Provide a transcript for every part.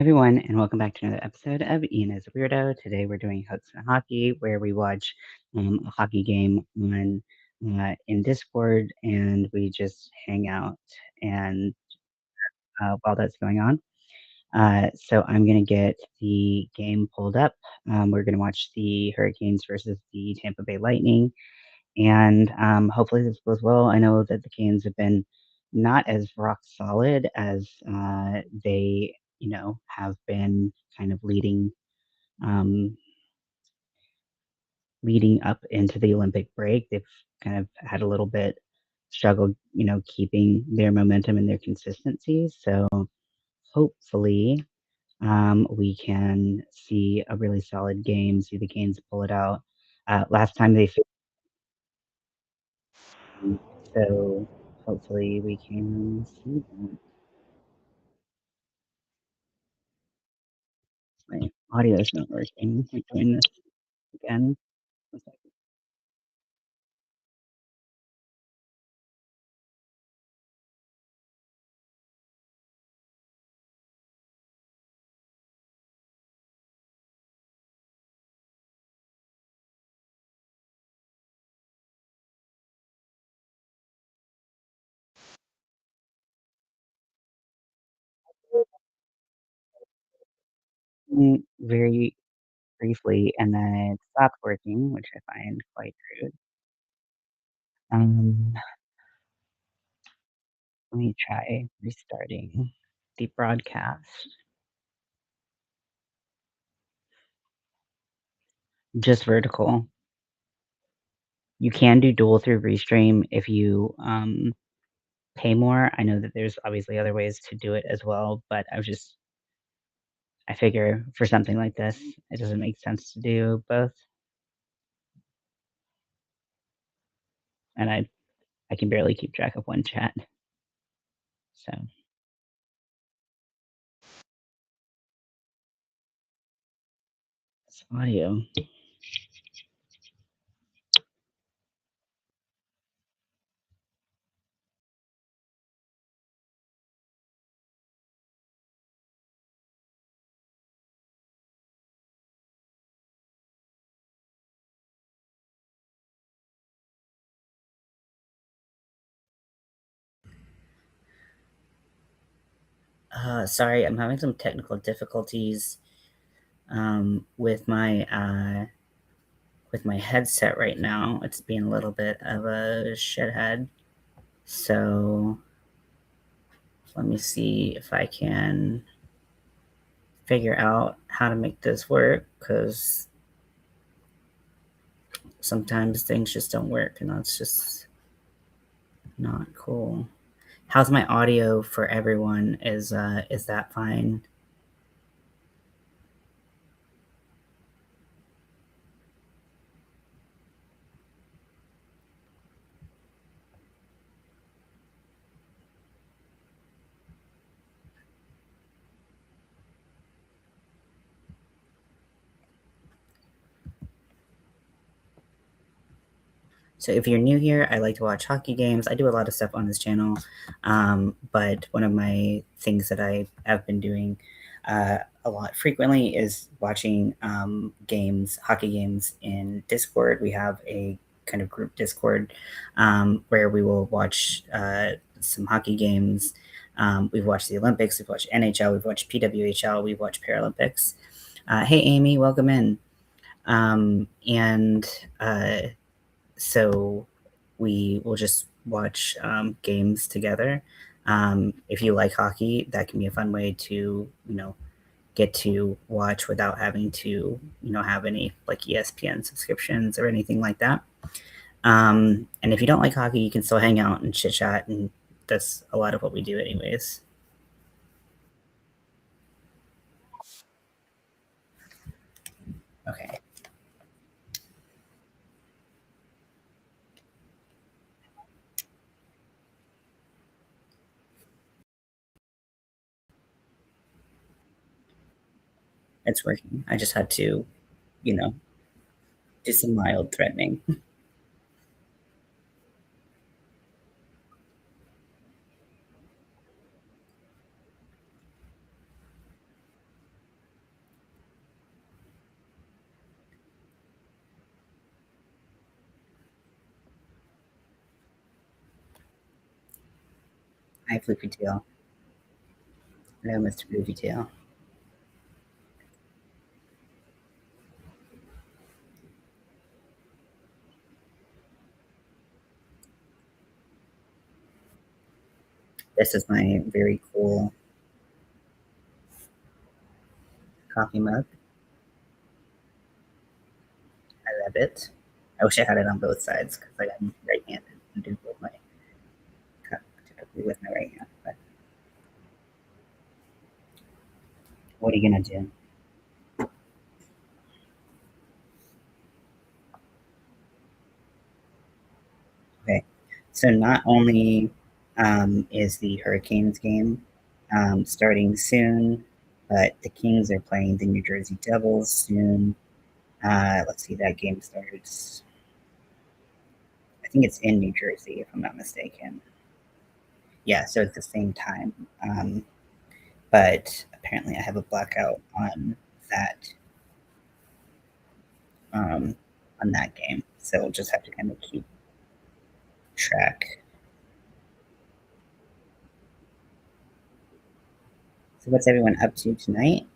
Everyone, and welcome back to another episode of Ian is a Weirdo. Today we're doing Hooks and Hockey, where we watch a hockey game on in Discord, and we just hang out. And while that's going on, so I'm gonna get the game pulled up. We're gonna watch the Hurricanes versus the Tampa Bay Lightning, and hopefully this goes well. I know that the Canes have been not as rock solid as they, have been kind of um, leading up into the Olympic break. They've kind of had a little bit struggled, keeping their momentum and their consistency. So hopefully, we can see a really solid game, see the Canes pull it out. Last time they so hopefully we can see that. My audio is not working. We're doing this again. One second. Very briefly, and then it stopped working, which I find quite rude. Um, Let me try restarting the broadcast. Just vertical. You can do dual through Restream if you pay more. I know that there's obviously other ways to do it as well, but I figure for something like this, it doesn't make sense to do both. And I can barely keep track of one chat. So it's audio. Sorry, I'm having some technical difficulties with my headset right now. It's being a little bit of a shithead. So let me see if I can figure out how to make this work, because sometimes things just don't work, and that's just not cool. How's my audio for everyone? Is that fine? So if you're new here, I like to watch hockey games. I do a lot of stuff on this channel, but one of my things that I have been doing a lot frequently is watching hockey games in Discord. We have a kind of group Discord where we will watch some hockey games. We've watched the Olympics, we've watched NHL, we've watched PWHL, we've watched Paralympics. Hey, Amy, welcome in. And so we will just watch games together. If you like hockey, that can be a fun way to, get to watch without having to, have any like ESPN subscriptions or anything like that. And if you don't like hockey, you can still hang out and chit chat, and that's a lot of what we do, anyways. Okay. It's working. I just had to, you know, do some mild threatening. Hi, Floopy Tail. Hello, Mr. Floopy Tail. This is my very cool coffee mug. I love it. I wish I had it on both sides because I'm right-handed and do hold my cup typically with my right hand. But what are you gonna do? Okay, so not only is the Hurricanes game starting soon, but the Kings are playing the New Jersey Devils soon. Let's see, that game starts. I think it's in New Jersey, if I'm not mistaken. Yeah, so it's the same time. But apparently, I have a blackout that um, on that game, so we'll just have to kind of keep track. So, what's everyone up to tonight?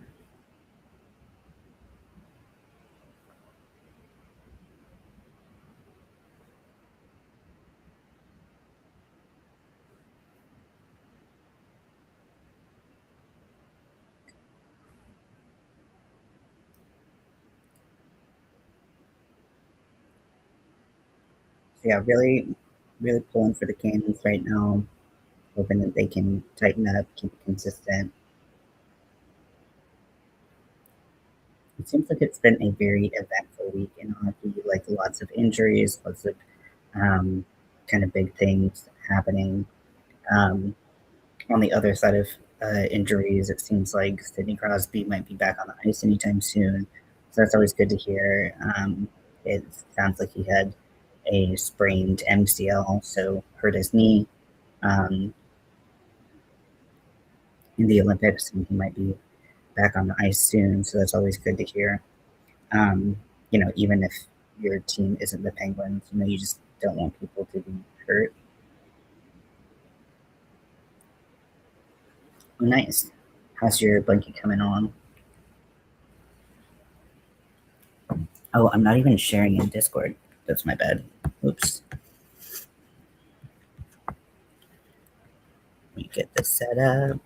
So, yeah, really pulling for the Canes right now, hoping that they can tighten up, keep it consistent. It seems like it's been a very eventful week in hockey, like lots of injuries, lots of um, kind of big things happening. Um, on the other side of injuries, it seems like Sidney Crosby might be back on the ice anytime soon. So that's always good to hear. It sounds like he had a sprained MCL, so hurt his knee in the Olympics, and he might be back on the ice soon. So that's always good to hear. Um, even if your team isn't the Penguins, you just don't want people to be hurt. Oh, nice. How's your blanket coming on? Oh, I'm not even sharing in Discord. That's my bad. Oops. Let me get this set up.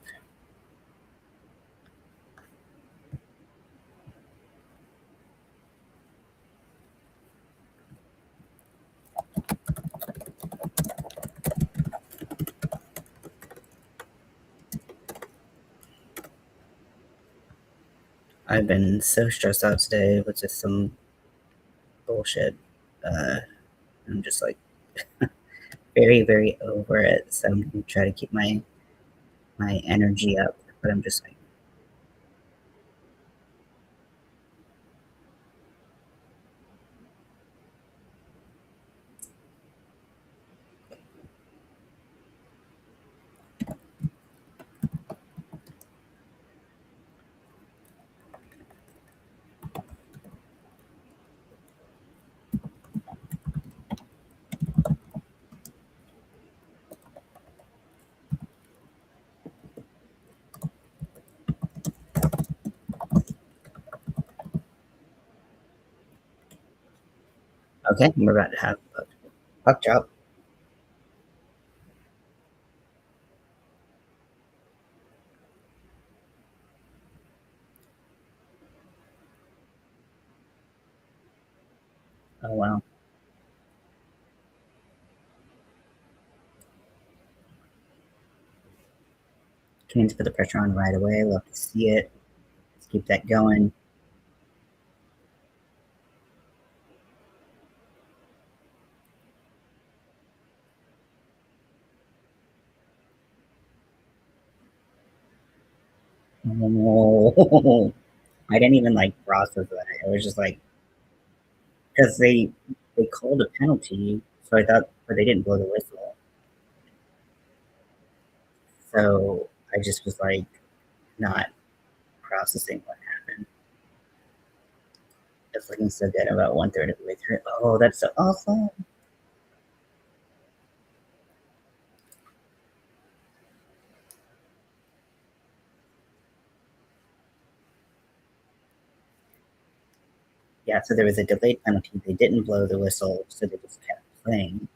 I've been so stressed out today with just some bullshit. Uh, I'm just like very, very over it. So I'm gonna try to keep my energy up. But I'm just like, okay, we're about to have a puck drop. Oh wow. Canes put the pressure on right away. Love to see it. Let's keep that going. Oh, I didn't even like process that. It was just like because they called a penalty, so I thought, but they didn't blow the whistle. So I just was like not processing what happened. It's looking so good about 1/3 of the way through. Oh, that's so awesome. Yeah, so there was a delayed penalty. They didn't blow the whistle, so they just kept playing.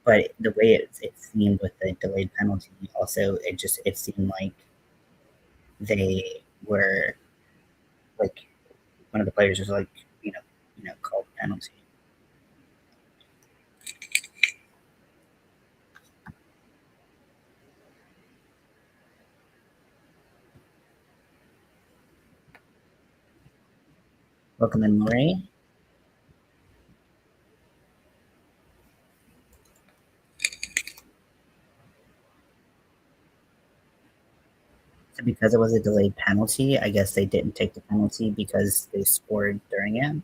But the way it seemed with the delayed penalty, also it seemed like they were like one of the players was like, called penalty. Welcome in, Lori. So because it was a delayed penalty, I guess they didn't take the penalty because they scored during it.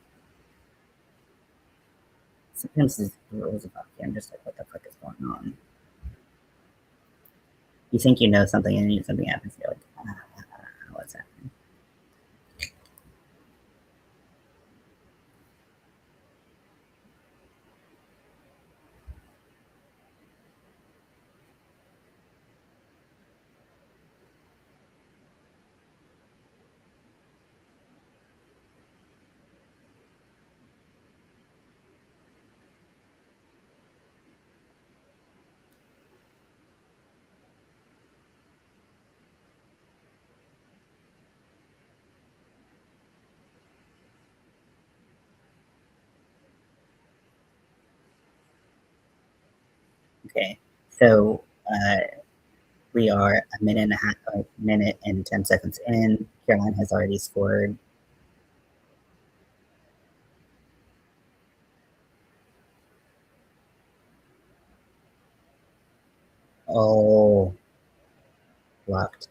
Sometimes these rules about the I'm just like, what the fuck is going on? You think you know something and then something happens, you're like, what's happening? Okay, so we are a minute and 10 seconds in. Caroline has already scored. Oh, blocked.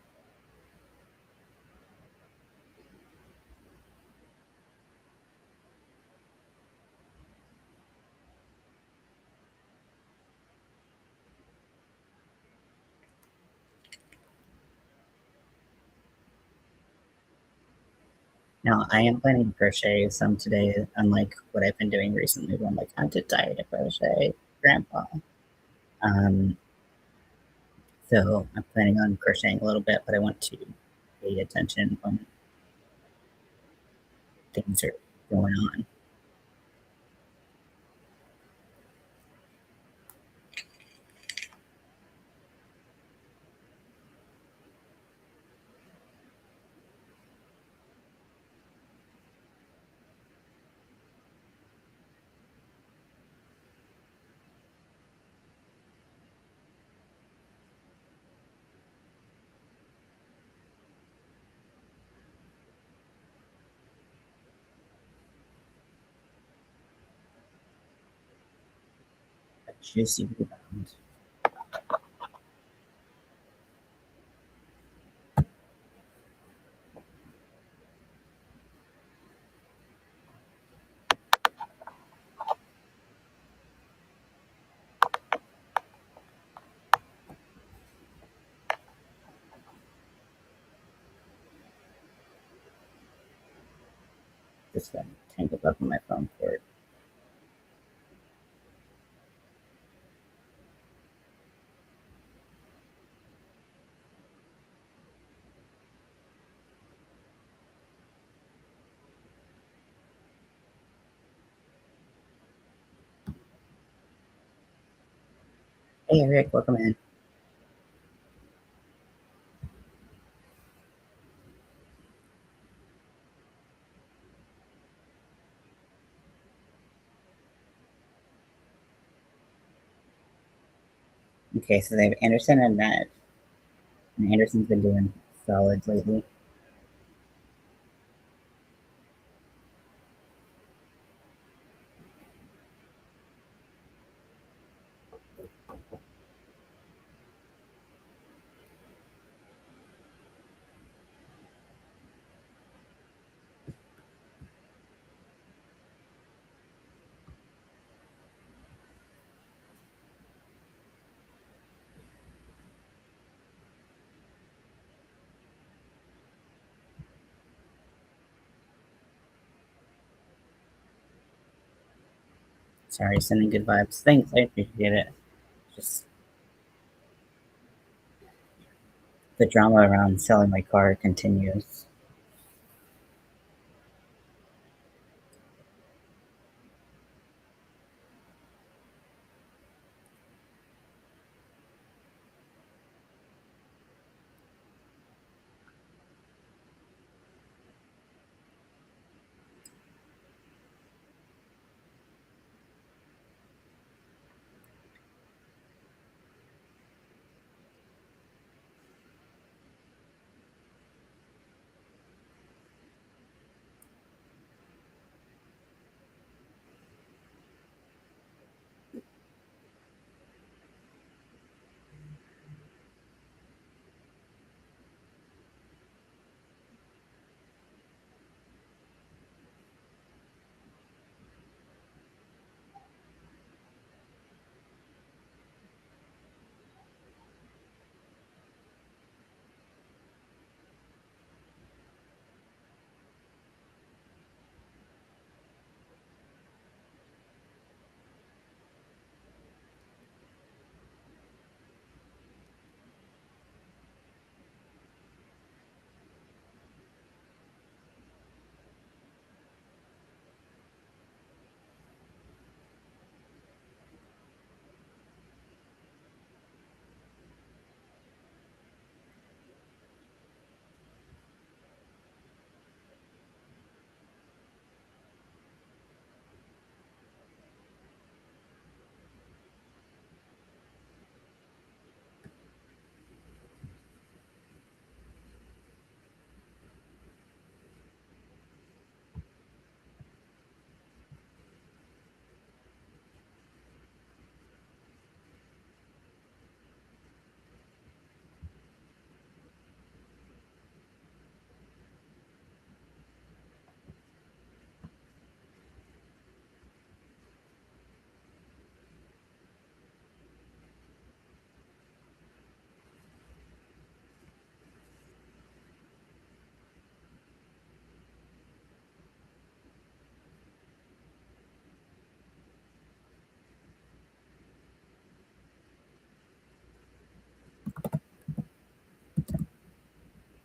Now, I am planning to crochet some today, unlike what I've been doing recently, where I'm like, I'm too tired to crochet, Grandpa. Um, so I'm planning on crocheting a little bit, but I want to pay attention when things are going on. A juicy rebound. Just got tangled up in my phone cord. Hey, Eric, welcome in. Okay, so they have Anderson and Matt. And Anderson's been doing solid lately. Sorry, sending good vibes. Thanks, I appreciate it. Just the drama around selling my car continues.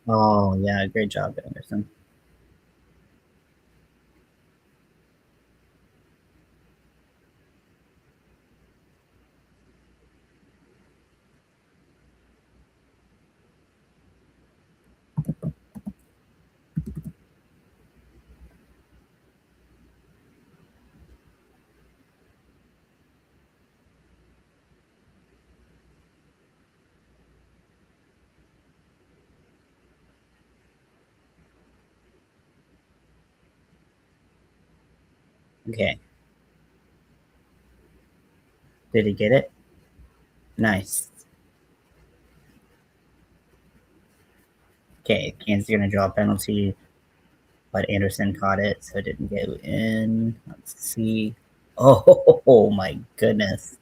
Oh, yeah, great job, Anderson. Okay. Did he get it? Nice. Okay, Kansas is going to draw a penalty, but Anderson caught it, so it didn't go in. Let's see. Oh, my goodness.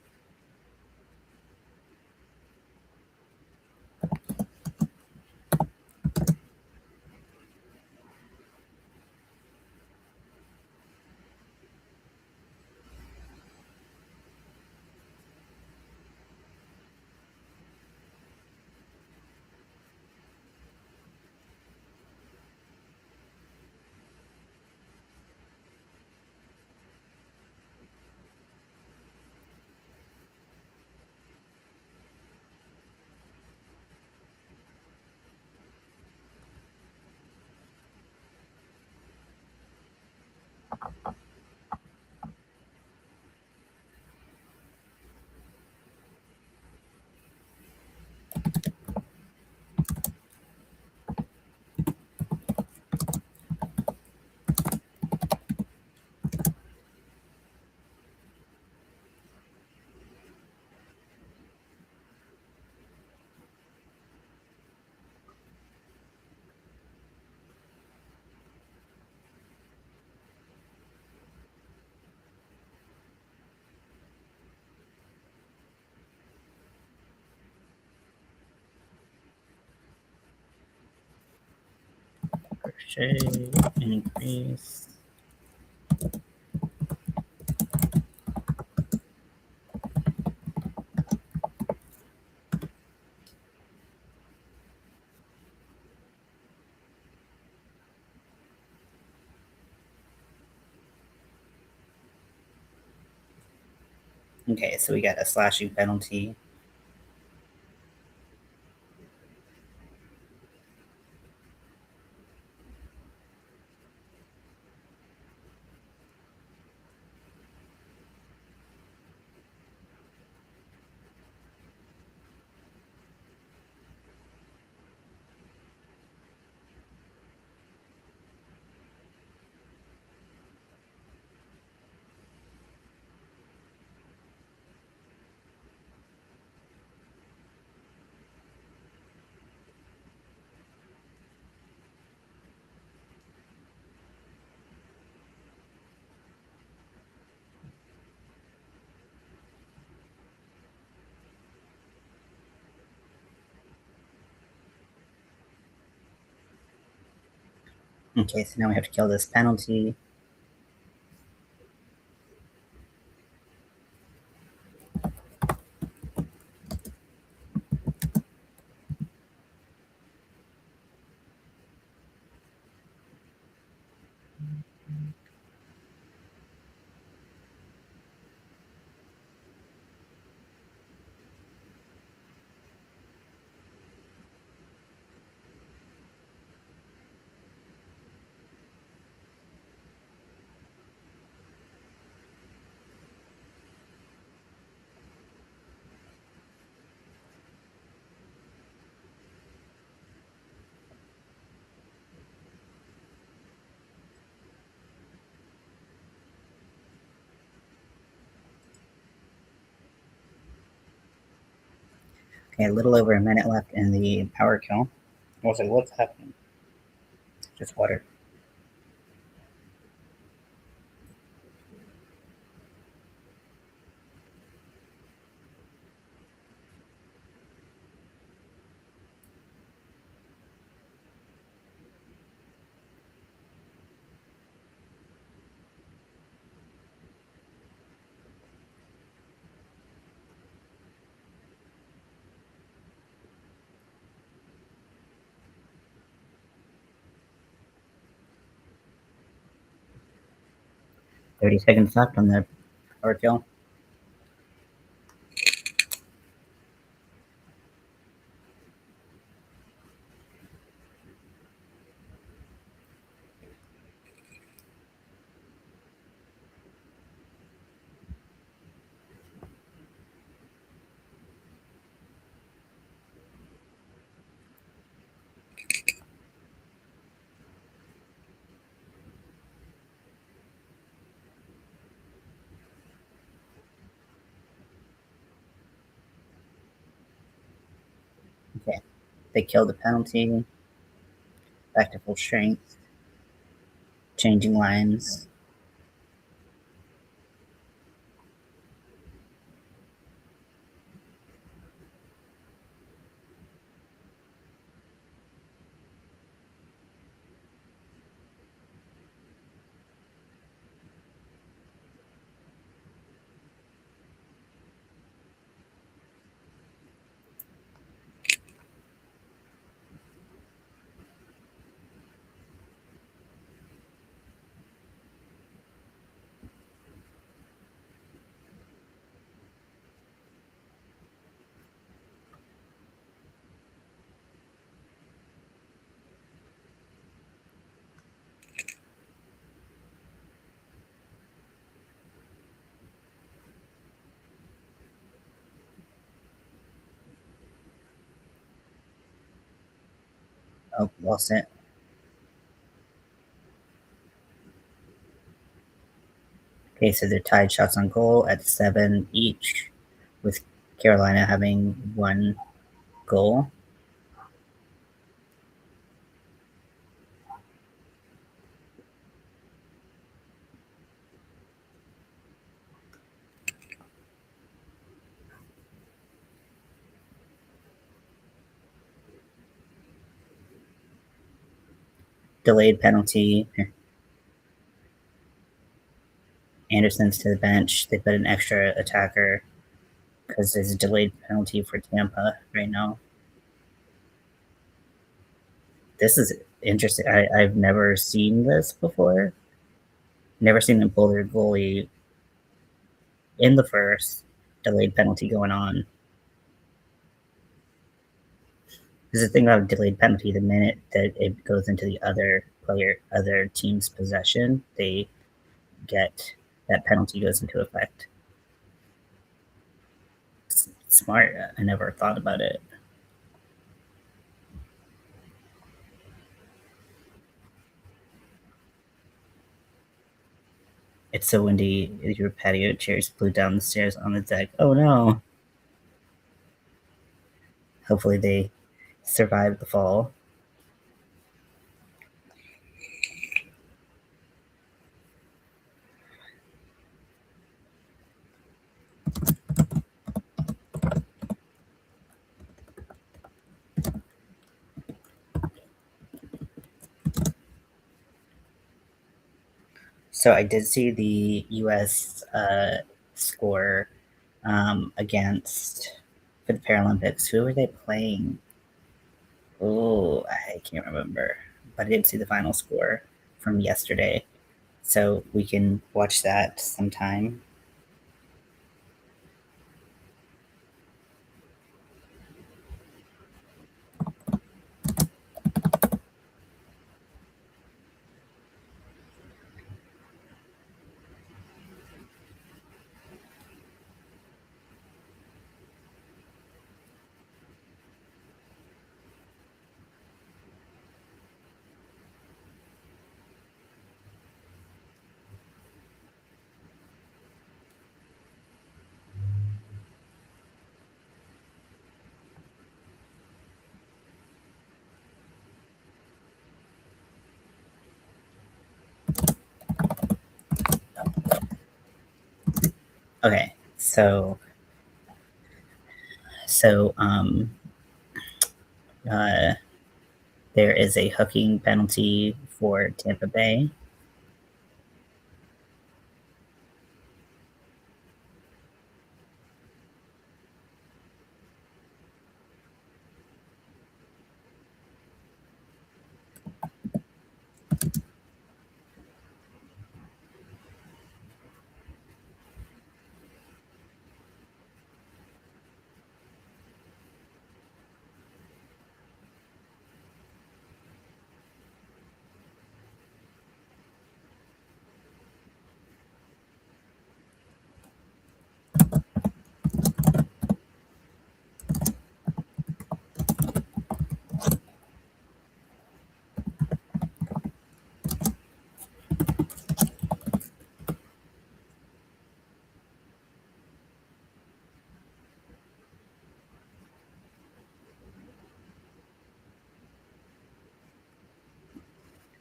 Crochet, increase. Okay, so we got a slashing penalty. Okay, so now we have to kill this penalty. Okay, a little over a minute left in the power kill. I was like, what's happening? Just water. 30 seconds left on the power kill. Okay, they killed the penalty. Back to full strength. Changing lines. Oh, lost it. Okay, so they're tied shots on goal at 7 each, with Carolina having 1 goal. Delayed penalty. Anderson's to the bench. They put an extra attacker because there's a delayed penalty for Tampa right now. This is interesting. I've never seen this before. Never seen them pull their goalie in the first. Delayed penalty going on. There's a thing about delayed penalty. The minute that it goes into the other team's possession, they get that penalty goes into effect. It's smart. I never thought about it. It's so windy. Your patio chairs blew down the stairs on the deck. Oh no. Hopefully they survive the fall. So I did see the U.S. Score against for the Paralympics. Who were they playing? Oh, I can't remember, but I did see the final score from yesterday, so we can watch that sometime. Okay, so uh, there is a hooking penalty for Tampa Bay.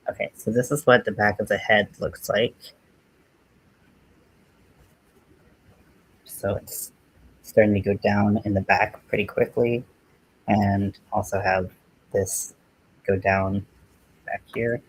Okay, so this is what the back of the head looks like. So it's starting to go down in the back pretty quickly, and also have this go down back here.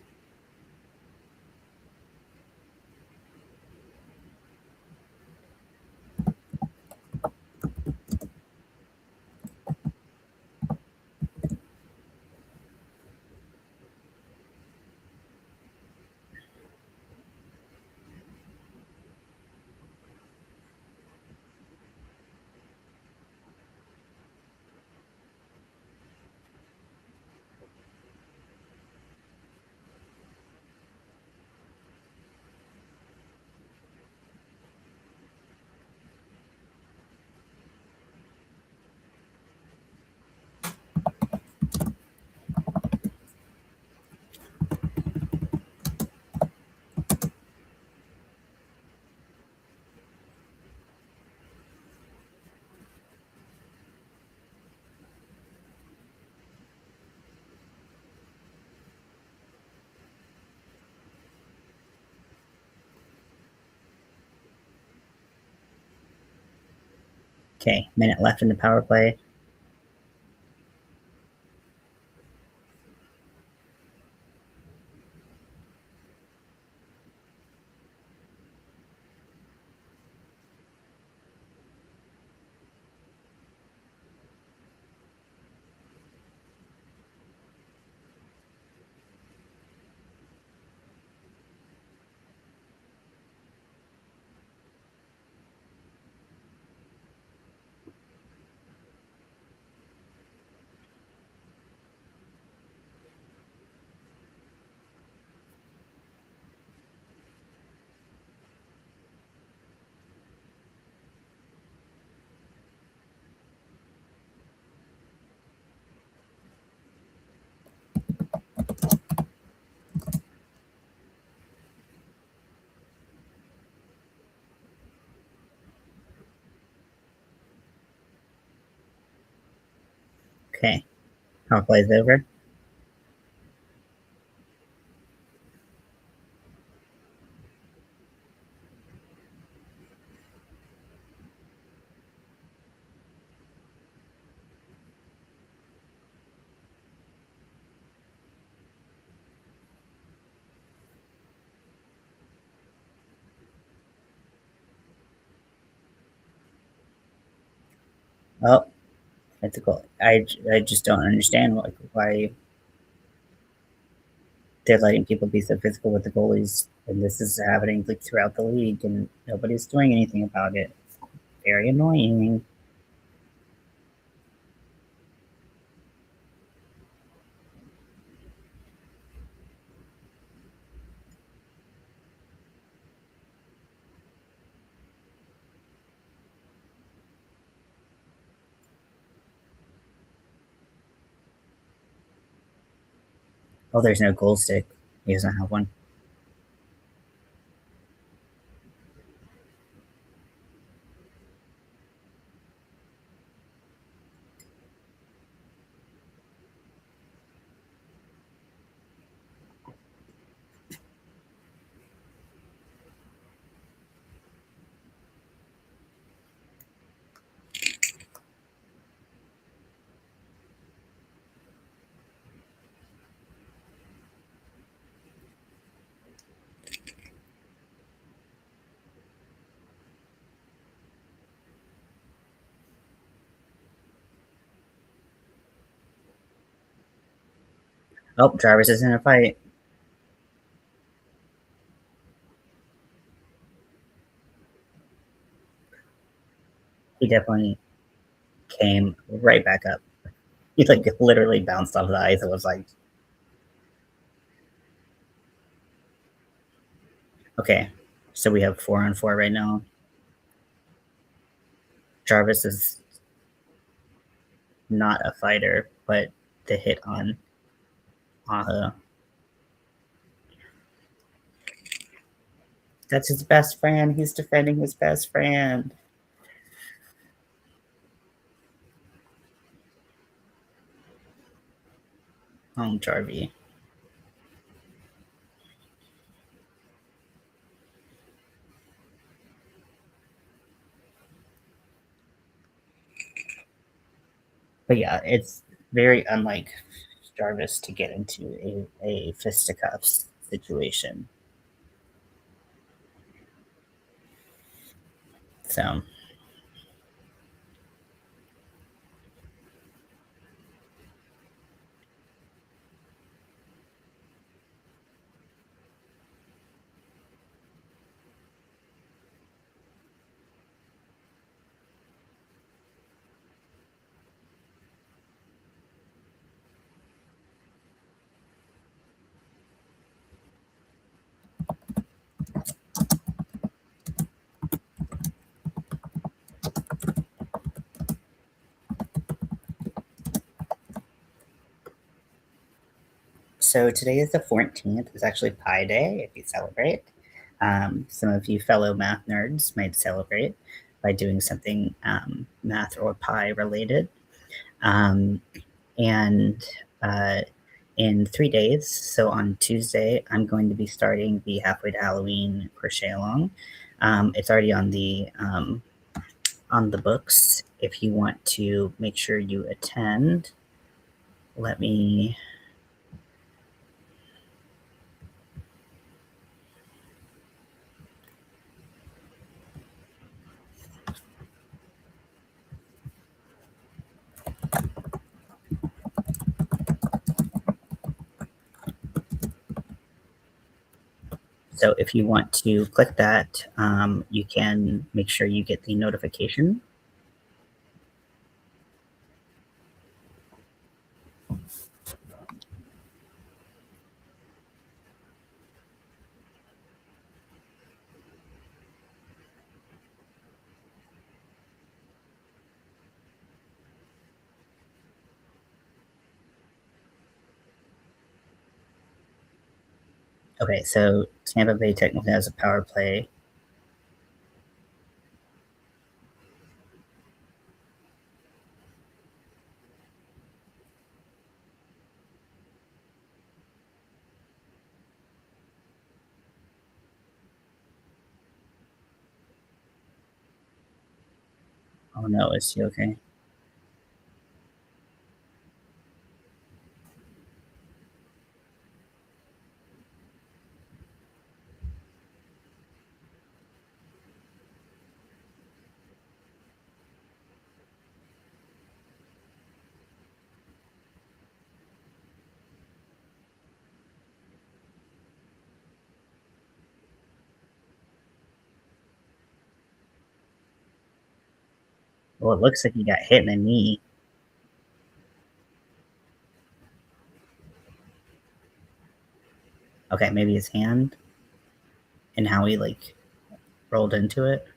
Okay, minute left in the power play. Okay, power play is over. Oh, that's a goal. I just don't understand why they're letting people be so physical with the goalies, and this is happening like throughout the league, and nobody's doing anything about it. Very annoying. Oh, there's no goal stick. He doesn't have one. Oh, Jarvis is in a fight. He definitely came right back up. He like literally bounced off the ice. It was like, okay, so we have 4-on-4 right now. Jarvis is not a fighter, but the hit on Aho. That's his best friend. He's defending his best friend. Oh, Jarvie. But yeah, it's very unlike Jarvis to get into a fisticuffs situation. So today is the 14th. It's actually Pi Day if you celebrate. Some of you fellow math nerds might celebrate by doing something math or pi related. Um, and uh, in 3 days, so on Tuesday, I'm going to be starting the Halfway to Halloween crochet along. It's already on the books. If you want to make sure you attend, let me. So if you want to click that, you can make sure you get the notification. Okay, so Tampa Bay technically has a power play. Oh no, is she okay? Well, it looks like he got hit in the knee. Okay, maybe his hand and how he like rolled into it.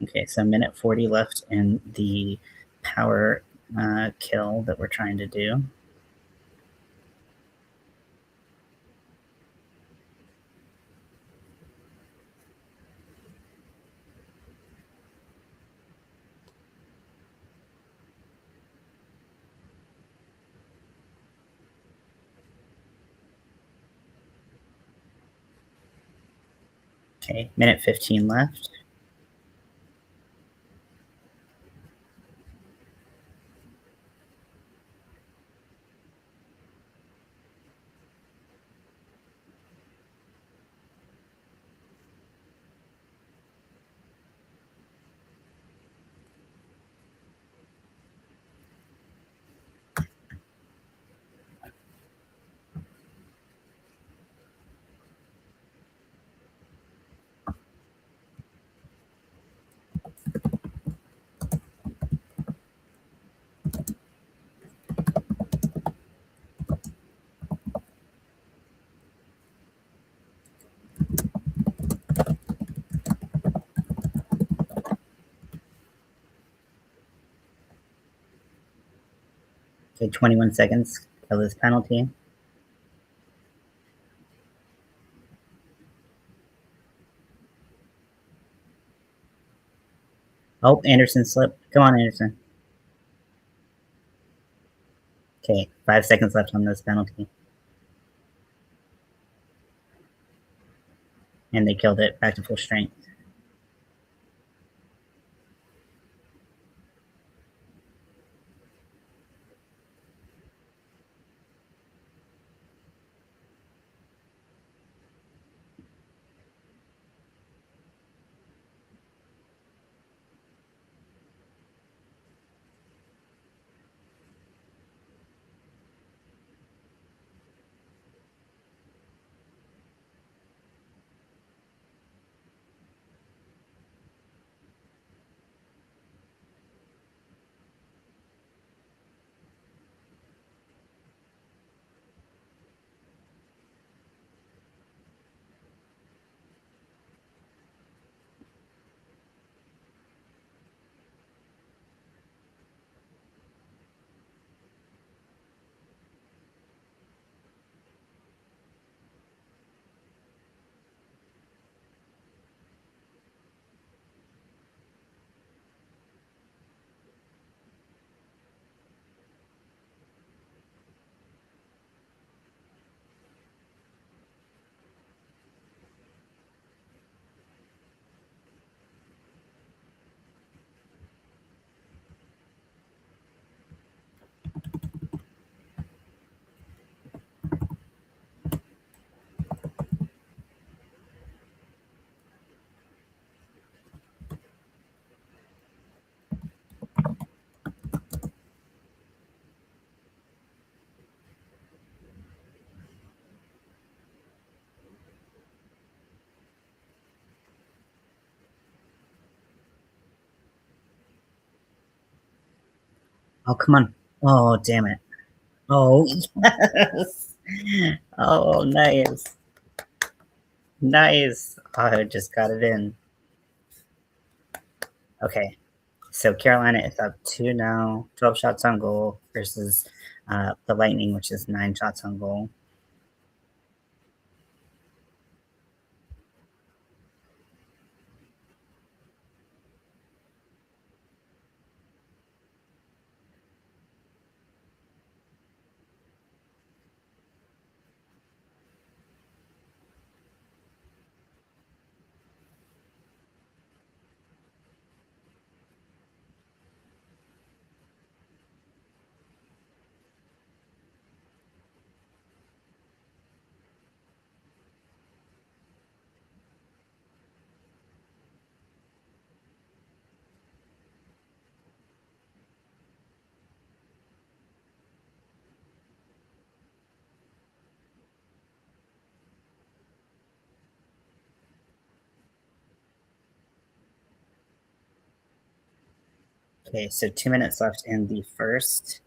Okay, so minute 40 left in the power kill that we're trying to do. Okay, minute 15 left. Okay, 21 seconds till this penalty. Oh, Anderson slipped. Come on, Anderson. Okay, 5 seconds left on this penalty. And they killed it back to full strength. Oh, come on. Oh, damn it. Oh, yes. Oh, nice. Nice. Oh, I just got it in. Okay. So Carolina is up 2 now, 12 shots on goal versus the Lightning, which is 9 shots on goal. Okay, so 2 minutes left in the first.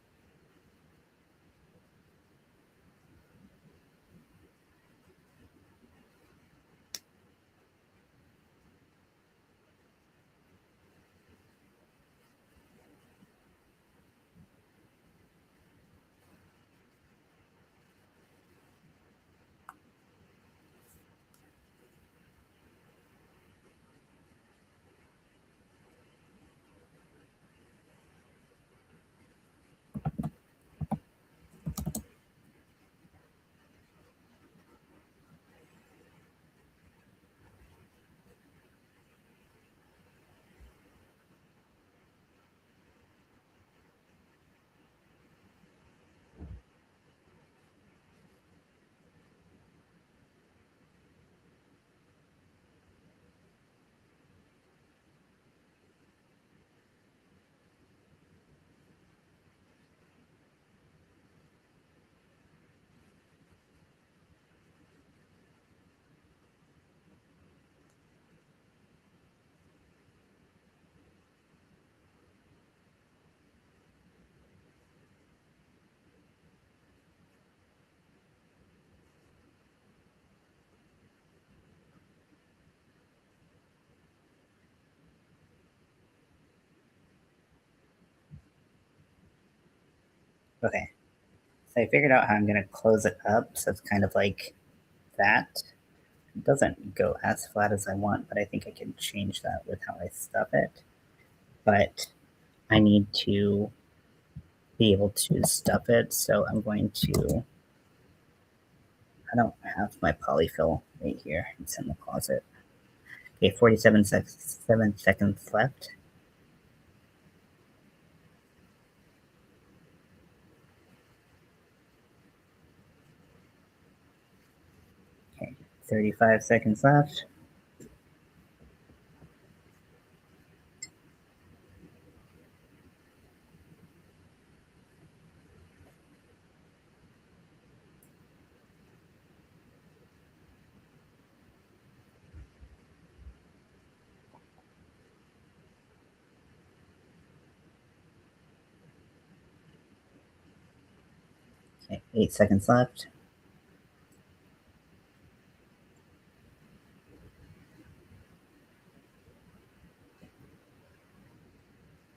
Okay, so I figured out how I'm going to close it up. So it's kind of like that. It doesn't go as flat as I want, but I think I can change that with how I stuff it. But I need to be able to stuff it. So I'm going to. I don't have my polyfill right here. It's in the closet. Okay, 7 seconds left. Okay, 35 seconds left. Okay, 8 seconds left.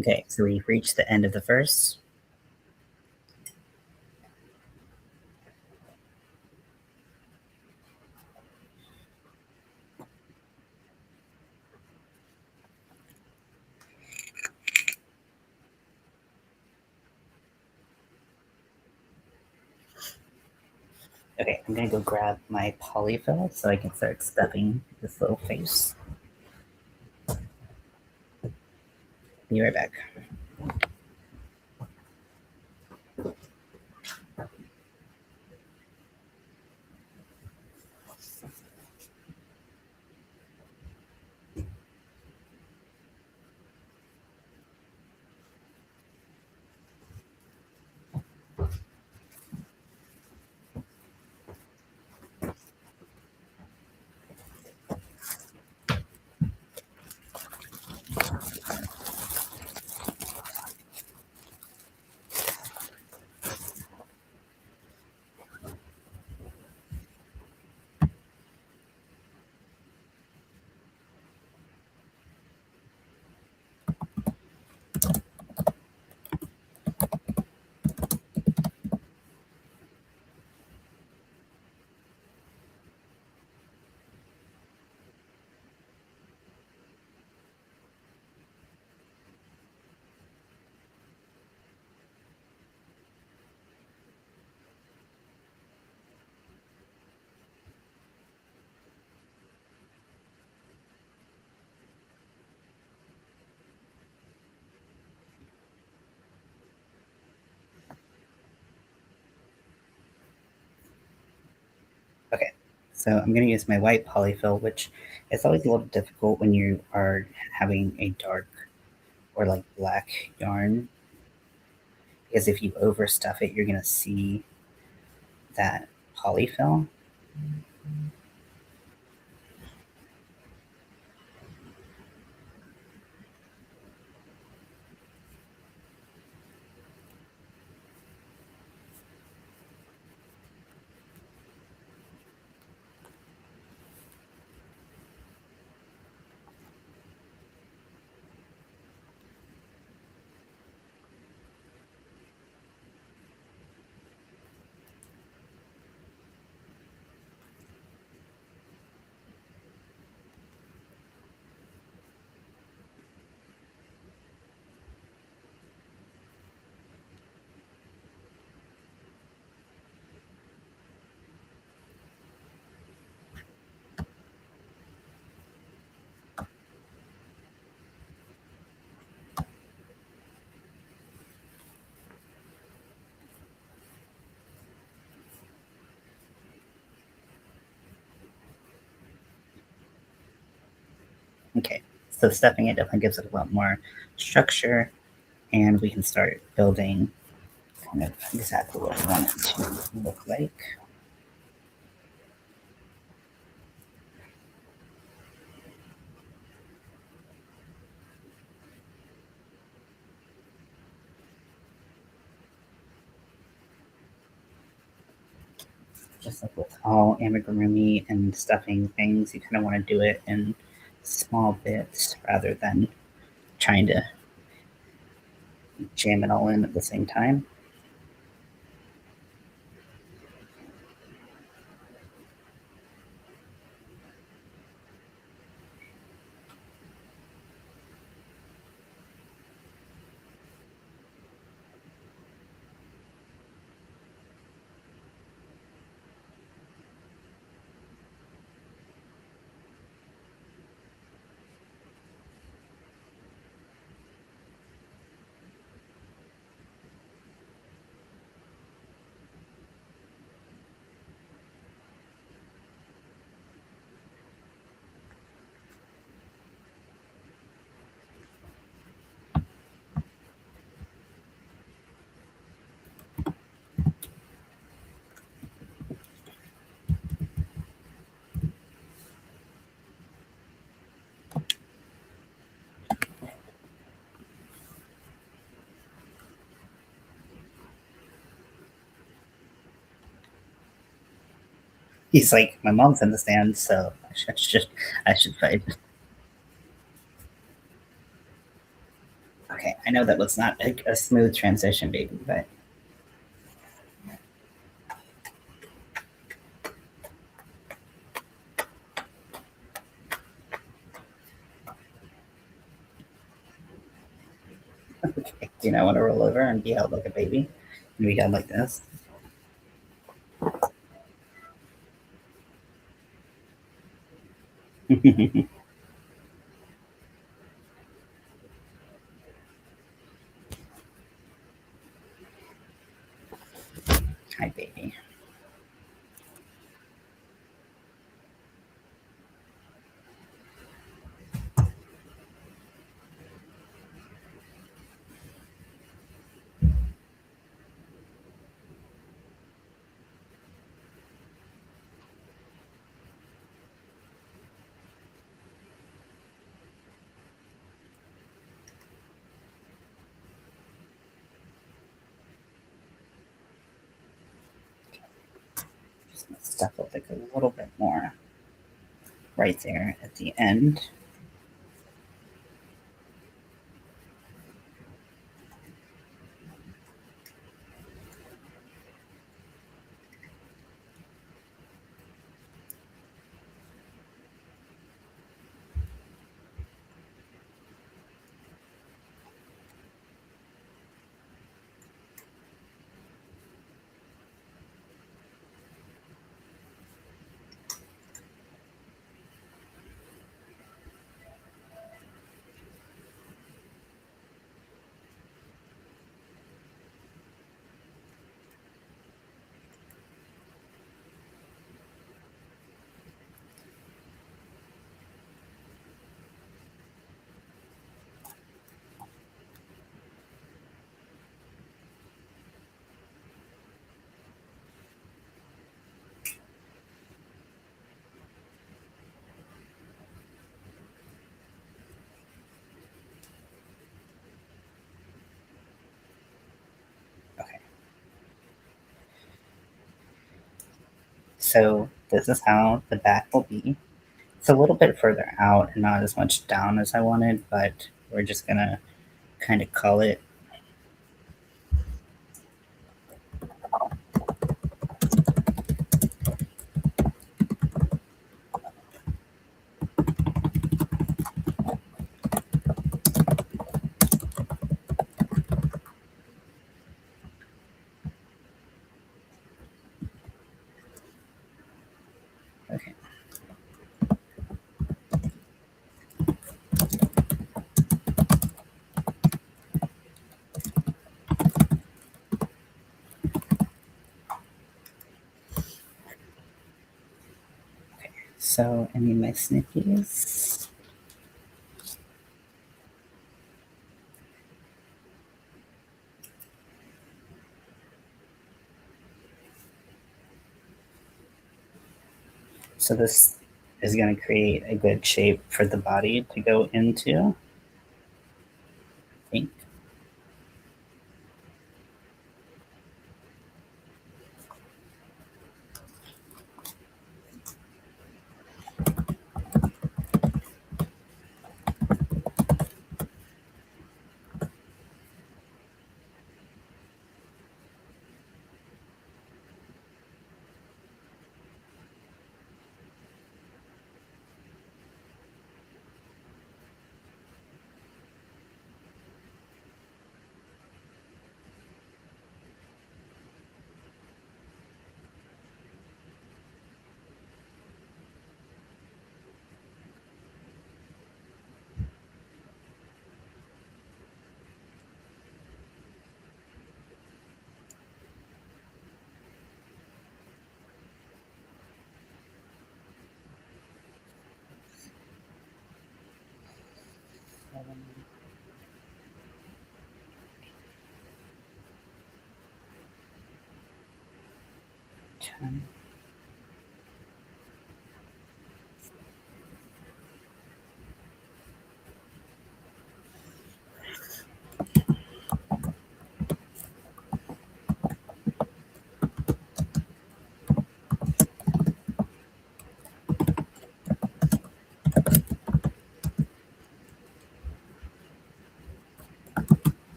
Okay, so we've reached the end of the first. Okay, I'm gonna go grab my polyfill so I can start stuffing this little face. Be right back. Okay, so I'm going to use my white polyfill, which is always a little difficult when you are having a dark or like black yarn, because if you overstuff it, you're going to see that polyfill. Okay, so stuffing it definitely gives it a lot more structure, and we can start building kind of exactly what we want it to look like. Just like with all amigurumi and stuffing things, you kind of want to do it in small bits rather than trying to jam it all in at the same time. He's like, my mom's in the stands, so I should fight. Okay, I know that was not a smooth transition, baby, but okay. Do you not want to roll over and be held like a baby? And be held like this? Hi, baby. Just gonna stuff it like a little bit more right there at the end. Okay. So this is how the back will be. It's a little bit further out and not as much down as I wanted, but we're just gonna kind of call it. Okay. So any of my sniffies. So this is going to create a good shape for the body to go into, I think.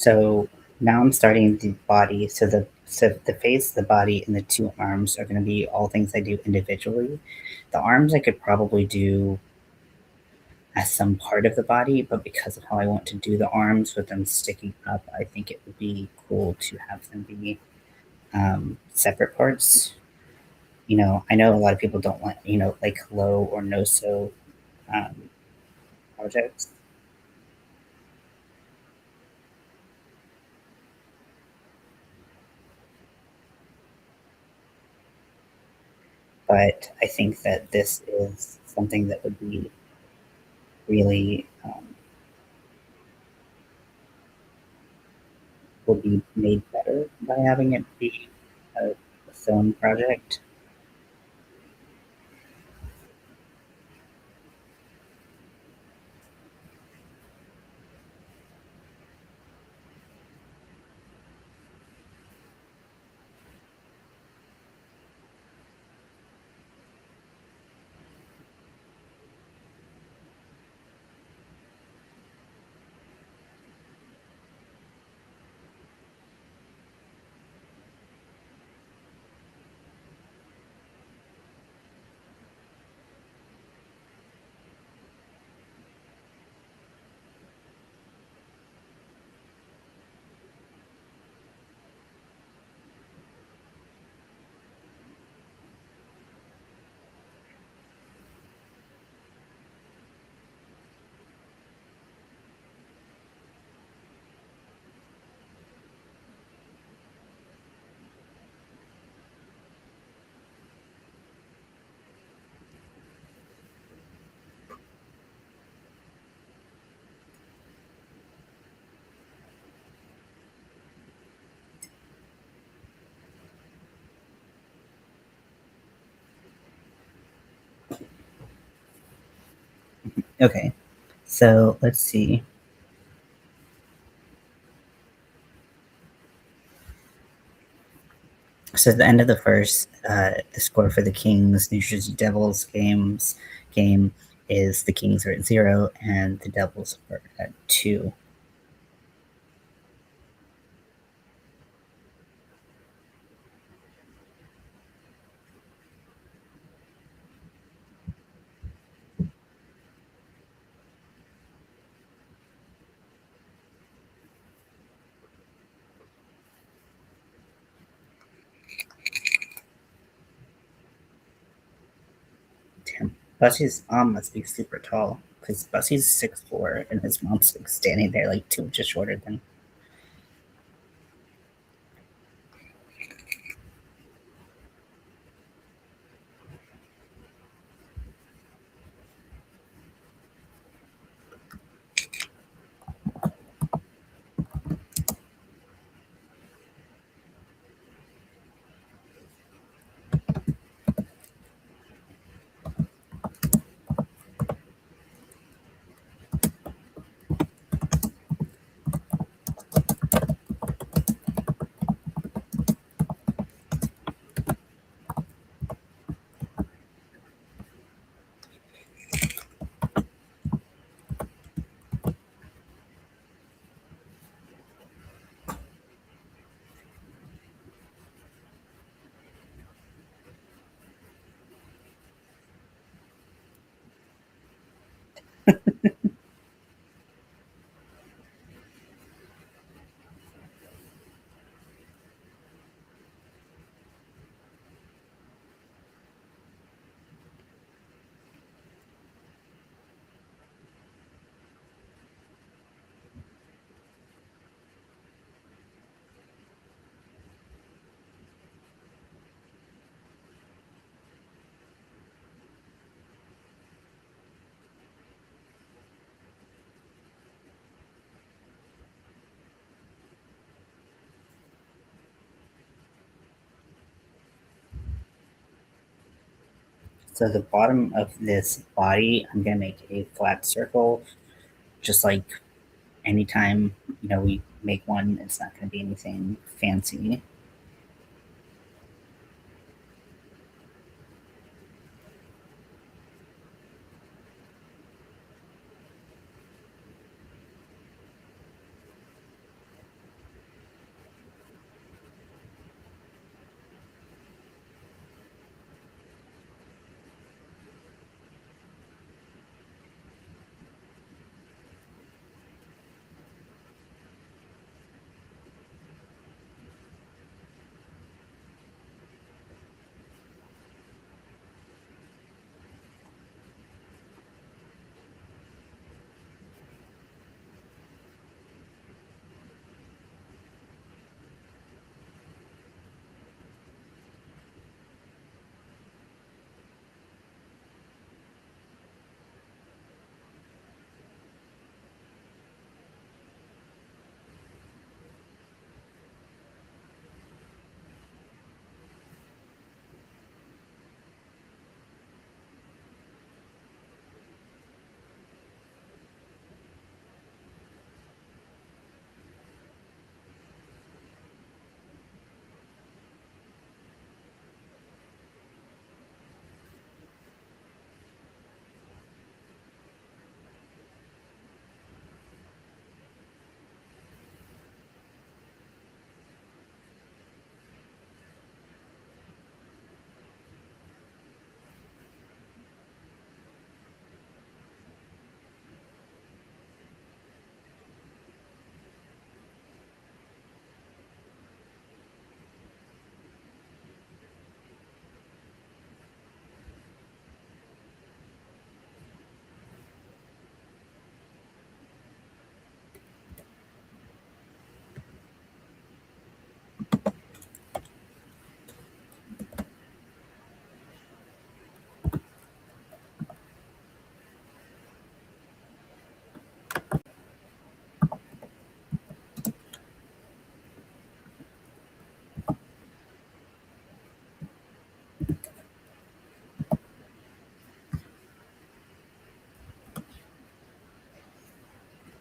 So now I'm starting the body. So the face, the body, and the two arms are going to be all things I do individually. The arms I could probably do as some part of the body, but because of how I want to do the arms with them sticking up, I think it would be cool to have them be separate parts. I know a lot of people don't want, like low or no so um, projects, but I think that this is something that really be made better by having it be a film project. Okay, so let's see. So at the end of the first, the score for the Kings New Jersey Devils game is the Kings are at 0 and the Devils are at 2. Damn, Bussy's mom must be super tall because Bussy's 6'4" and his mom's like standing there like 2 inches shorter than. So the bottom of this body, I'm gonna make a flat circle, just like anytime we make one, it's not gonna be anything fancy.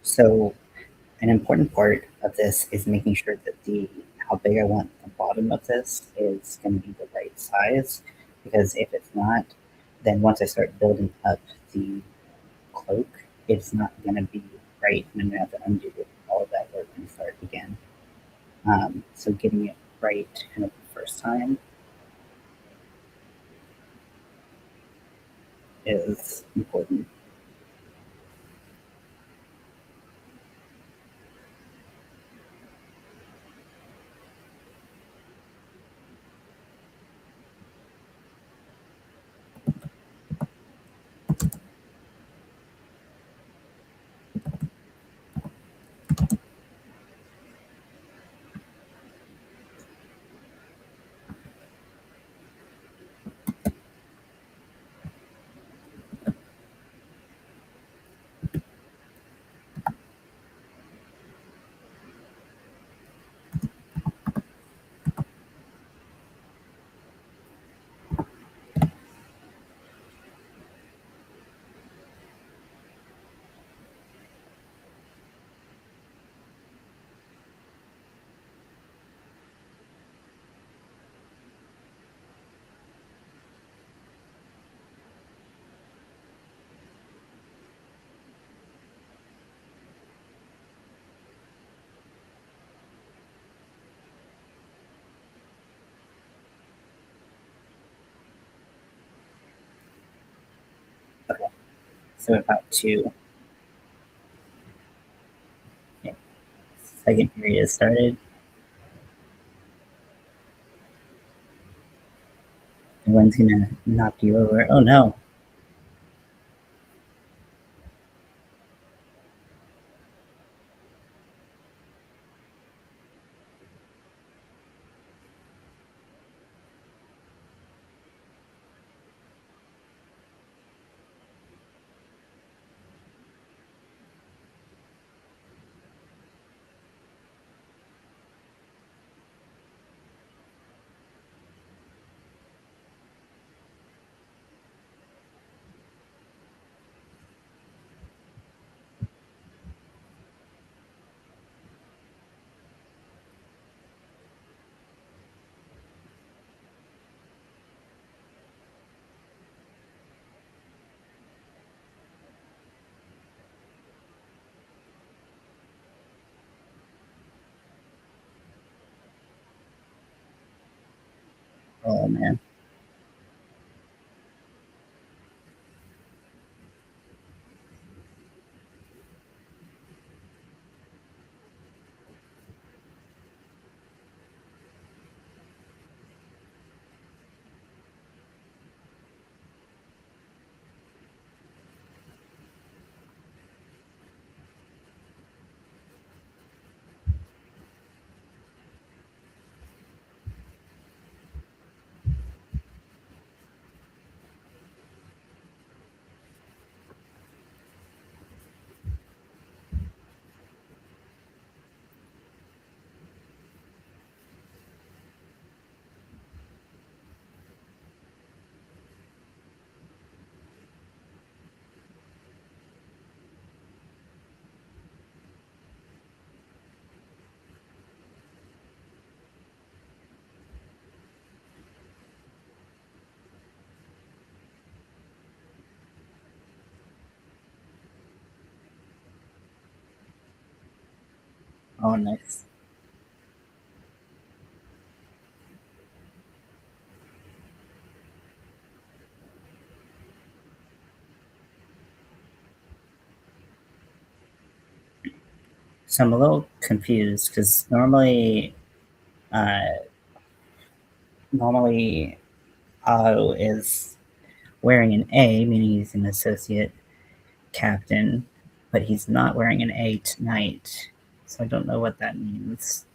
So an important part of this is making sure that the how big I want the bottom of this is going to be the right size, because if it's not, then once I start building up the cloak, it's not going to be right, and I'm going to have to undo all of that work and start again. So getting it right kind of the first time is important. Okay, so about two. Yeah, second period started. The one's gonna knock you over. Oh no! Oh man. Oh nice. So I'm a little confused because uh, normally Otto is wearing an A, meaning he's an associate captain, but he's not wearing an A tonight. So I don't know what that means.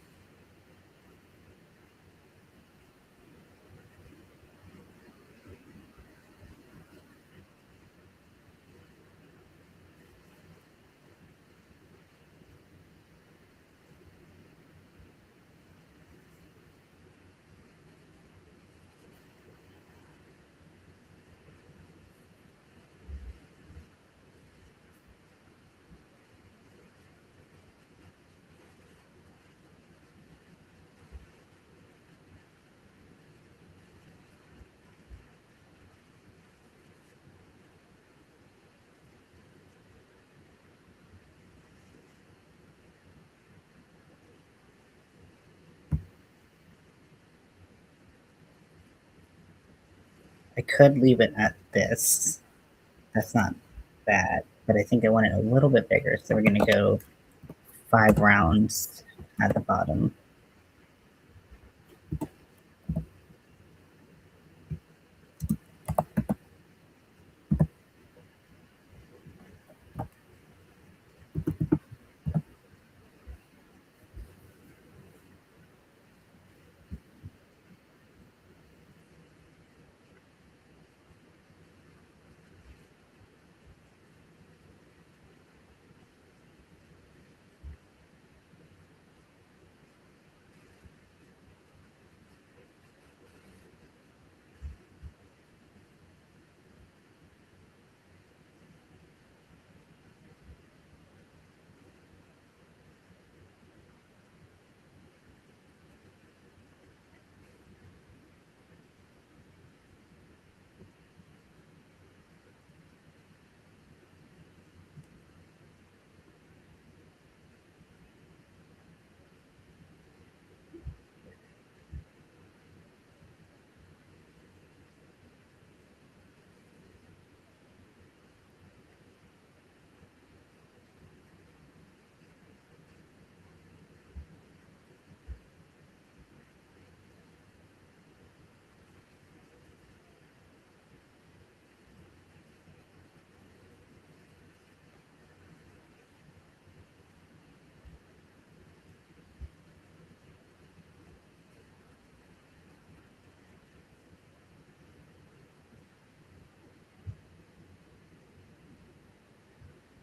I could leave it at this. That's not bad, but I think I want it a little bit bigger, so we're gonna go 5 rounds at the bottom.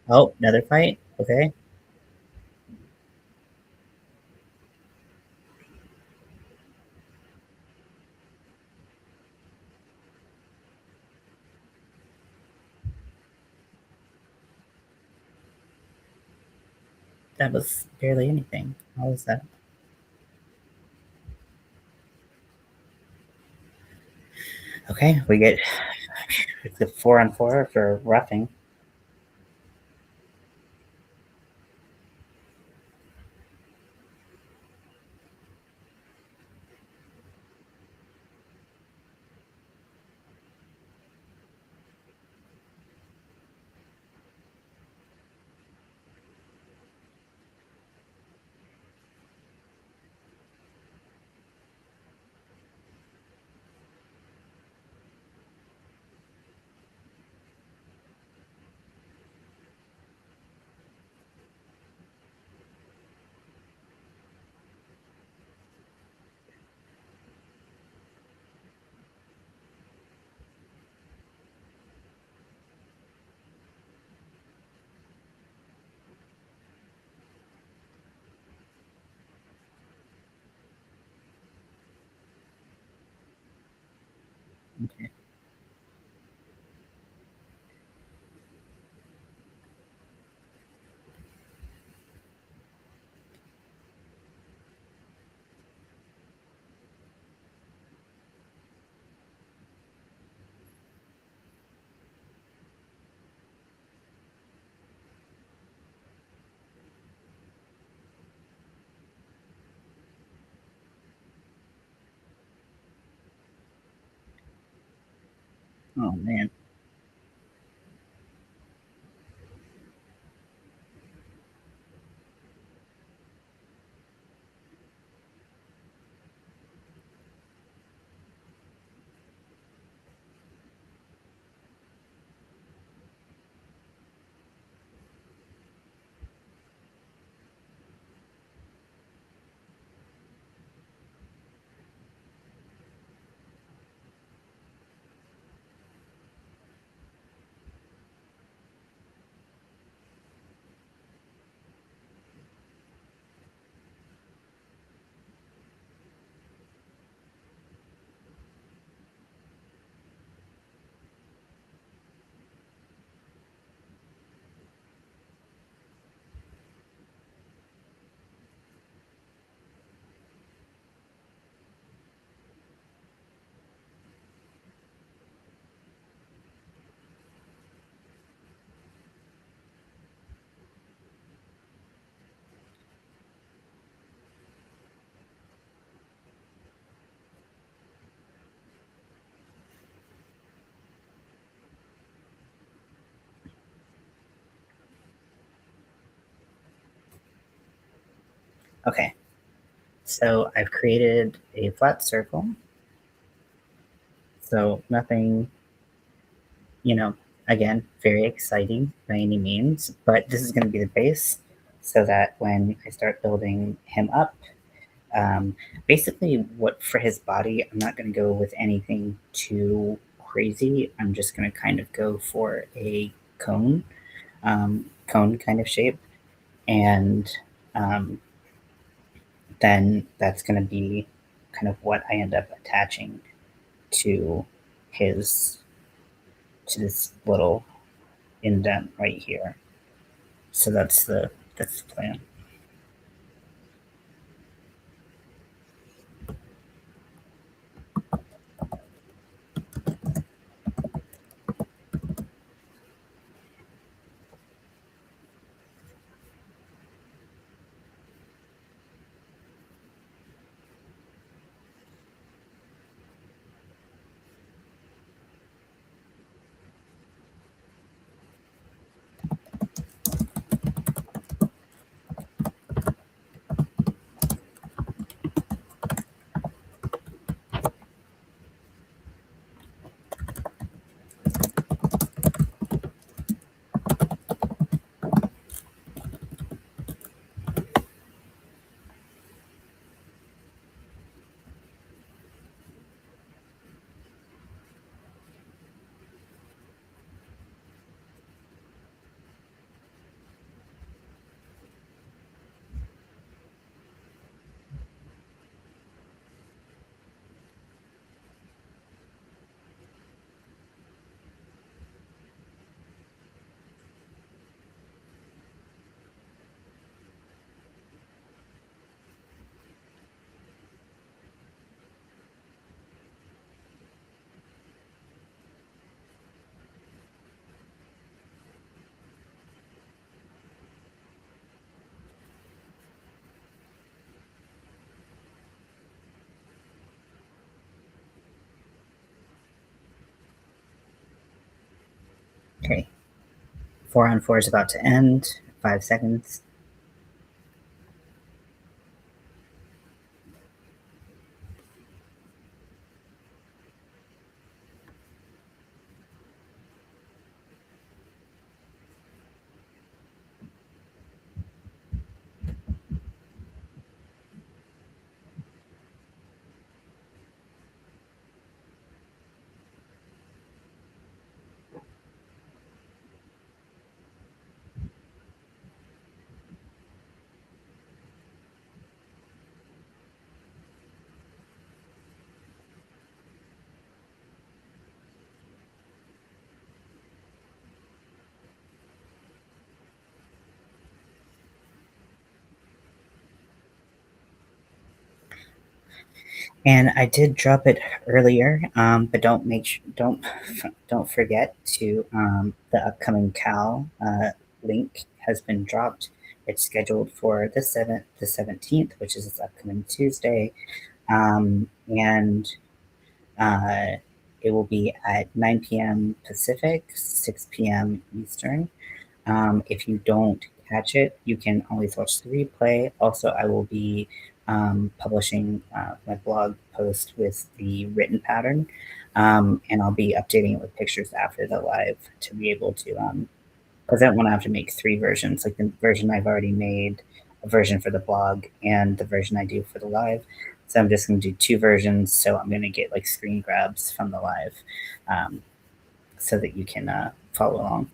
Oh, another fight? Okay. That was barely anything. How was that? Okay, we get the 4-on-4 for roughing. Okay. Oh man. Okay, so I've created a flat circle. So nothing, you know, again, very exciting by any means, but this is going to be the base so that when I start building him up, um, basically what for his body, I'm not going to go with anything too crazy. I'm just going to kind of go for a cone, cone kind of shape. And um, then that's going to be kind of what I end up attaching to his to this little indent right here. So that's the plan. Okay, 4 on 4 is about to end. 5 seconds. And I did drop it earlier, but don't forget to the upcoming Cal link has been dropped. It's scheduled for the 17th, which is this upcoming Tuesday, and uh, it will be at 9 p.m. Pacific, 6 p.m. Eastern. If you don't catch it, you can always watch the replay. Also, I will be publishing my blog post with the written pattern, and I'll be updating it with pictures after the live to be able to, because I don't want to have to make 3 versions, like the version I've already made, a version for the blog, and the version I do for the live. So I'm just going to do 2 versions. So I'm going to get like screen grabs from the live, um, so that you can follow along.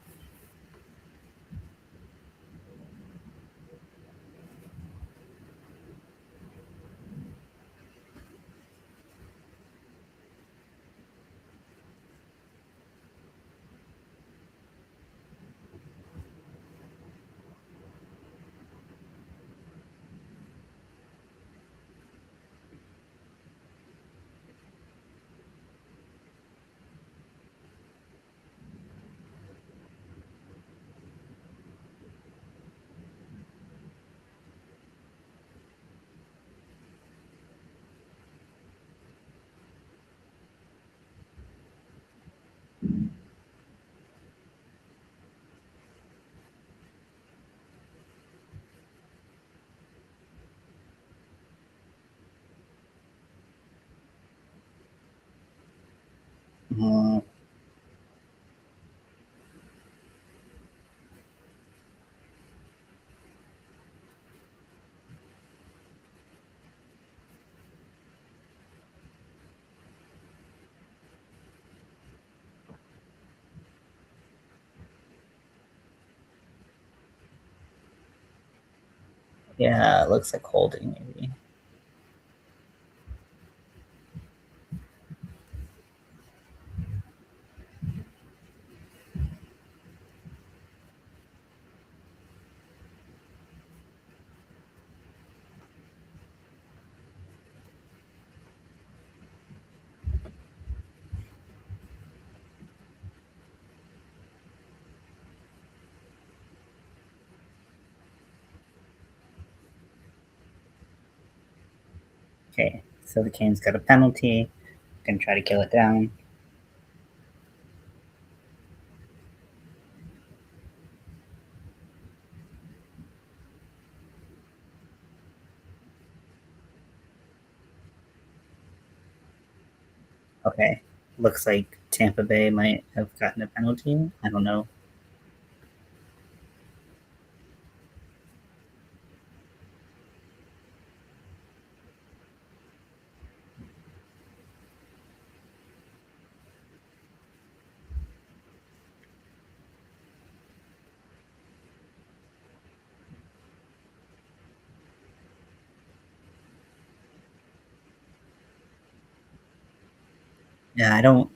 Mm, yeah, it looks like holding maybe. Okay, so the Canes got a penalty. Gonna try to kill it down. Okay, looks like Tampa Bay might have gotten a penalty. I don't know. Yeah, I don't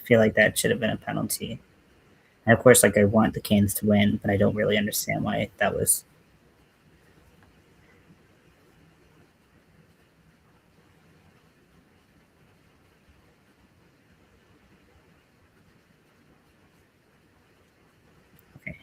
feel like that should have been a penalty. And of course, like I want the Canes to win, but I don't really understand why that was. Okay.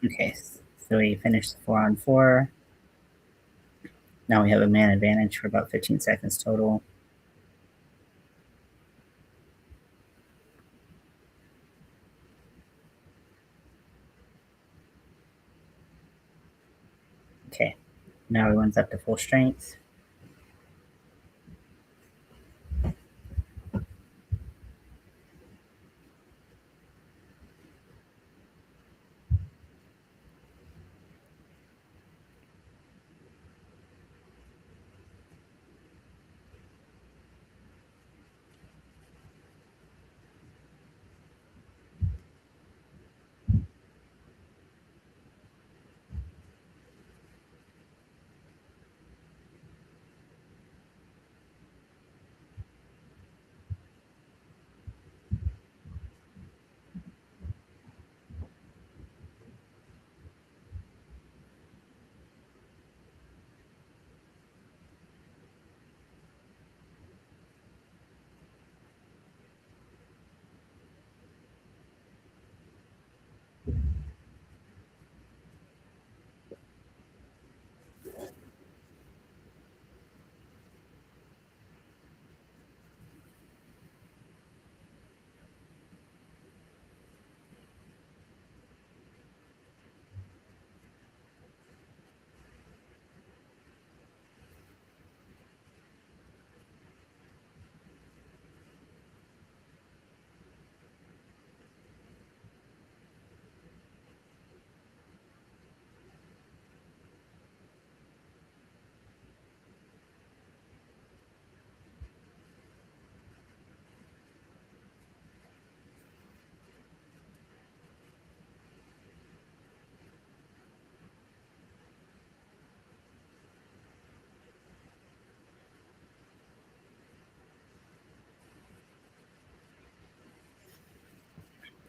Okay, so we finished 4-on-4. Now we have a man advantage for about 15 seconds total. Okay, now everyone's up to full strength.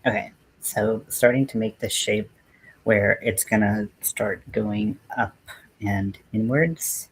Okay, so starting to make the shape where it's gonna start going up and inwards.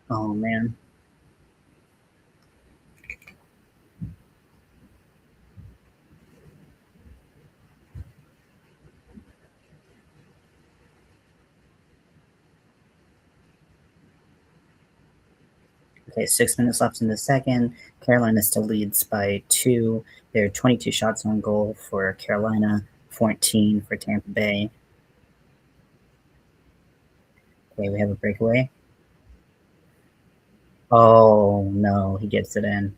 Oh man. Okay, 6 minutes left in the second. Carolina still leads by two. There are 22 shots on goal for Carolina, 14 for Tampa Bay. Okay, we have a breakaway. Oh no, he gets it in.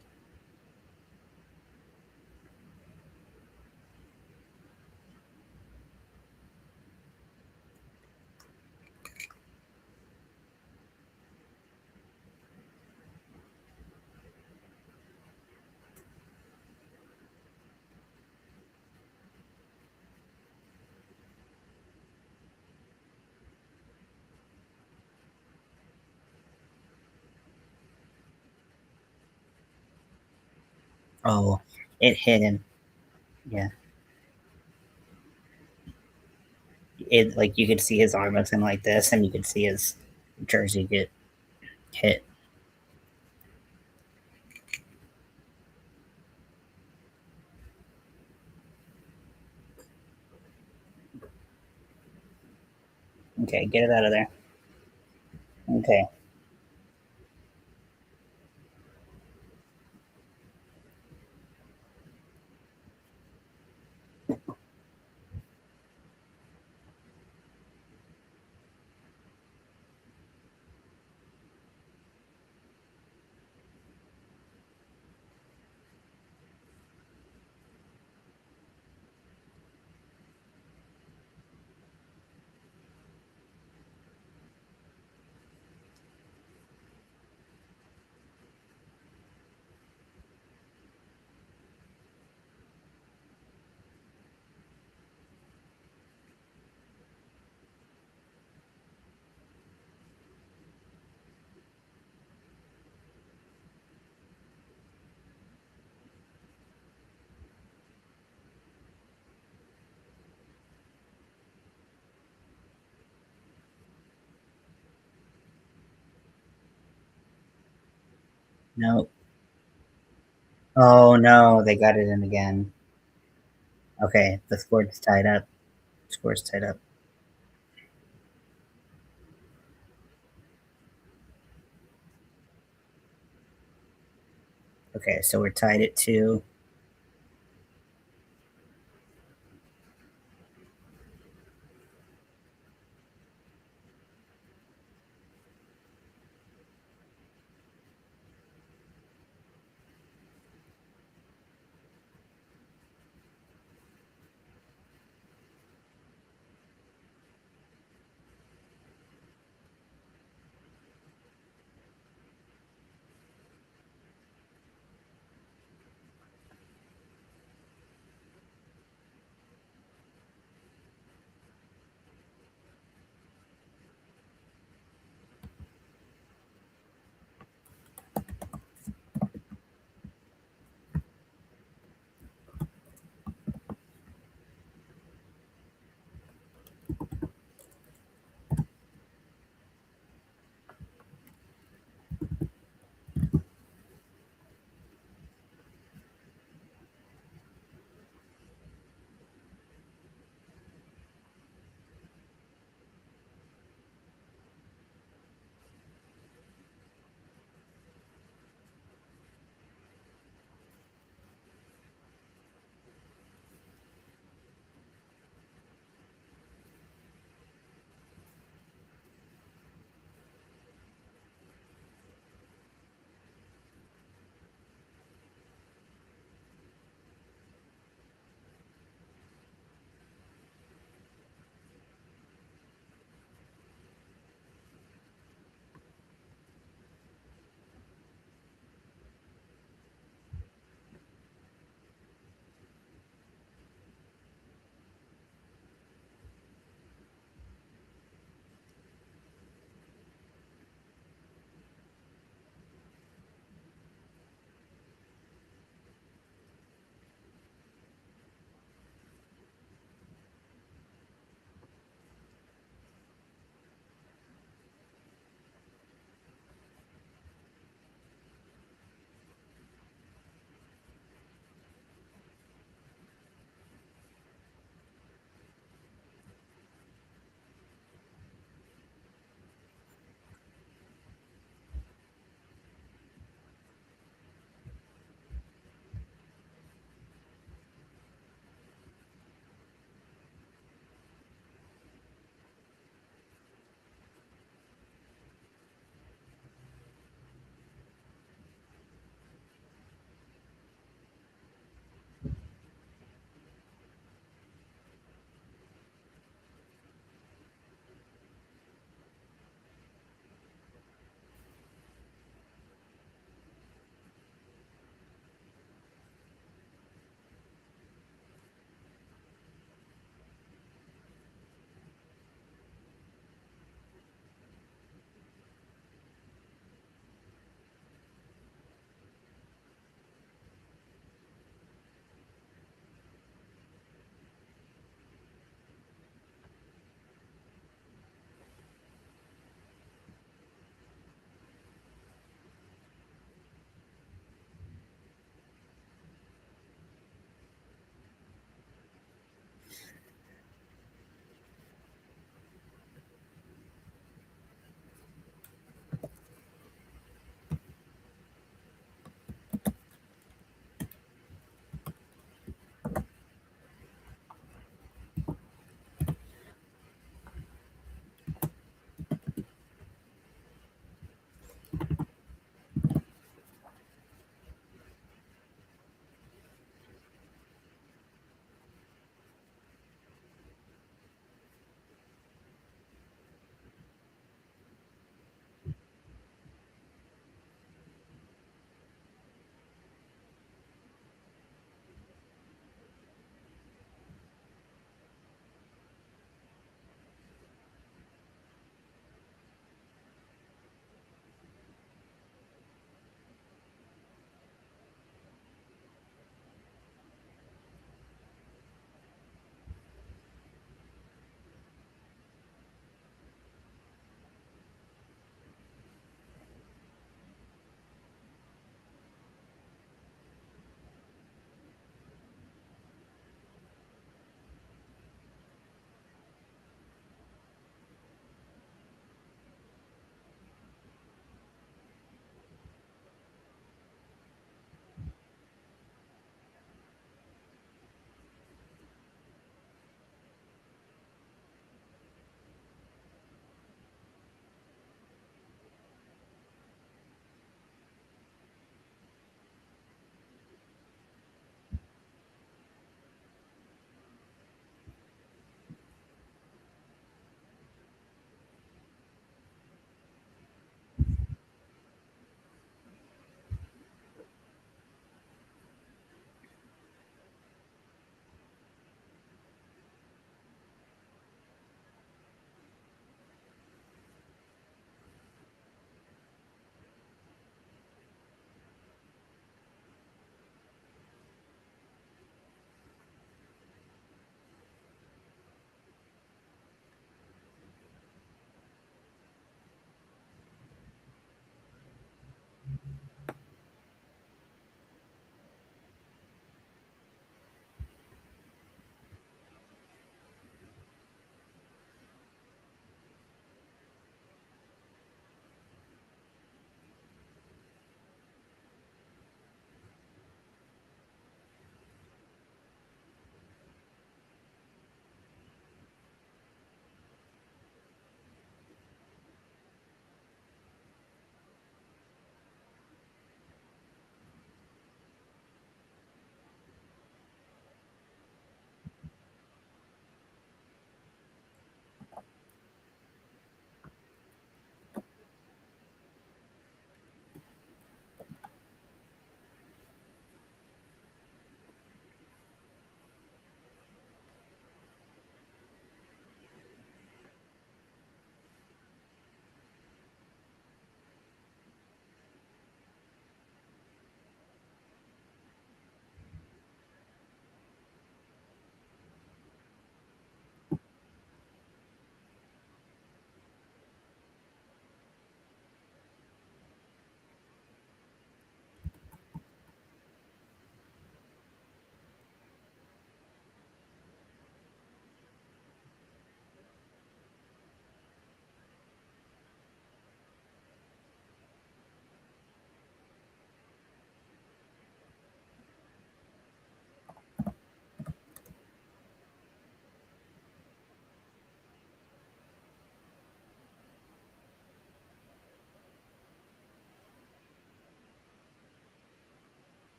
Oh, it hit him. Yeah, it like you could see his arm looking like this, and you could see his jersey get hit. Okay, get it out of there. Okay. No. Oh no, they got it in again. Okay, the score's tied up. Score's tied up. Okay, so we're tied at 2.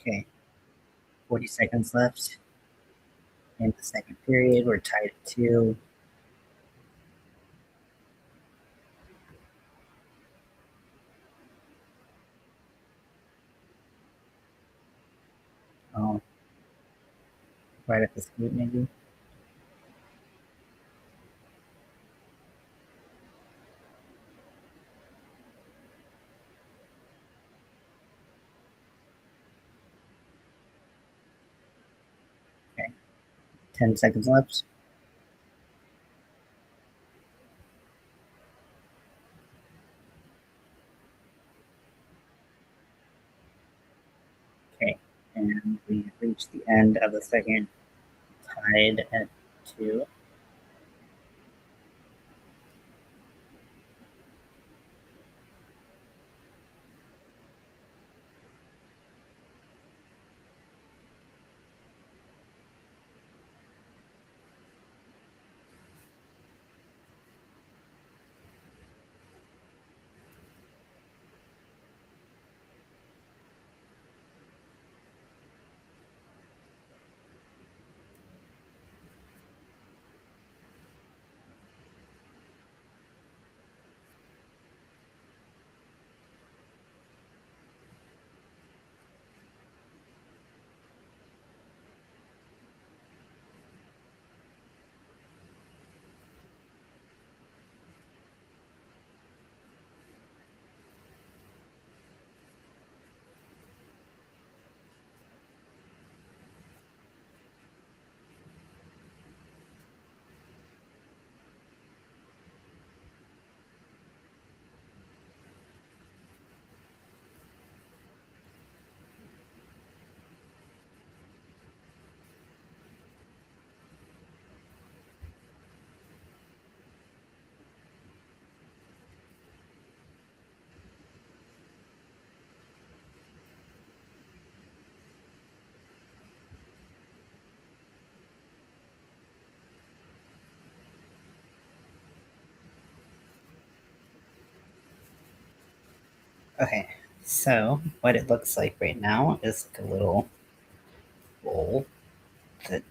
Okay, 40 seconds left in the second period. We're tied at 2. Oh, right at the scoop, maybe. Okay, 10 seconds left. Okay, and we reached the end of the second, tied at 2. Okay, so what it looks like right now is like a little bowl that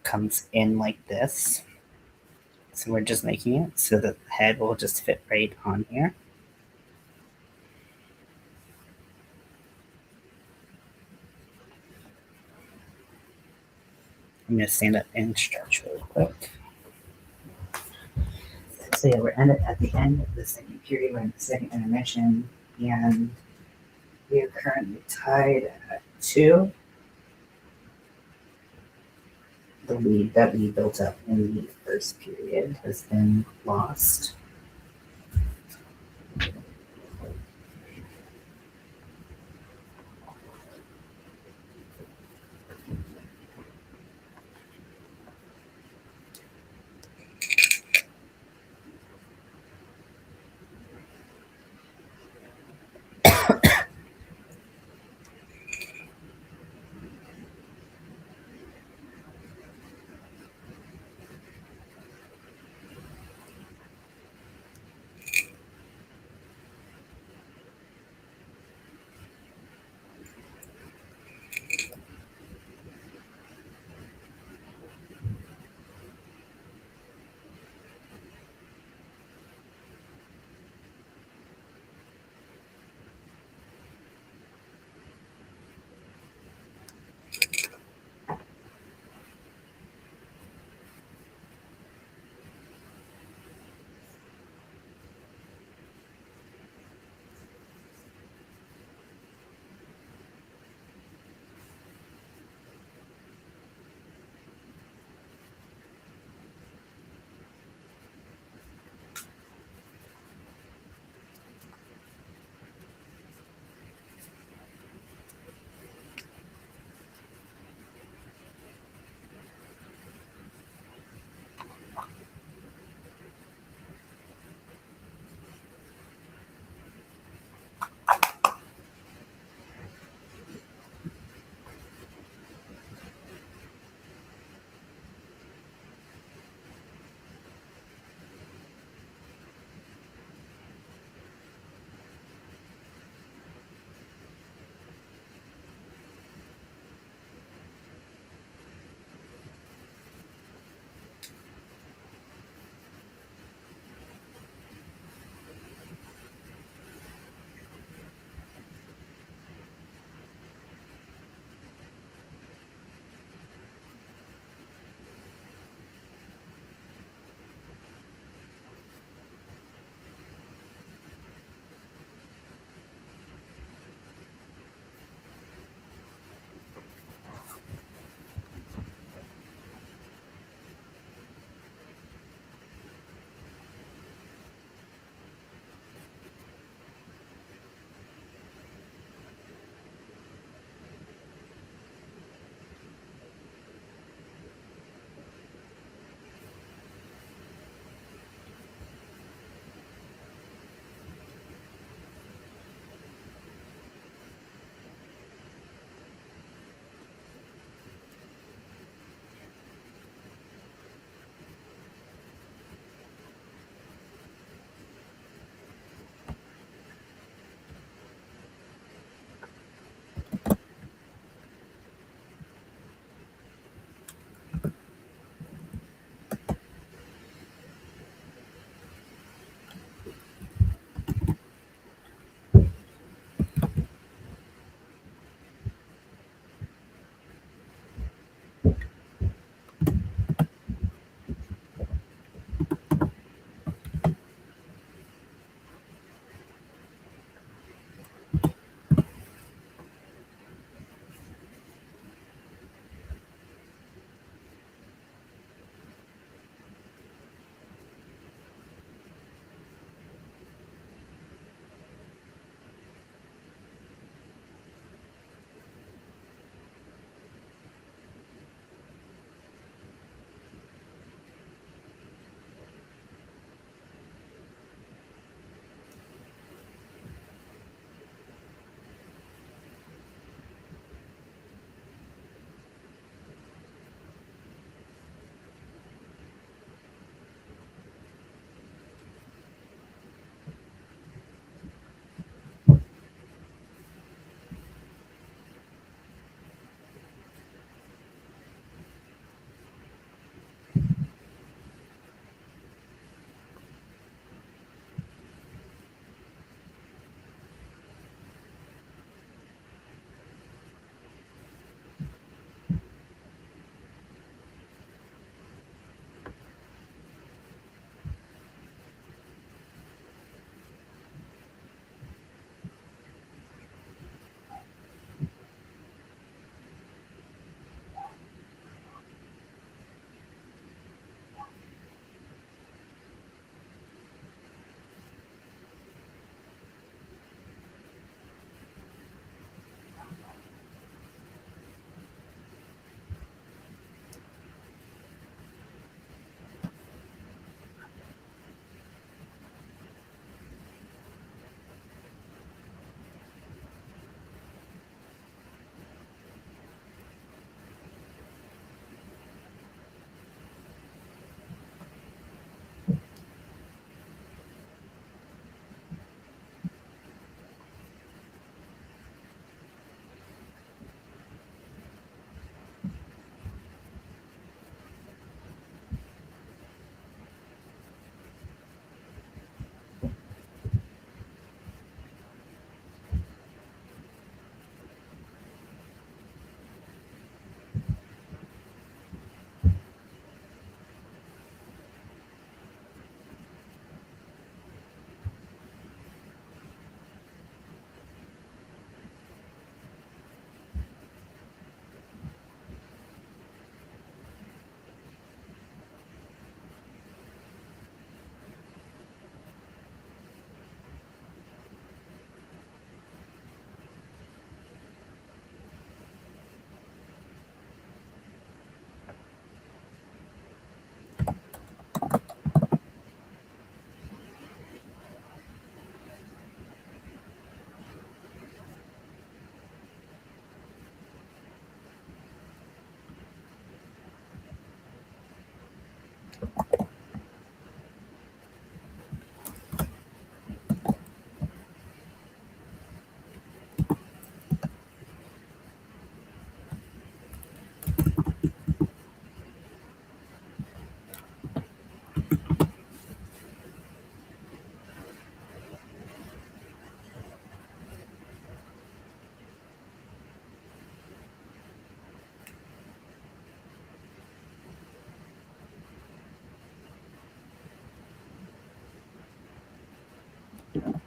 comes in like this. So we're just making it so that the head will just fit right on here. I'm gonna stand up and stretch really quick. So yeah, we're at the end of the second period. We're in the second intermission, and we are currently tied at 2. The lead that we built up in the first period has been lost. So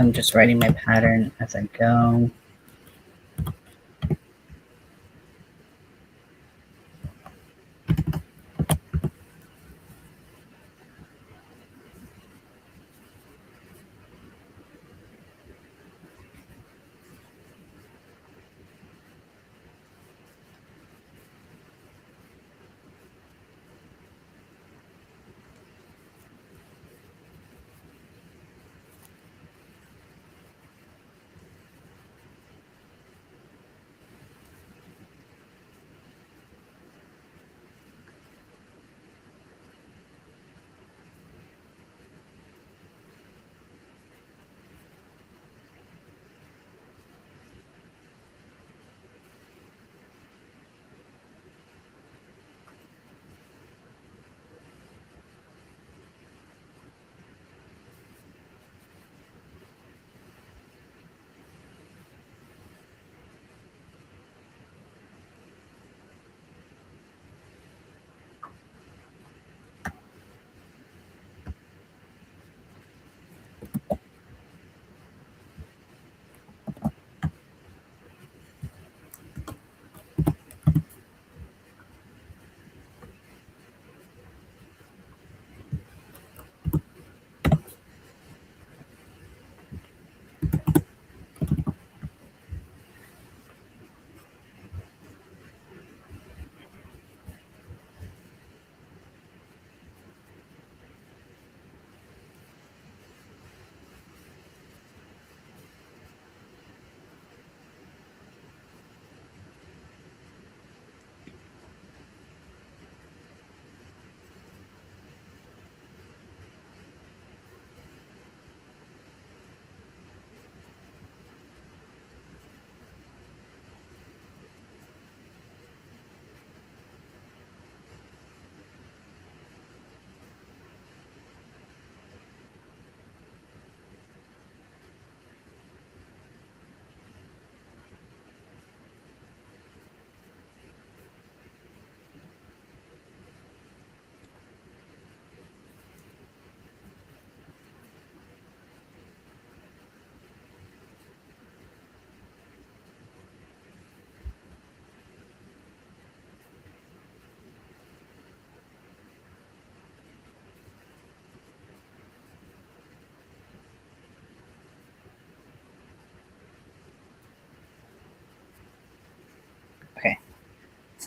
I'm just writing my pattern as I go.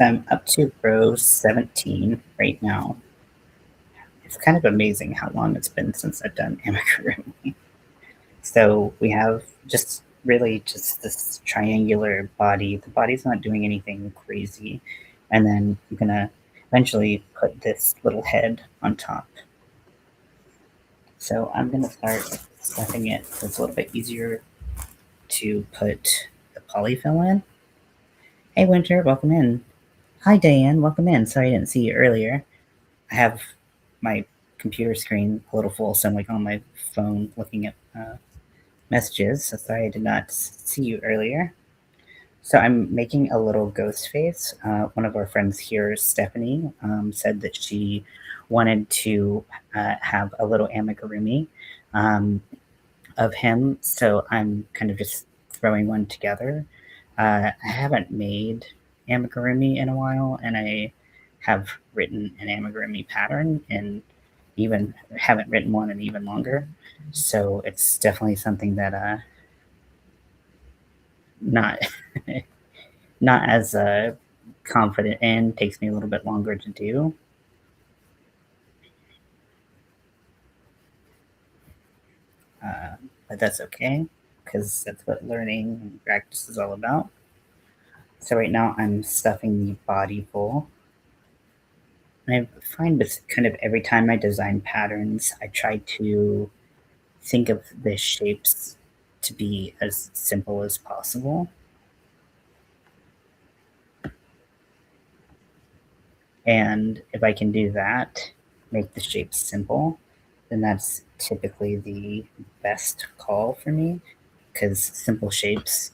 So I'm up to row 17 right now. It's kind of amazing how long it's been since I've done amigurumi. So we have just really just this triangular body. The body's not doing anything crazy. And then I'm gonna eventually put this little head on top. So I'm gonna start stuffing it so it's a little bit easier to put the polyfill in. Hey Winter, welcome in. Hi Diane, welcome in. Sorry I didn't see you earlier. I have my computer screen a little full, so I'm like on my phone looking at messages. So sorry I did not see you earlier. So I'm making a little ghost face. One of our friends here, Stephanie, said that she wanted to have a little amigurumi um, of him. So I'm kind of just throwing one together. I haven't made amigurumi in a while, and I have written an amigurumi pattern and even haven't written one in even longer. So it's definitely something that not not as confident in. Takes me a little bit longer to do, uh, but that's okay because that's what learning and practice is all about. So right now I'm stuffing the body full. And I find with kind of every time I design patterns, I try to think of the shapes to be as simple as possible. And if I can do that, make the shapes simple, then that's typically the best call for me because simple shapes,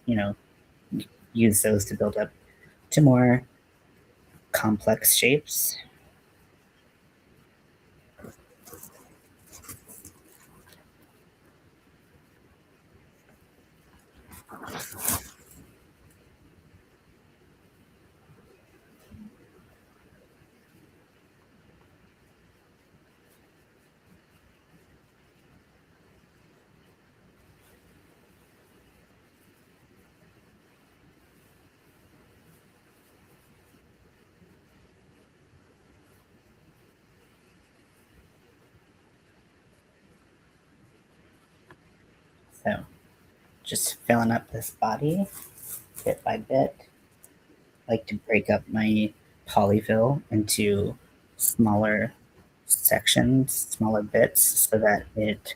use those to build up to more complex shapes. So just filling up this body bit by bit. I like to break up my polyfill into smaller sections, smaller bits, so that it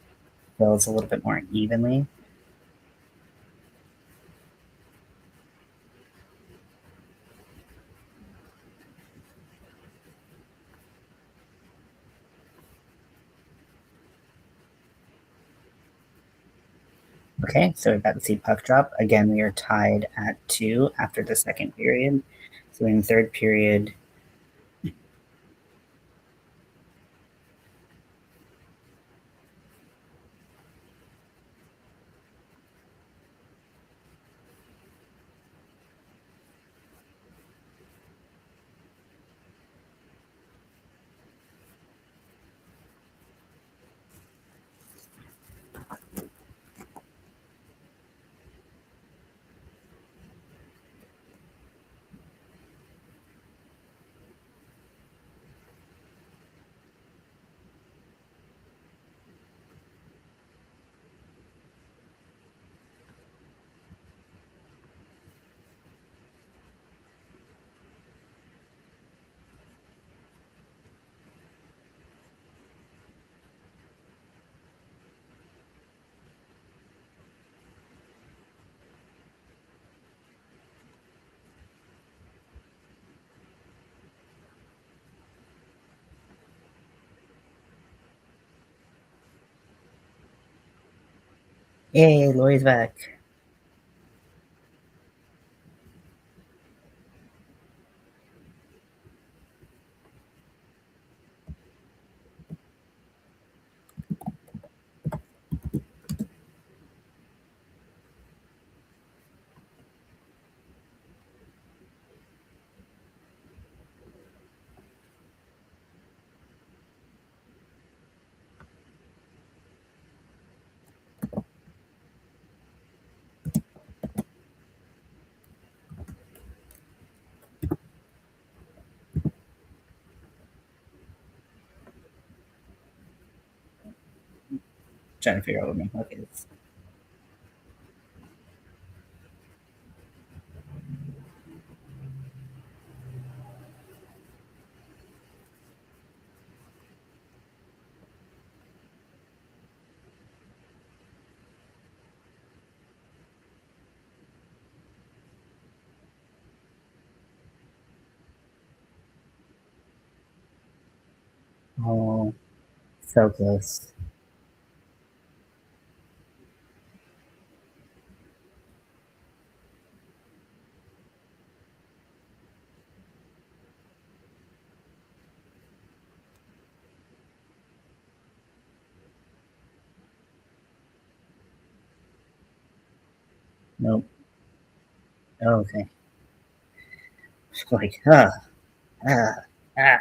fills a little bit more evenly. Okay, so we've got the seed puck drop. Again, we are tied at 2 after the second period. So in the third period, yay, Lori's back. Trying to figure out what my hook is. Oh, so close. Nope. Oh, okay. Like, ah, ah.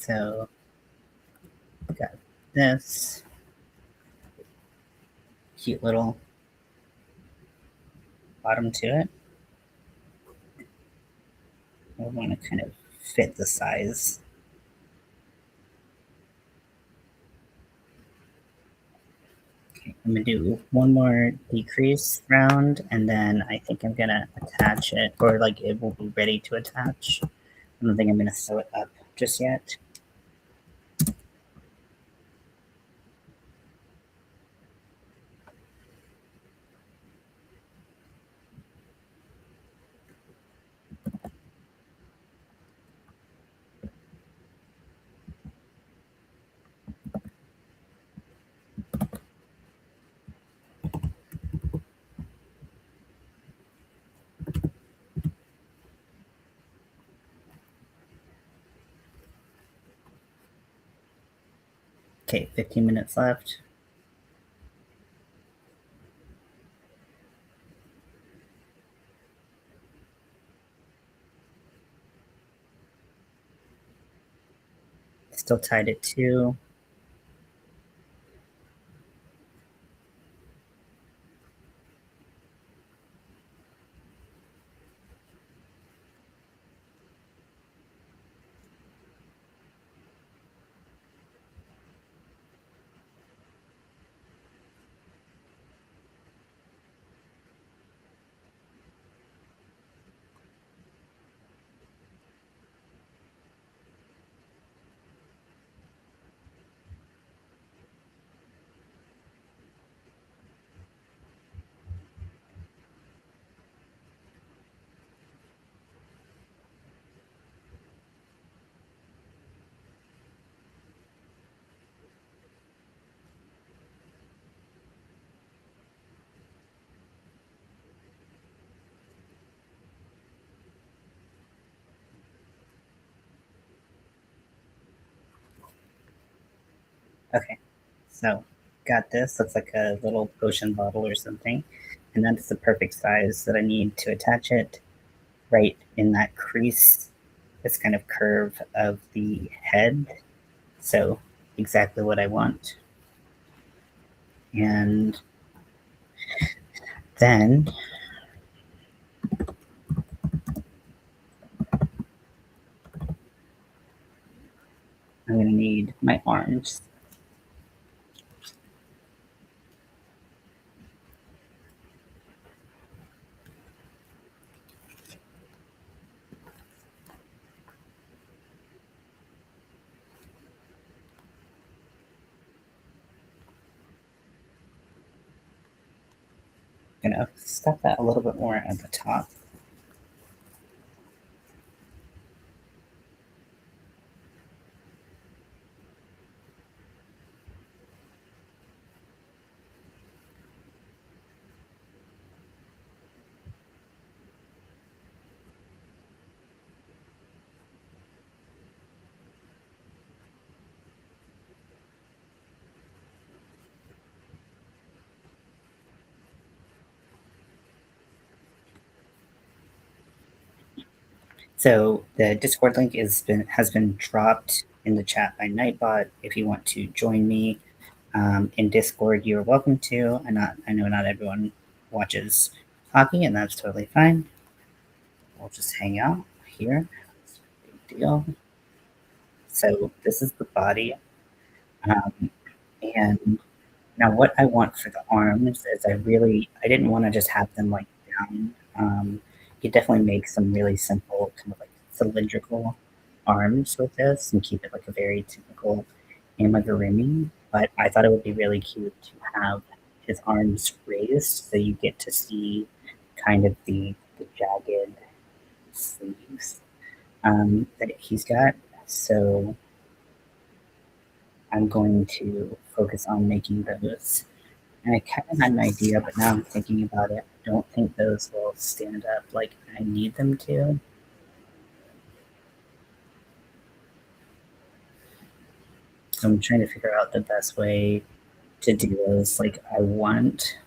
So, got this cute little bottom to it. I want to kind of fit the size. Okay, I'm gonna do one more decrease round, and then I think I'm gonna attach it, or like it will be ready to attach. I don't think I'm gonna sew it up just yet. Okay, 15 minutes left. Still tied it to. Okay, so got this. Looks like a little potion bottle or something. And that is the perfect size that I need to attach it right in that crease, this kind of curve of the head. So exactly what I want. And then I'm gonna need my arms. Gonna stuff that a little bit more at the top. So the Discord link has been dropped in the chat by Nightbot. If you want to join me in Discord, you're welcome to. I know not everyone watches hockey, and that's totally fine. We'll just hang out here. Big deal. So this is the body, um, and now what I want for the arms is I didn't want to just have them like down. You definitely make some really simple kind of like cylindrical arms with this and keep it like a very typical amigurumi. But I thought it would be really cute to have his arms raised so you get to see kind of the jagged sleeves that he's got. So I'm going to focus on making those. And I kind of had an idea, but now I'm thinking about it. I don't think those will stand up like I need them to. So I'm trying to figure out the best way to do those like I want.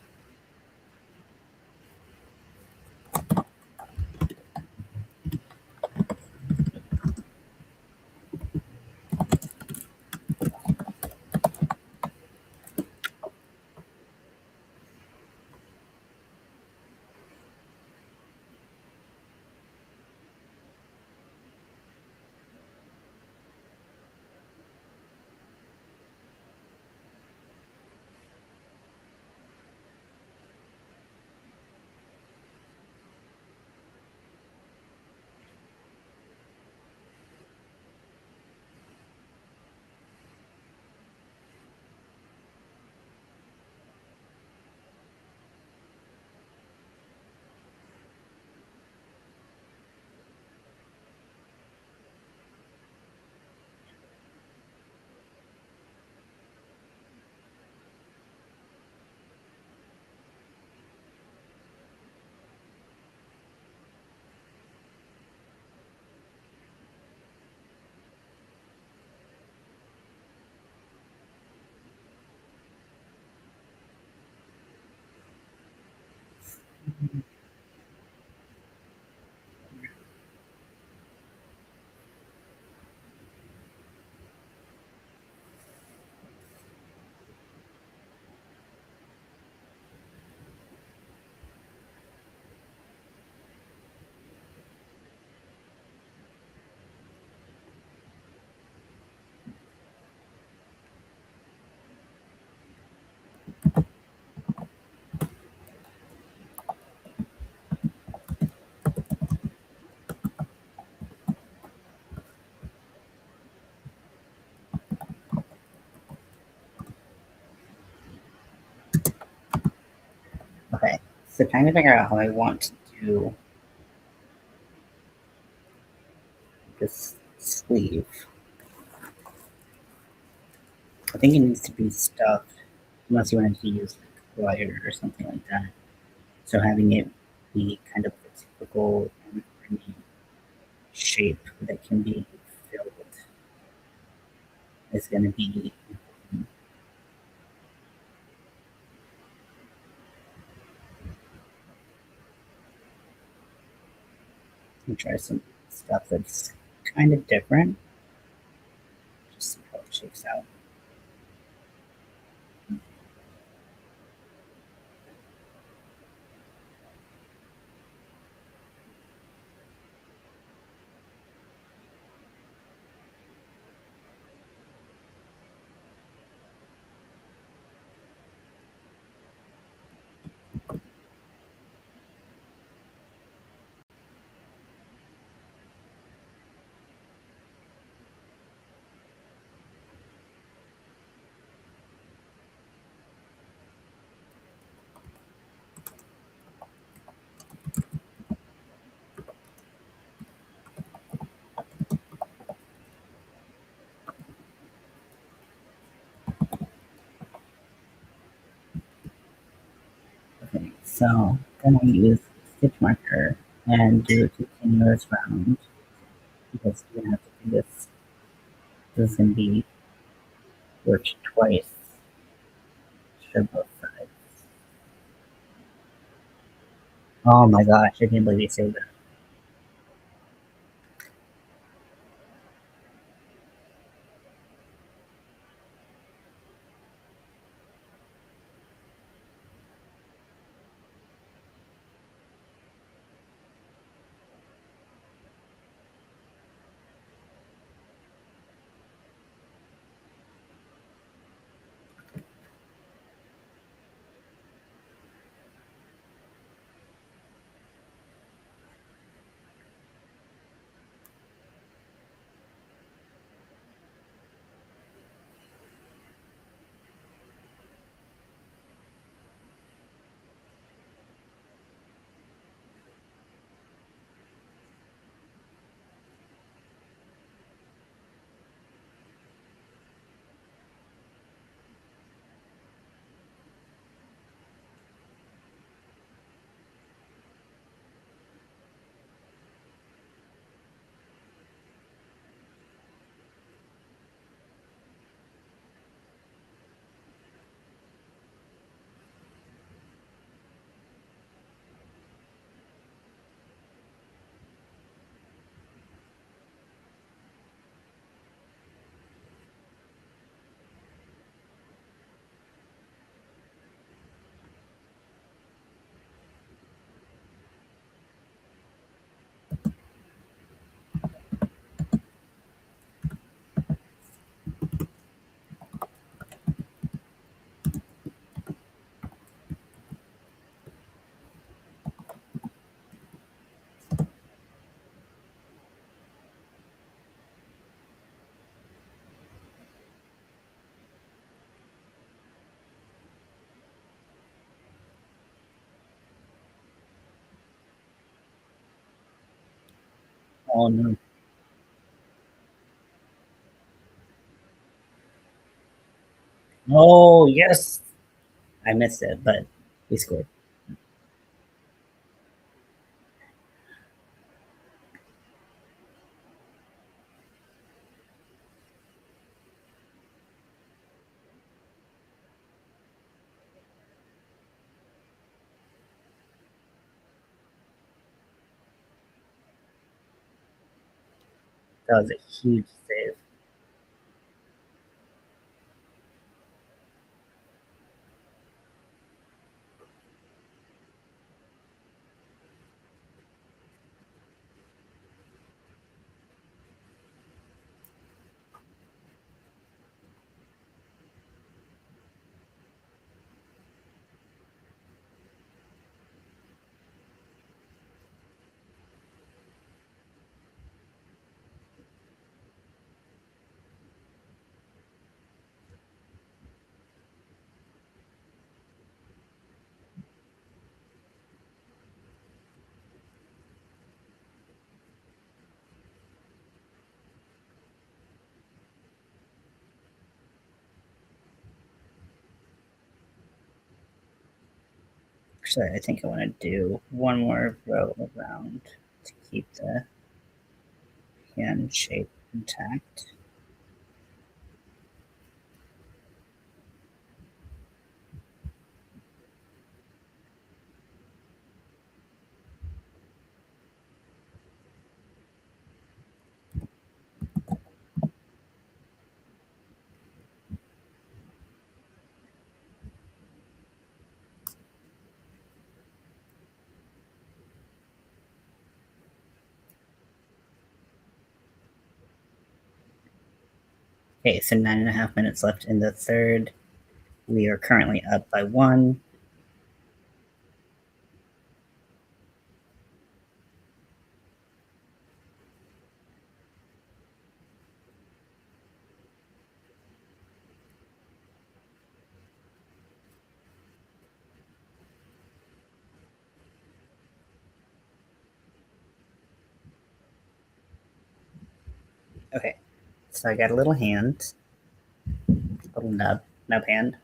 Okay, so trying to figure out how I want to do this sleeve. I think it needs to be stuffed, unless you wanted to use like wire or something like that. So having it be kind of a typical shape that can be filled is going to be. try some stuff that's kind of different. Just see how it shakes out. Okay, so I'm gonna use stitch marker and do a continuous round because you're gonna have to do this. This is gonna be worked twice for both sides. Oh my gosh, I can't believe you saved that. Oh no. Oh yes, I missed it, but we scored. That was a huge save. Actually, I think I want to do one more row around to keep the hand shape intact. Okay, so 9.5 minutes left in the third. We are currently up by 1. Okay, so I got a little hand, little nub hand.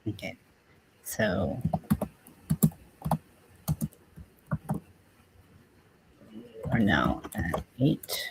Okay, so we are now at 8.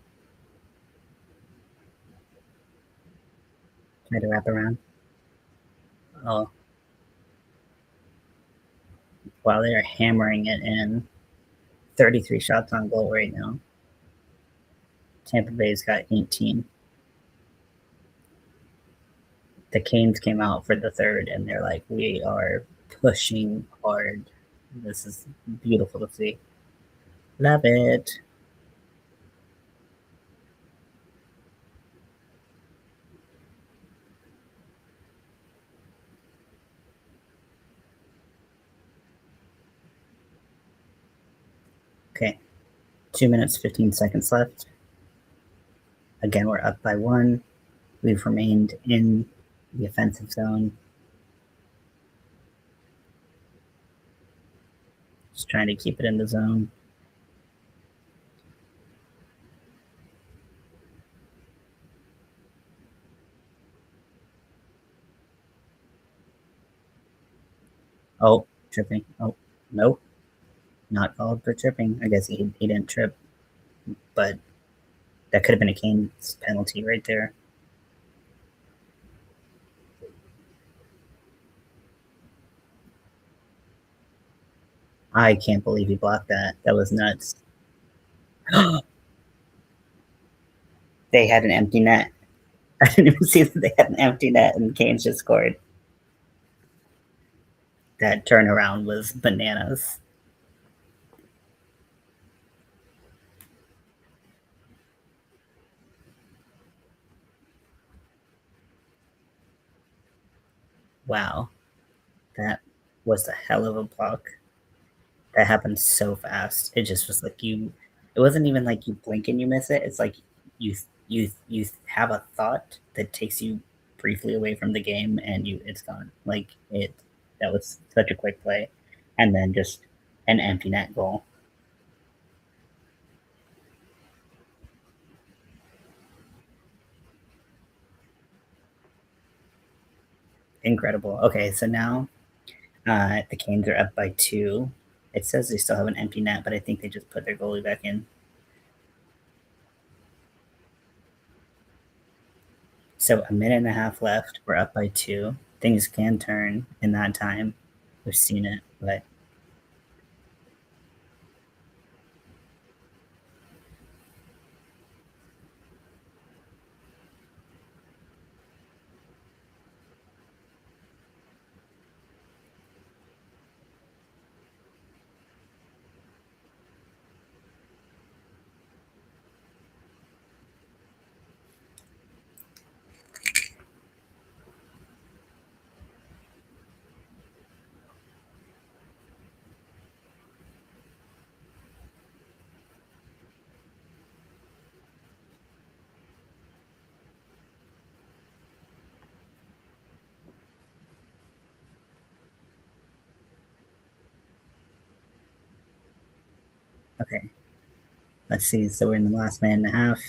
Try to wrap around. Oh, while they're hammering it in. 33 shots on goal right now. Tampa Bay's got 18. The Canes came out for the third, and they're like, we are pushing hard. This is beautiful to see. Love it. Okay, 2 minutes, 15 seconds left. Again, we're up by one. We've remained in the offensive zone. Just trying to keep it in the zone. Oh, tripping. Oh, nope. Not called for tripping. I guess he didn't trip, but that could have been a Canes penalty right there. I can't believe he blocked that. That was nuts. They had an empty net. I didn't even see that they had an empty net and Canes just scored. That turnaround was bananas. Wow. That was a hell of a block. That happened so fast. It just was like you. It wasn't even like you blink and you miss it. It's like you have a thought that takes you briefly away from the game and it's gone. Like it. That was such a quick play, and then just an empty net goal. Incredible. Okay, so now the Canes are up by two. It says they still have an empty net, but I think they just put their goalie back in. So a minute and a half left. We're up by two. Things can turn in that time. We've seen it, but okay. Let's see. So we're in the last minute and a half.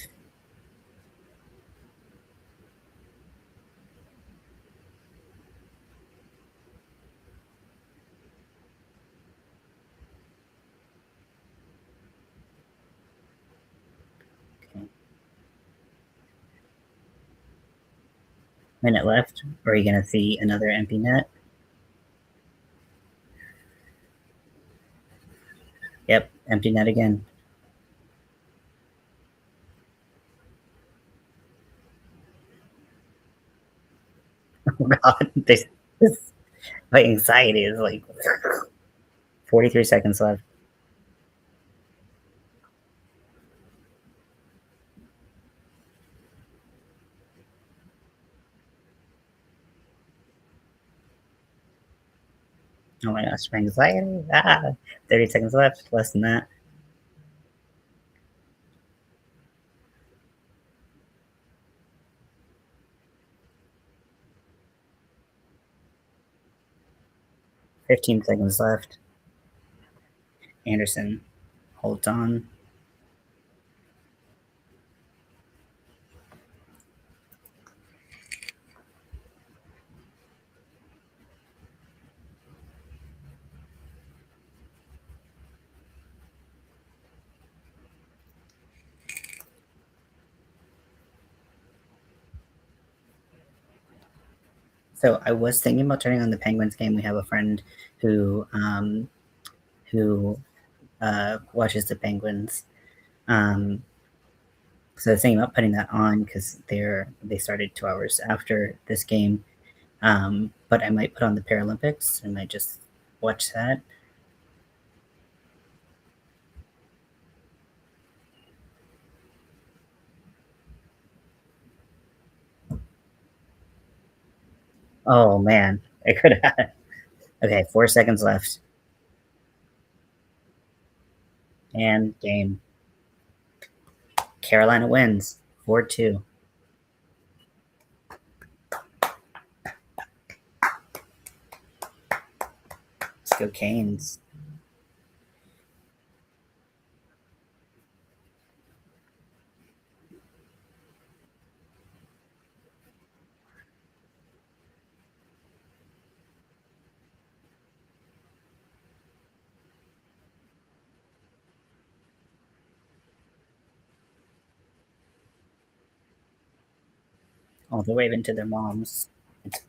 Okay. Minute left. Are you going to see another empty net? Yep, empty net again. Oh, God. This my anxiety is like 43 seconds left. Oh my gosh, my anxiety. 30 seconds left. Less than that. 15 seconds left. Anderson holds on. So I was thinking about turning on the Penguins game. We have a friend who watches the Penguins. So I was thinking about putting that on because they started 2 hours after this game. But I might put on the Paralympics and might just watch that. Oh man, I could have. Okay, 4 seconds left. And game. Carolina wins 4-2. Let's go Canes. Oh, they're waving to their moms. It's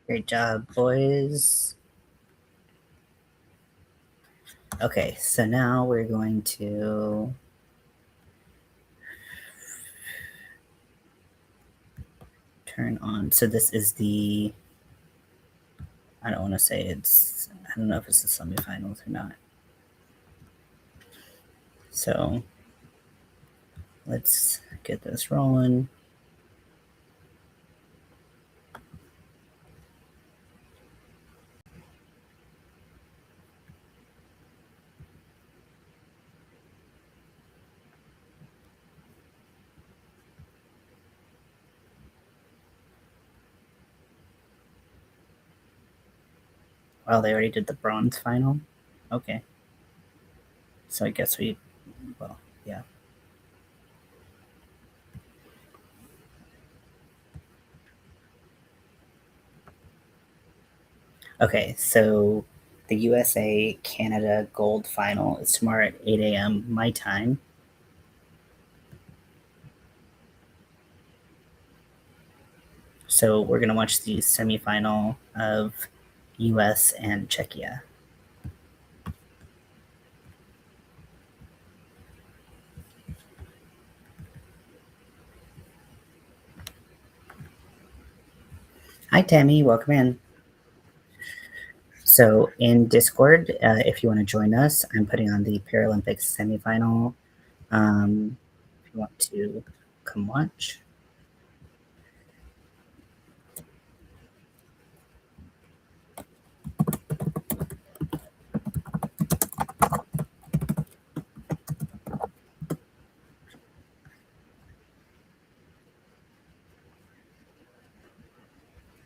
great job, boys. Okay, so now we're going to turn on. So this is the. I don't want to say it's. I don't know if it's the semifinals or not. So let's get this rolling. Well, they already did the bronze final. Okay. So I guess we. Well, yeah. Okay, so the USA Canada gold final is tomorrow at 8 a.m. my time. So we're going to watch the semifinal of US and Czechia. Hi, Tammy. Welcome in. So in Discord, if you want to join us, I'm putting on the Paralympics semifinal. If you want to come watch.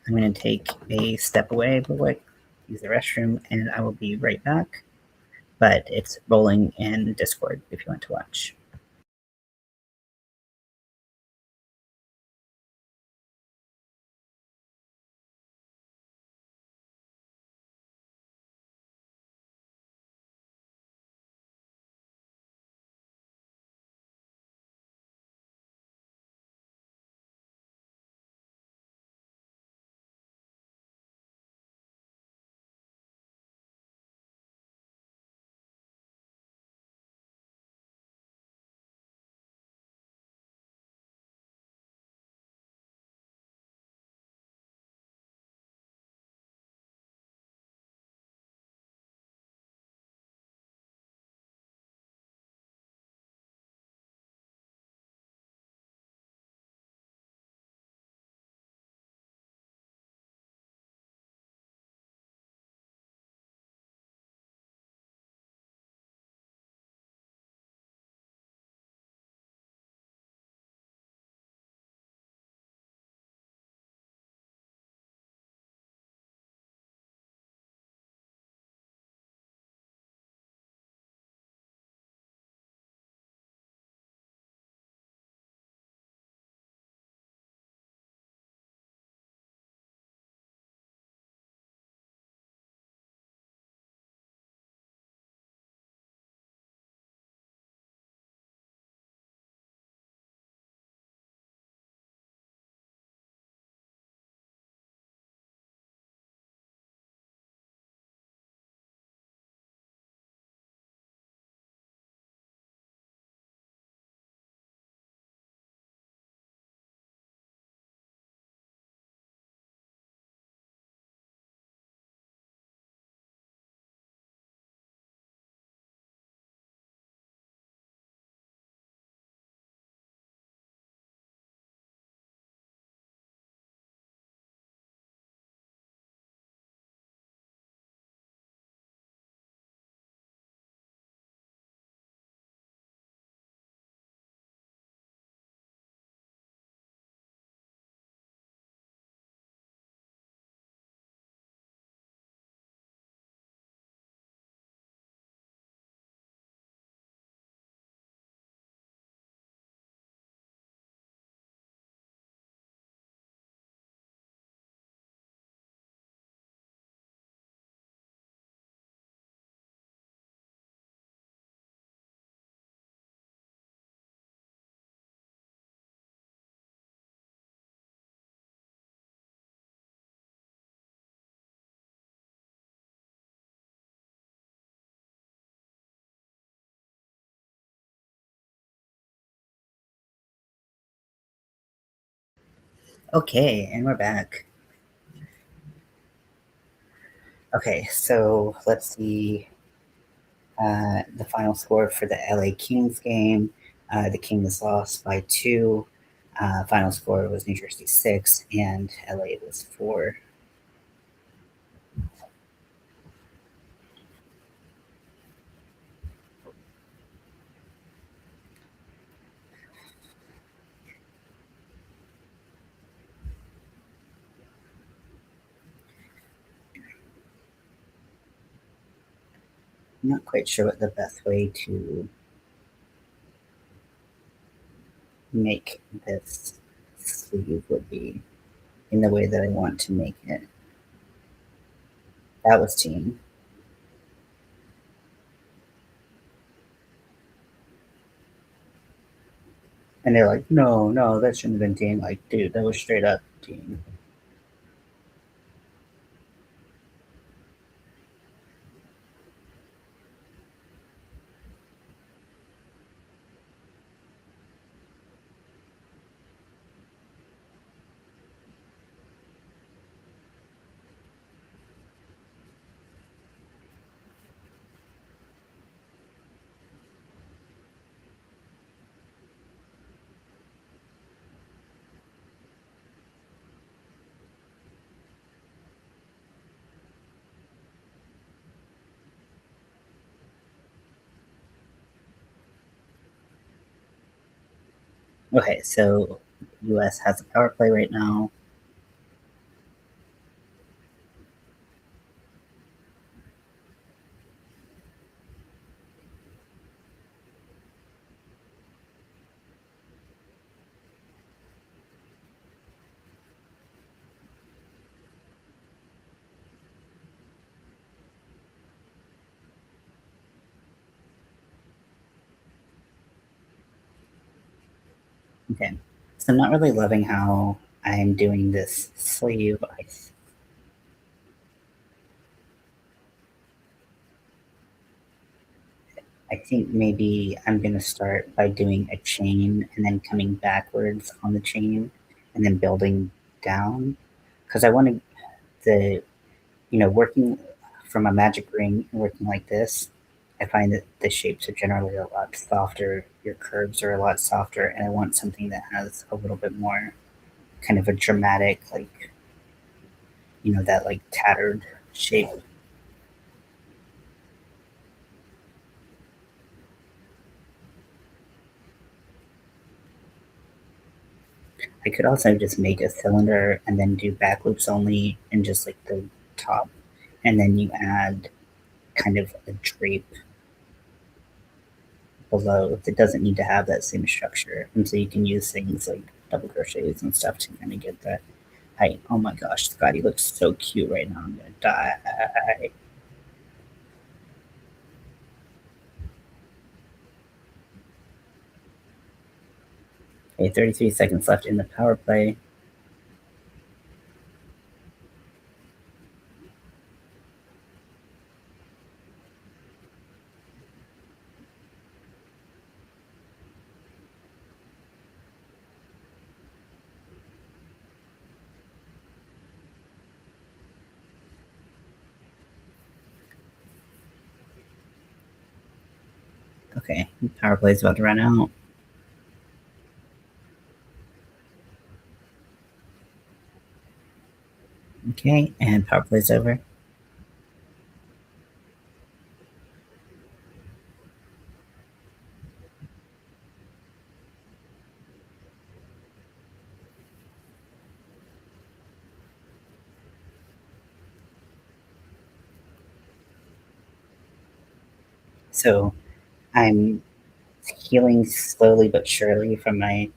I'm going to take a step away real quick, use the restroom, and I will be right back. But it's rolling in Discord if you want to watch. Okay, and we're back. Okay, so let's see the final score for the LA Kings game. The Kings lost by 2. Final score was New Jersey 6, and LA was 4. I'm not quite sure what the best way to make this sleeve would be in the way that I want to make it. That was team. And they're like, no, no, that shouldn't have been team. Like, dude, that was straight up team. Okay, so US has a power play right now. Okay, so I'm not really loving how I'm doing this sleeve. I think maybe I'm gonna start by doing a chain and then coming backwards on the chain and then building down because I want to the working from a magic ring and working like this. I find that the shapes are generally a lot softer. Your curves are a lot softer, and I want something that has a little bit more kind of a dramatic, like that like tattered shape. I could also just make a cylinder and then do back loops only and just like the top, and then you add kind of a drape below that doesn't need to have that same structure. And so you can use things like double crochets and stuff to kind of get that height. Oh my gosh, Scotty looks so cute right now. I'm gonna die. Okay, 33 seconds left in the power play. Okay, power play is about to run out. Okay, and power play is over. So I'm healing slowly but surely from my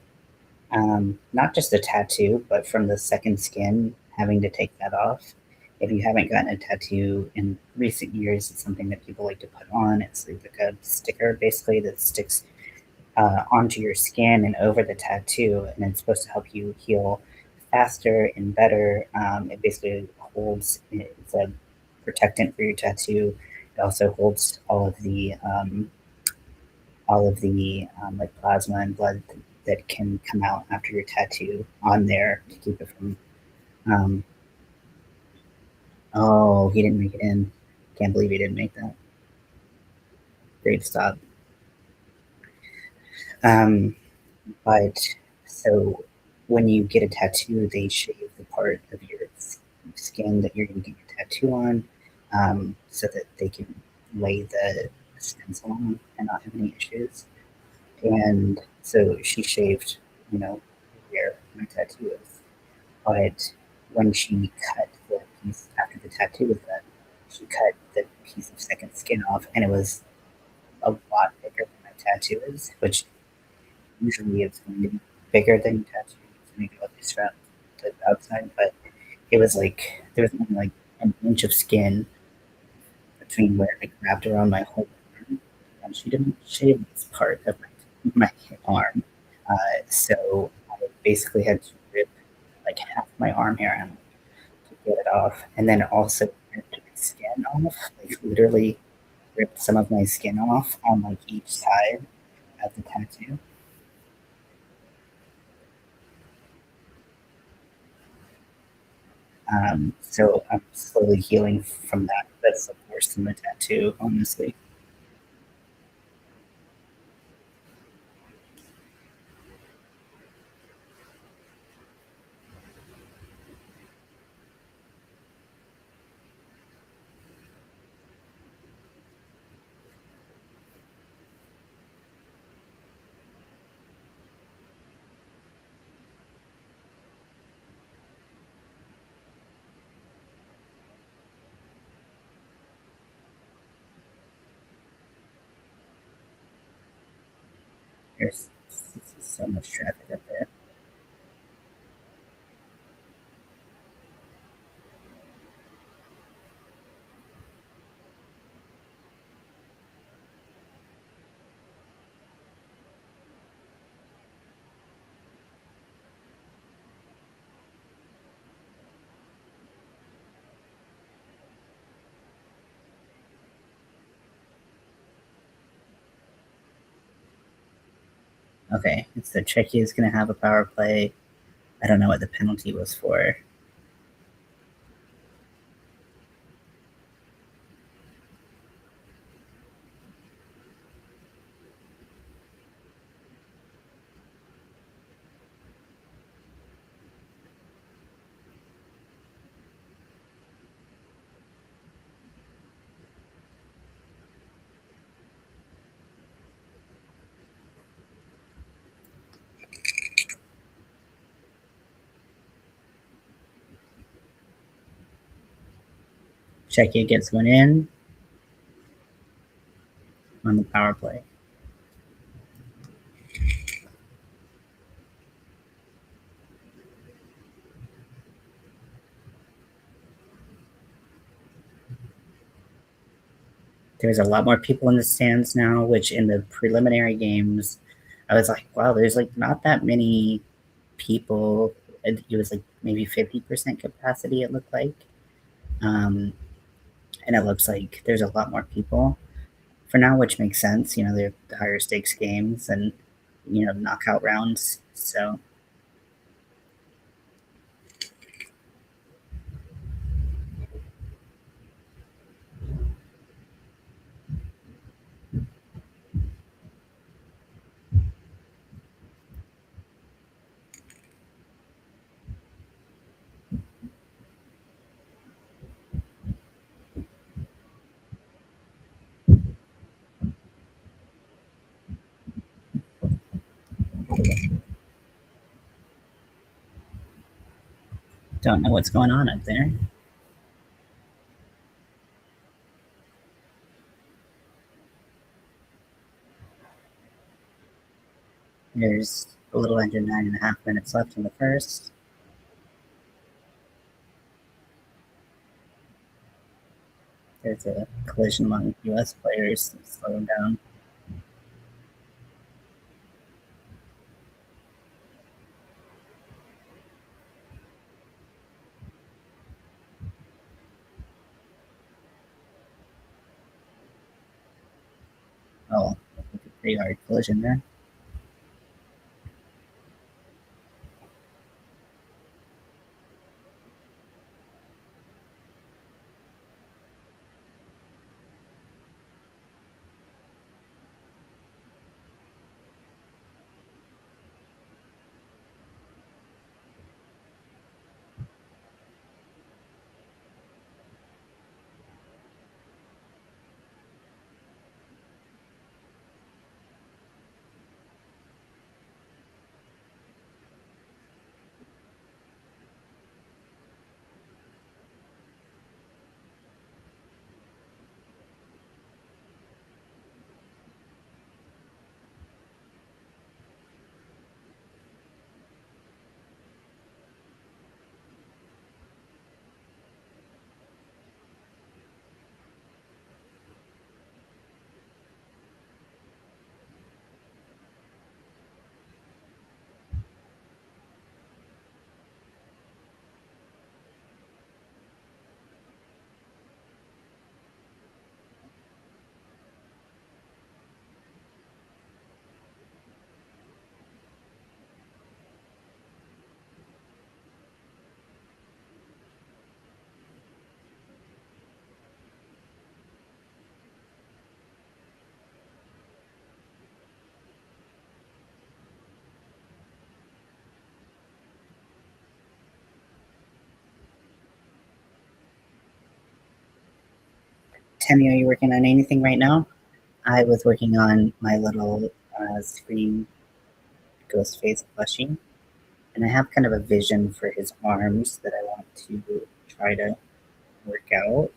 not just a tattoo, but from the second skin, having to take that off. If you haven't gotten a tattoo in recent years, it's something that people like to put on. It's like a sticker basically that sticks onto your skin and over the tattoo, and it's supposed to help you heal faster and better. It basically holds, it's a protectant for your tattoo. It also holds all of the like plasma and blood that can come out after your tattoo on there to keep it from. Um, oh, he didn't make it in. Can't believe he didn't make that. Great stop. Um, but so when you get a tattoo, they shave the part of your skin that you're going to get your tattoo on, so that they can lay the stencil on and not have any issues. And so she shaved, where my tattoo is. But when she cut the piece after the tattoo was done, she cut the piece of second skin off, and it was a lot bigger than my tattoo is, which usually it's going to be bigger than your tattoo. It's going to go at least around the outside, but it was like there was only like an inch of skin between where it wrapped around my whole arm, and she didn't shave this part of my arm. So I basically had to rip like half my arm hair out to get it off, and then also ripped my skin off, like literally ripped some of my skin off on like each side of the tattoo. So I'm slowly healing from that. That's worse than the tattoo, honestly. There's so much traffic up there. Okay, it's the Czechia is going to have a power play. I don't know what the penalty was for. Czechia gets one in on the power play. There's a lot more people in the stands now, which in the preliminary games, I was like, wow, there's like not that many people. It was like maybe 50% capacity, it looked like. Um, and it looks like there's a lot more people for now, which makes sense. They're higher stakes games and, knockout rounds. So, don't know what's going on up there. There's a little under 9.5 minutes left in the first. There's a collision among U.S. players. Slow them down. Oh, pretty hard collision there. Tammy, are you working on anything right now? I was working on my little Scream ghost face plushie, and I have kind of a vision for his arms that I want to try to work out.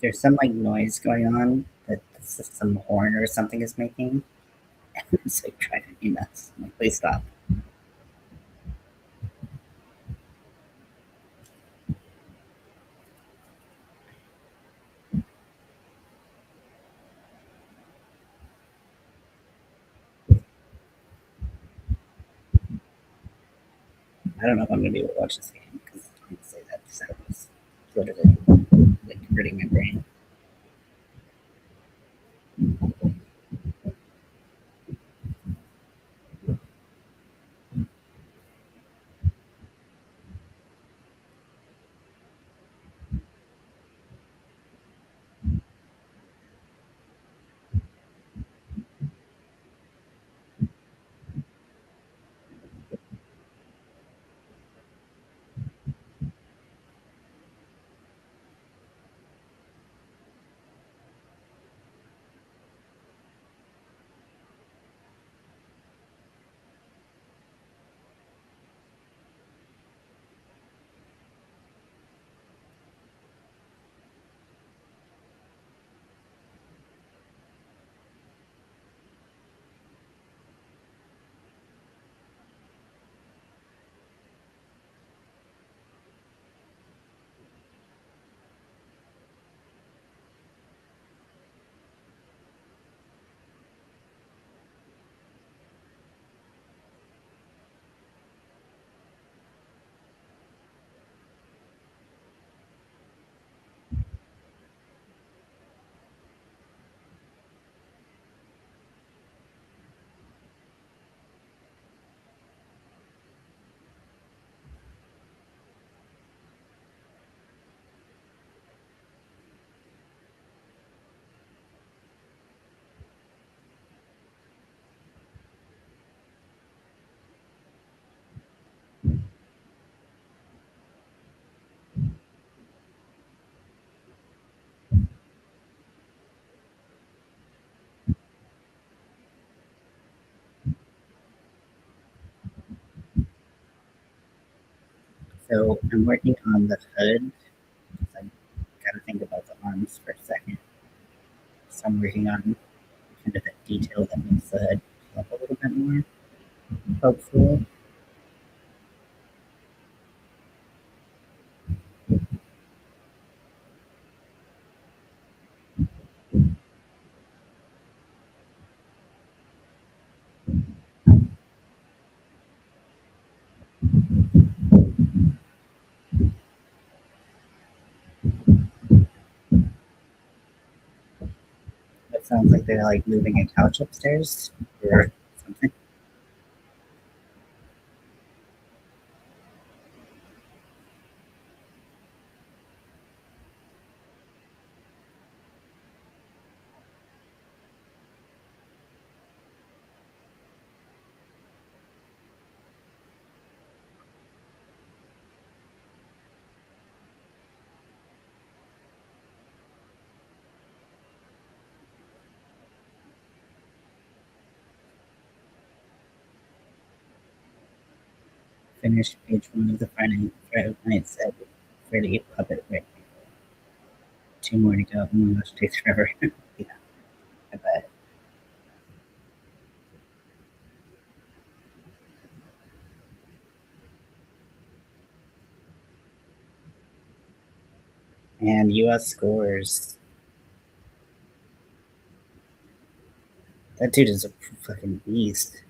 There's some like noise going on that some horn or something is making. It's like driving me nuts. I'm like, please stop. I don't know if I'm gonna be able to watch this game because honestly, that sound was literally like hurting my brain. So I'm working on the hood. I gotta think about the arms for a second. So I'm working on kind of that detail that makes the hood up a little bit more, hopefully. It sounds like they're like moving a couch upstairs or something. Finished page one of the Friday Night said Freddy puppet right. Two more to go. Oh my gosh, it takes forever. Yeah, I bet. And US scores. That dude is a fucking beast.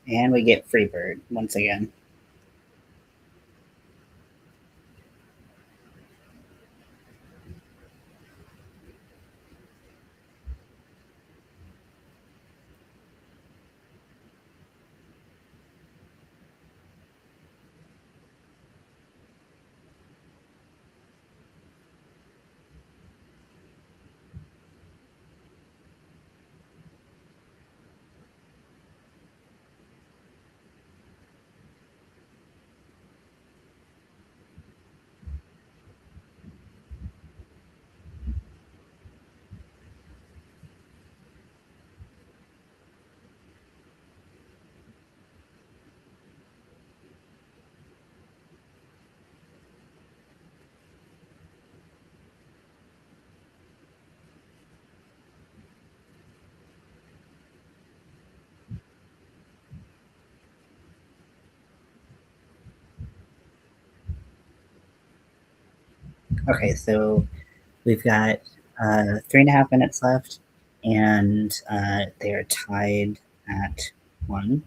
And we get Freebird once again. Okay, so we've got 3.5 minutes left, and they are tied at 1.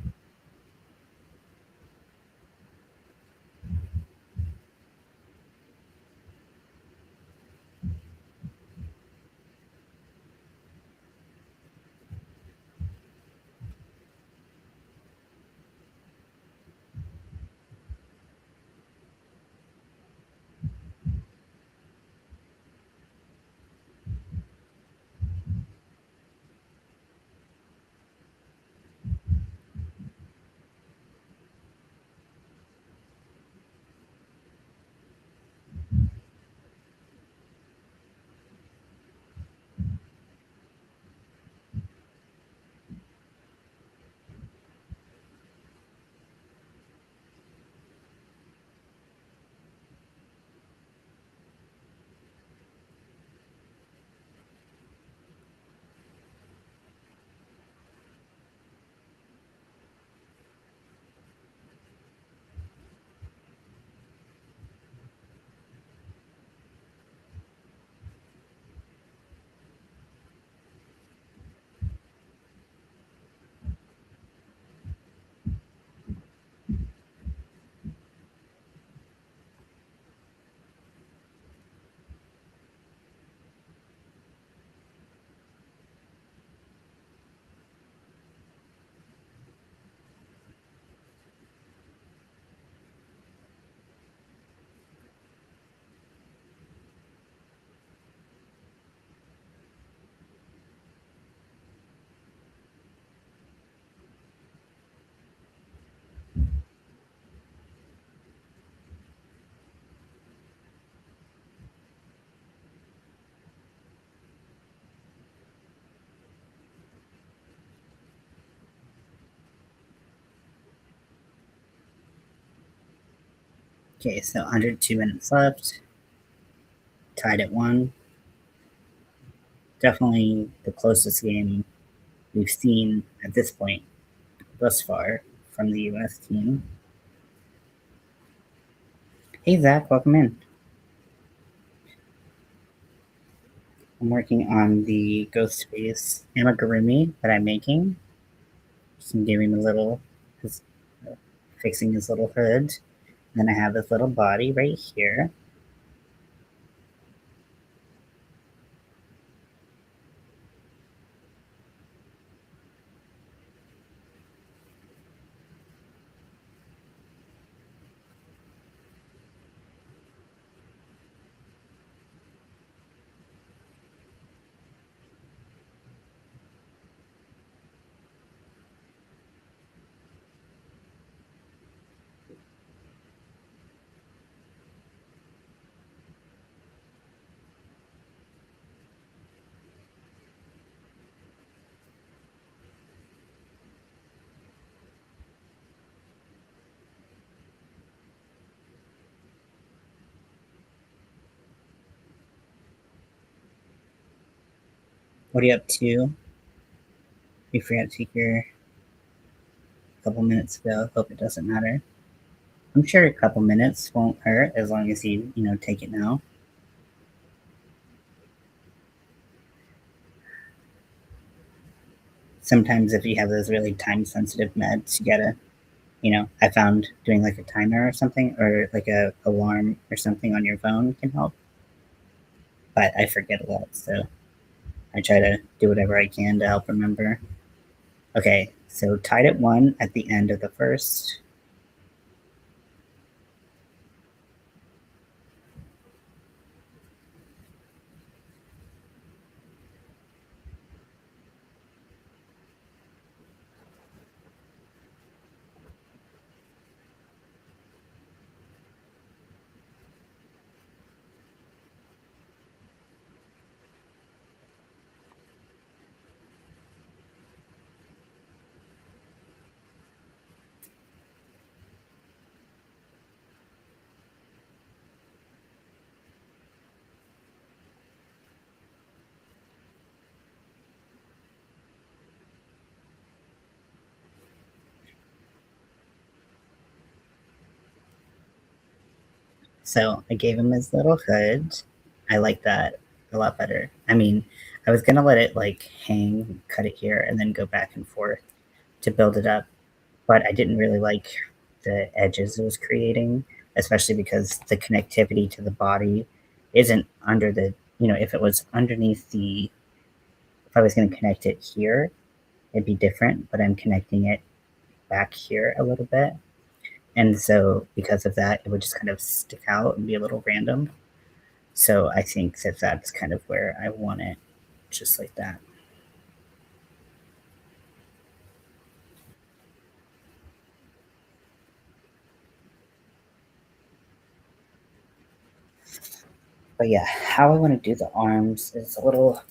Okay, so under 2 minutes left, tied at 1. Definitely the closest game we've seen at this point thus far from the U.S. team. Hey, Zach, welcome in. I'm working on the Ghost Face amigurumi that I'm making. Just giving him a little, his, fixing his little hood. And then I have this little body right here. What are you up to? We forgot to take your a couple minutes ago. Hope it doesn't matter. I'm sure a couple minutes won't hurt as long as you take it now. sometimes if you have those really time sensitive meds, you gotta, I found doing like a timer or something, or like a alarm or something on your phone can help. But I forget a lot, so I try to do whatever I can to help remember. Okay, so tied at one at the end of the first. So I gave him his little hood. I like that a lot better. I mean, I was gonna let it like hang, cut it here, and then go back and forth to build it up, but I didn't really like the edges it was creating, especially because the connectivity to the body isn't under the, if it was underneath the, if I was going to connect it here, it'd be different, but I'm connecting it back here a little bit. And so because of that, it would just kind of stick out and be a little random. So I think that that's kind of where I want it, just like that. But yeah, how I want to do the arms is a little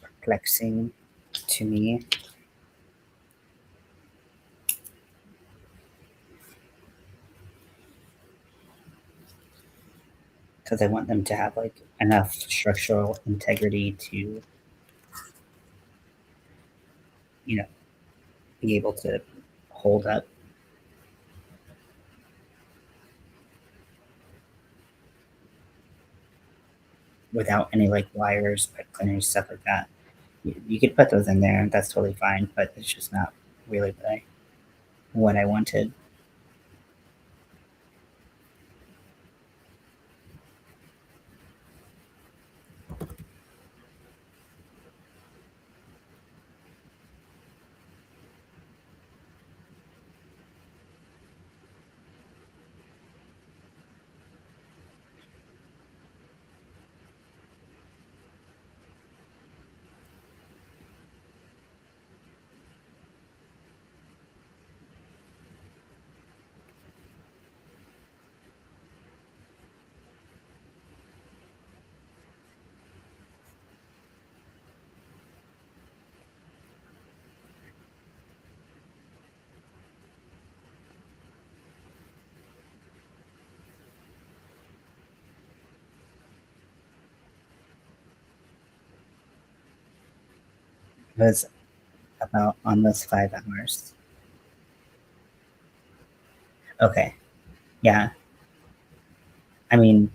perplexing to me because I want them to have like enough structural integrity to, you know, be able to hold up without any like wires, pipe cleaners, stuff like that. You could put those in there, that's totally fine, but it's just not really what I wanted. It was about almost 5 hours. Okay. Yeah. I mean,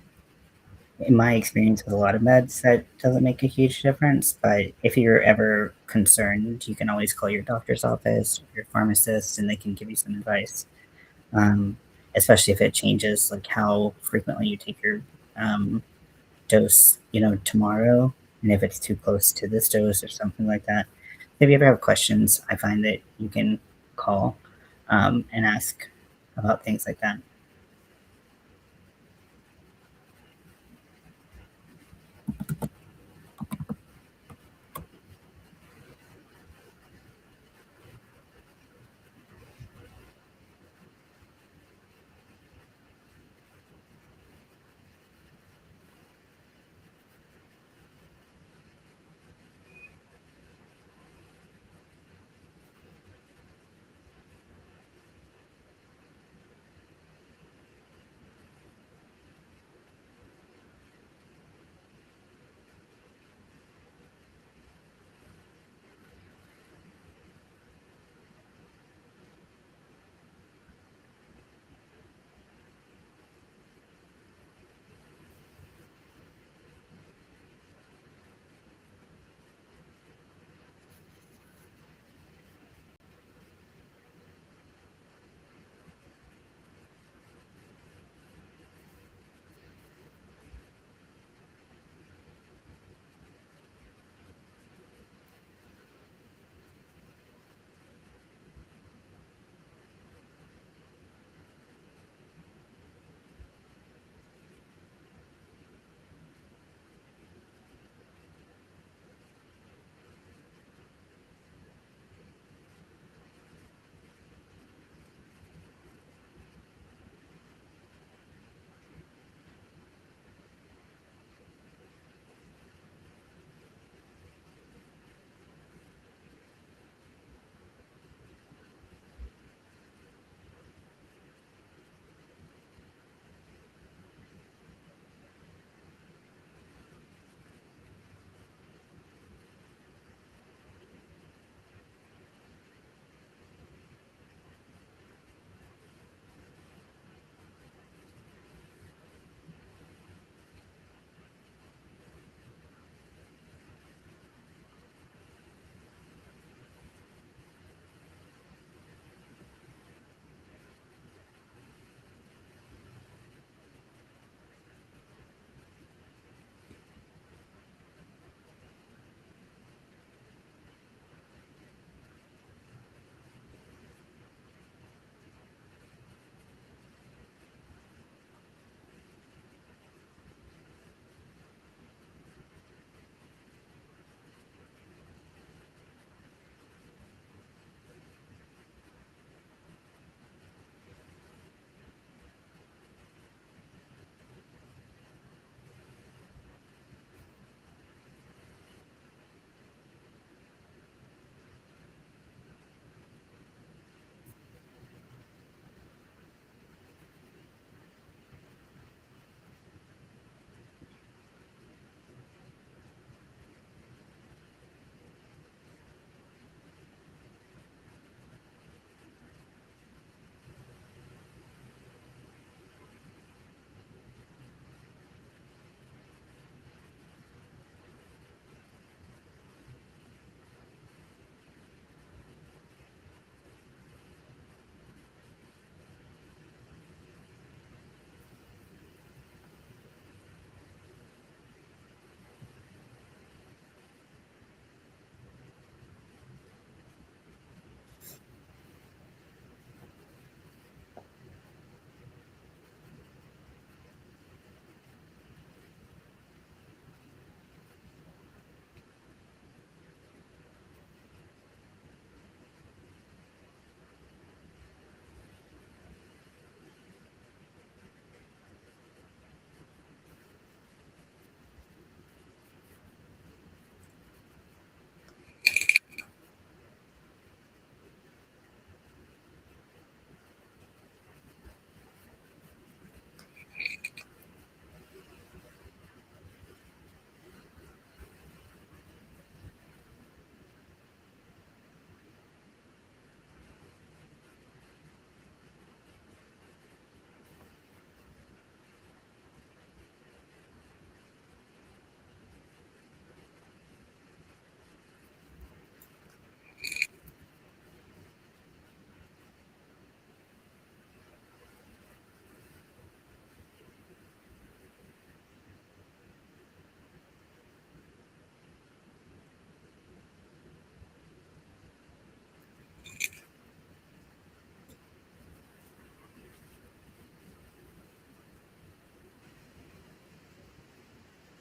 in my experience with a lot of meds, that doesn't make a huge difference. But if you're ever concerned, you can always call your doctor's office, or your pharmacist, and they can give you some advice. Um, Especially if it changes, like how frequently you take your um, dose, tomorrow, and if it's too close to this dose or something like that. If you ever have questions, I find that you can call and ask about things like that.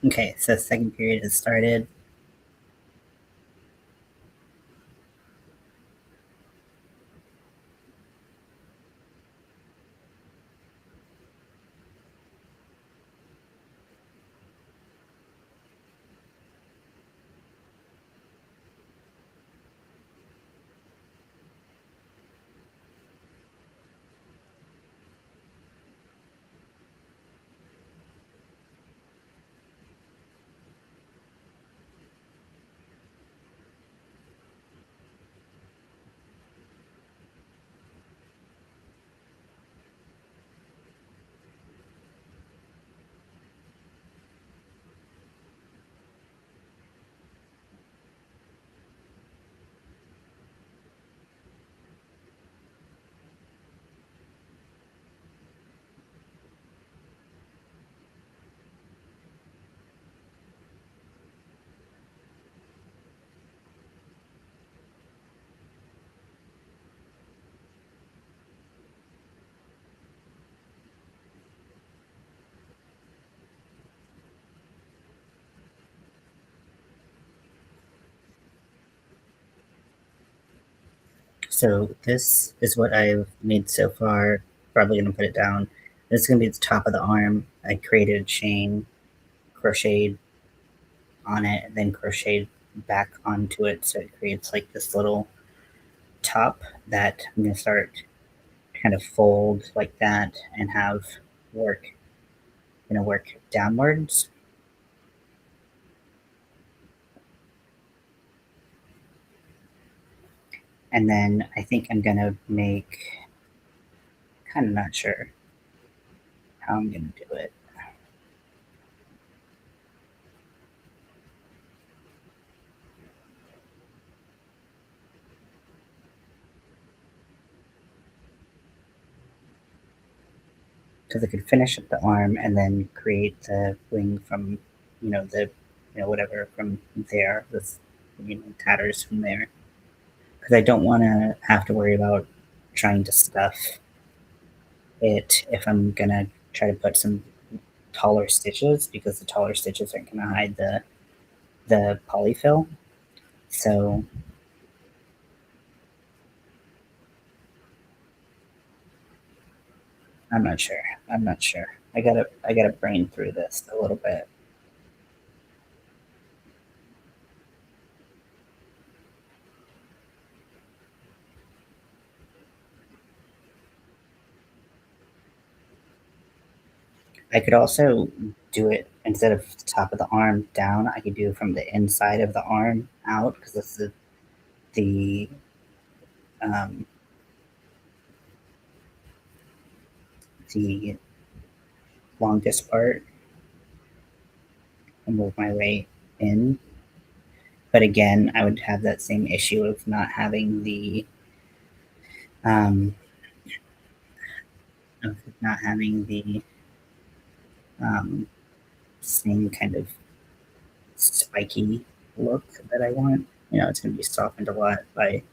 Okay, so second period has started. So this is what I've made so far. Probably gonna put it down. This is gonna be the top of the arm. I created a chain, crocheted on it, and then crocheted back onto it, so it creates like this little top that I'm gonna start kind of fold like that and have work, work downwards. And then I think I'm gonna make, kind of not sure how I'm gonna do it. Because I could finish up the arm and then create the wing from, the, whatever from there, with, tatters from there. Because I don't want to have to worry about trying to stuff it if I'm gonna try to put some taller stitches, because the taller stitches aren't gonna hide the polyfill. So I'm not sure. I'm not sure. I gotta brain through this a little bit. I could also do it instead of the top of the arm down. I could do from the inside of the arm out, because that's the um, the longest part, and move my way in. But again, I would have that same issue of not having um, the um, same kind of spiky look that I want. It's going to be softened a lot by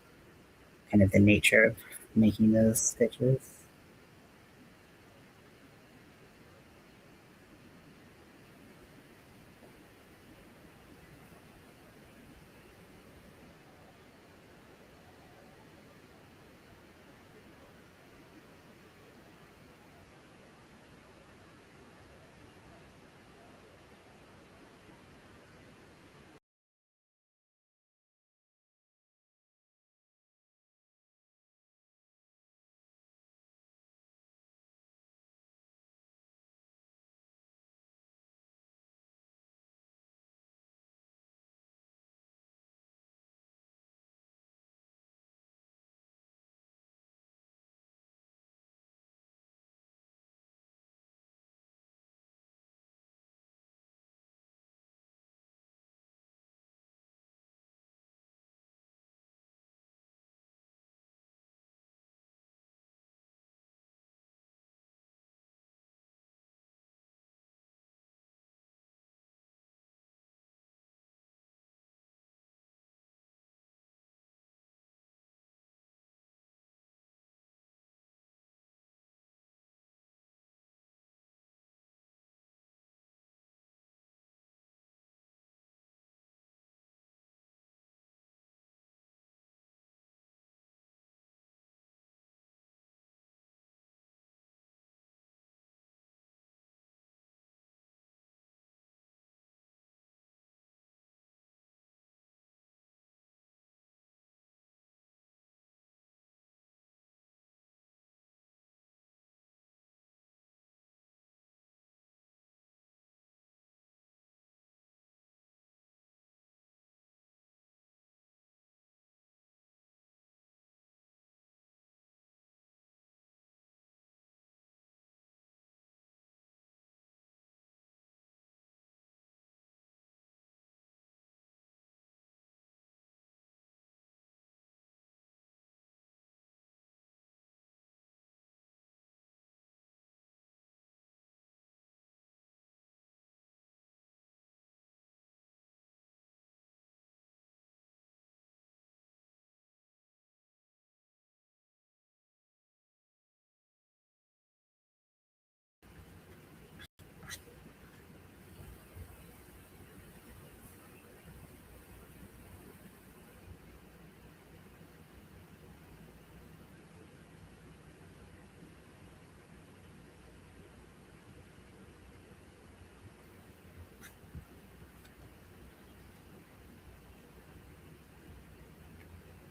kind of the nature of making those stitches.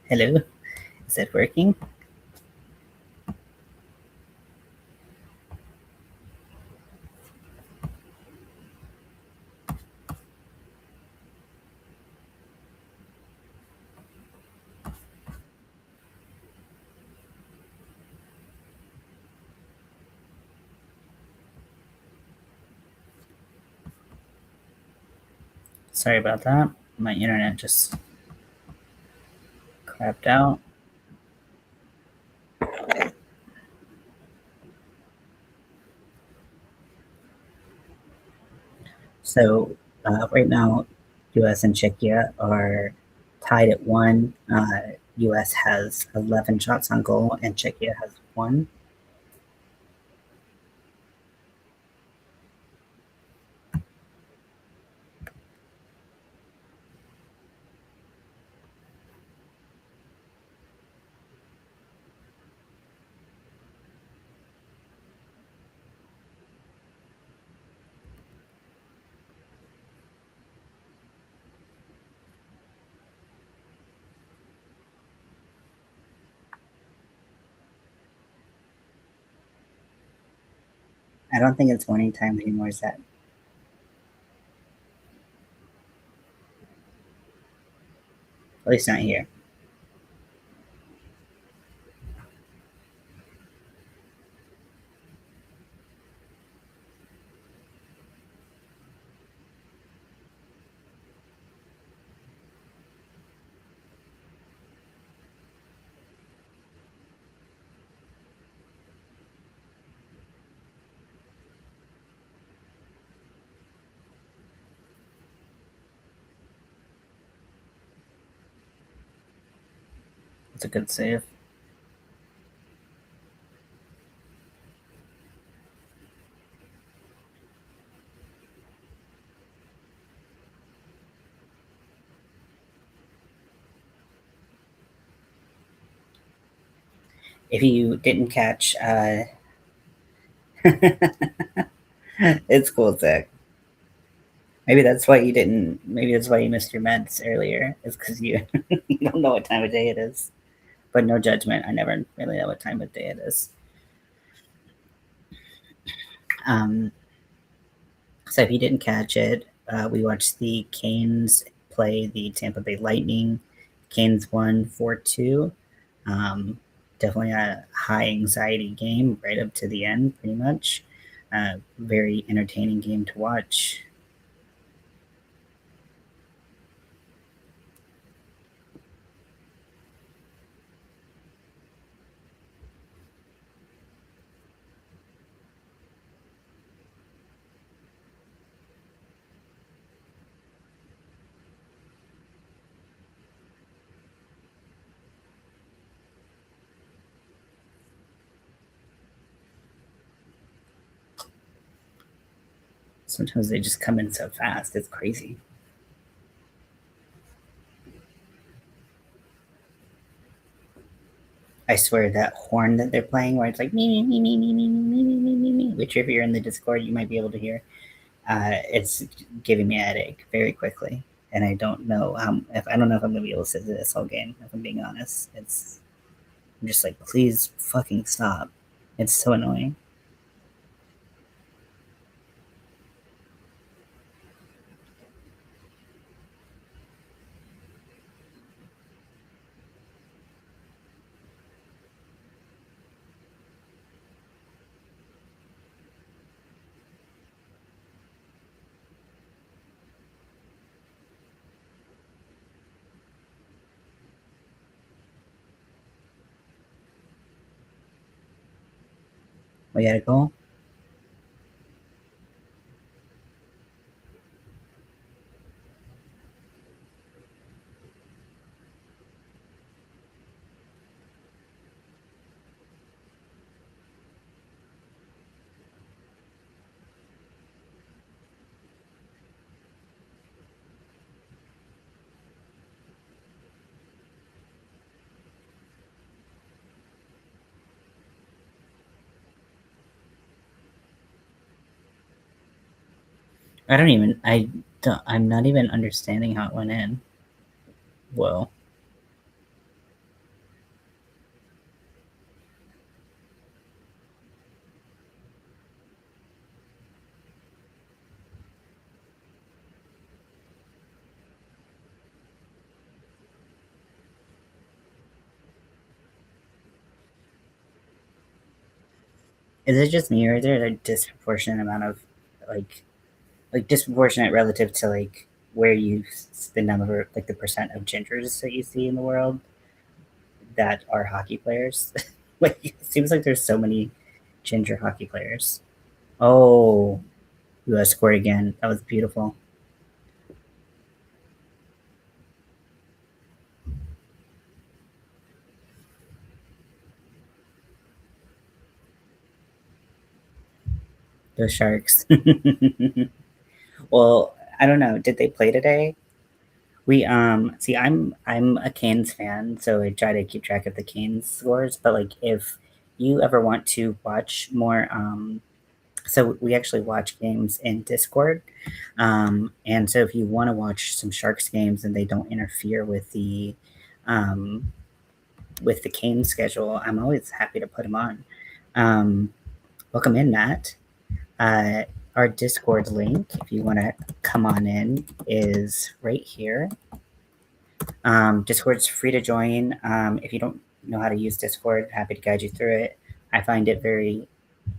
Hello, is it working? Sorry about that. My internet just crapped out. So right now, U.S. and Czechia are tied at one. U.S. has 11 shots on goal, and Czechia has one. I don't think it's winning time anymore. Is that at least not here? It's a good save. If you didn't catch, it's cool, Zach. Maybe that's why you didn't. Maybe that's why you missed your meds earlier. It's because you you don't know what time of day it is. But no judgment. I never really know what time of day it is. Um, so if you didn't catch it, we watched the Canes play the Tampa Bay Lightning. Canes won 4-2. Definitely a high anxiety game right up to the end, pretty much. Very entertaining game to watch. Sometimes they just come in so fast. It's crazy. I swear that horn that they're playing, where it's like me me me me me me me me me me me, which if you're in the Discord, you might be able to hear. It's giving me a headache very quickly, and I don't know if I don't know if I'm gonna be able to sit through this whole game. If I'm being honest, I'm just like, please fucking stop. It's so annoying. We gotta go. I don't even. I don't. I'm not even understanding how it went in. Whoa. Is it just me, or is there a disproportionate amount of like disproportionate relative to like where you spend number like the percent of gingers that you see in the world that are hockey players? Like it seems like there's so many ginger hockey players. Oh, U.S. scored again. That was beautiful. The Sharks. Well, I don't know. Did they play today? We see I'm a Canes fan, so I try to keep track of the Canes scores. But like if you ever want to watch more so we actually watch games in Discord. And so if you want to watch some Sharks games and they don't interfere um with the Canes schedule, I'm always happy to put them on. Um Welcome in, Matt. Uh, our Discord link, if you want to come on in, is right here. Discord's free to join. If you don't know how to use Discord, happy to guide you through it. I find it very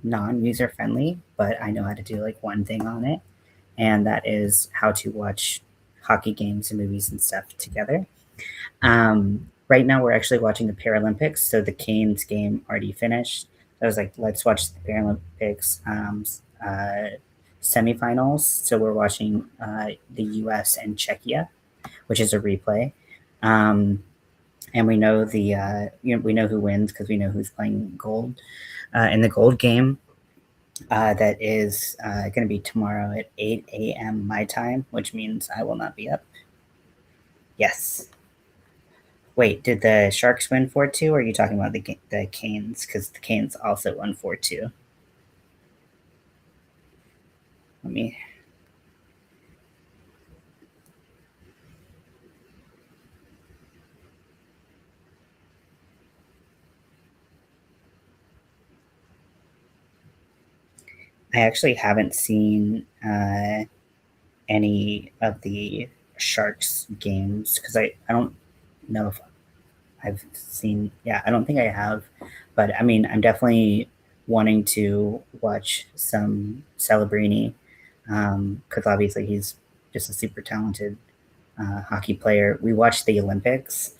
non-user friendly, but I know how to do like one thing on it, and that is how to watch hockey games and movies and stuff together. Right now, we're actually watching the Paralympics, so the Canes game already finished. I was like, let's watch the Paralympics semifinals. So we're watching the U.S. and Czechia, which is a replay. Um, and we know we know who wins because we know who's playing gold in the gold game. That is going to be tomorrow at 8 a.m. my time, which means I will not be up. Yes. Wait, did the Sharks win 4-2? Or are you talking about the Canes? Because the Canes also won 4-2. Let me. I actually haven't seen any of the Sharks games because I don't know if I've seen. Yeah, I don't think I have, but I mean, I'm definitely wanting to watch some Celebrini because obviously he's just a super talented hockey player. We watched the Olympics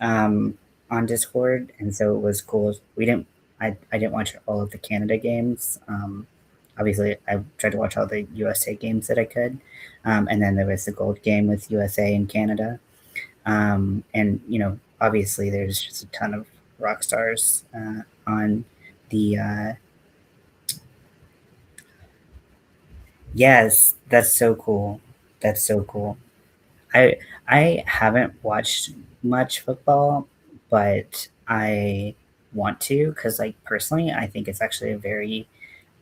um, on Discord, and so it was cool. We didn't. I didn't watch all of the Canada games. Obviously, I tried to watch all the USA games that I could, and then there was the gold game with USA and Canada. And obviously, there's just a ton of rock stars on the. Yes, that's so cool. That's so cool. I I haven't watched much football, but I want to because, like, personally, I think it's actually a very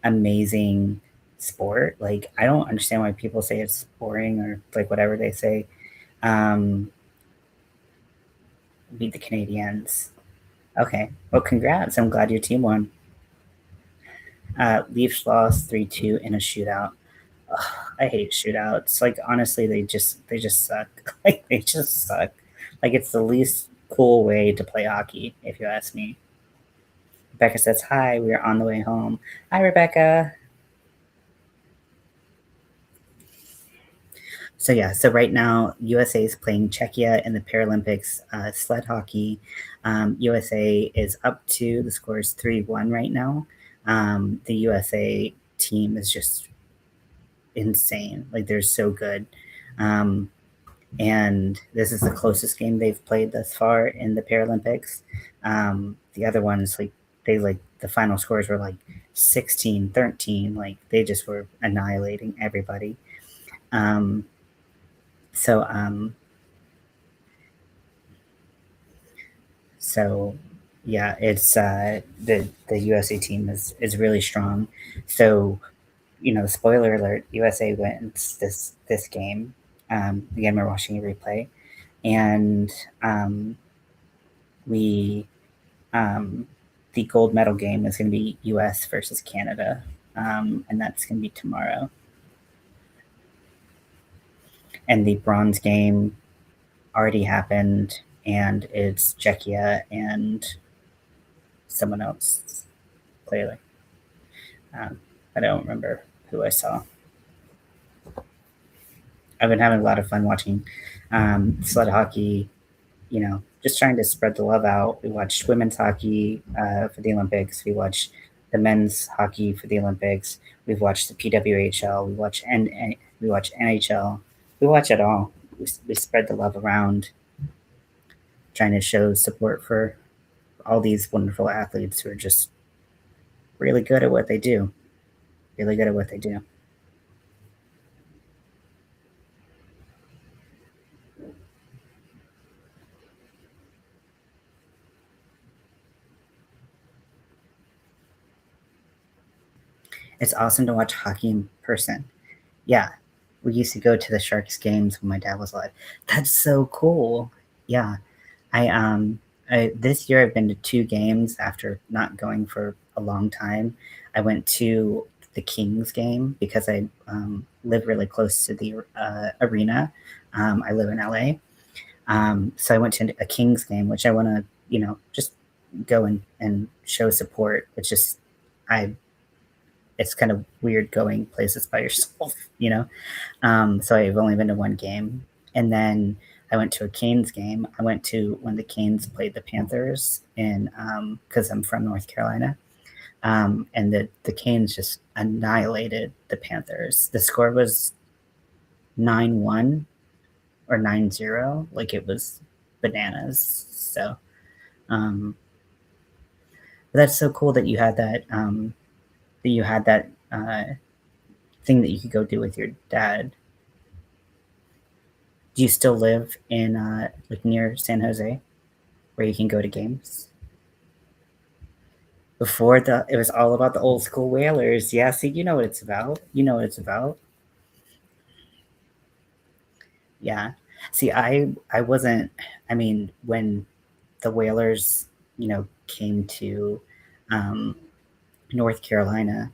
amazing sport. Like, I don't understand why people say it's boring or like whatever they say. Um, Beat the Canadians. Okay, well, congrats. I'm glad your team won. Leafs lost 3-2 in a shootout. Ugh, I hate shootouts. Like honestly, they just suck. Like they just suck. Like it's the least cool way to play hockey, if you ask me. Rebecca says hi. We are on the way home. Hi, Rebecca. So yeah, so right now USA is playing Czechia in the Paralympics sled hockey. USA is up to the score is 3-1 right now. The USA team is just insane. Like they're so good. Um, and this is the closest game they've played thus far in the Paralympics. The other ones, like the final scores were like 16-13. Like they just were annihilating everybody. Um, so um, so yeah, it's the USA team is really strong. So spoiler alert: USA wins this game. Again, we're watching a replay, and um, we um, the gold medal game is going to be U.S. versus Canada, and that's going to be tomorrow. And the bronze game already happened, and it's Czechia and someone else, clearly. Um, I don't remember who I saw. I've been having a lot of fun watching sled hockey. You know, just trying to spread the love out. We watched women's hockey for the Olympics. We watched the men's hockey for the Olympics. We've watched the PWHL. We watch NHL. We watch it all. We spread the love around, trying to show support for all these wonderful athletes who are just really good at what they do. Really good at what they do. It's awesome to watch hockey in person. Yeah, we used to go to the Sharks games when my dad was alive. That's so cool. Yeah, I this year I've been to two games after not going for a long time. I went to the Kings game because I live really close to the arena. I live in LA, so I went to a Kings game, which I want to just go and show support. It's just I it's kind of weird going places by yourself, you know. So I've only been to one game, and then I went to a Canes game. I went to when the Canes played the Panthers, and because I'm from North Carolina, and the Canes just annihilated the Panthers. The score was 9-1 or 9-0, like it was bananas. So, um, but that's so cool that you had that thing that you could go do with your dad. Do you still live in like near San Jose where you can go to games? Before it was all about the old school Whalers. Yeah, see, you know what it's about. You know what it's about. Yeah. See, I wasn't. I mean, when the Whalers, came to um, North Carolina,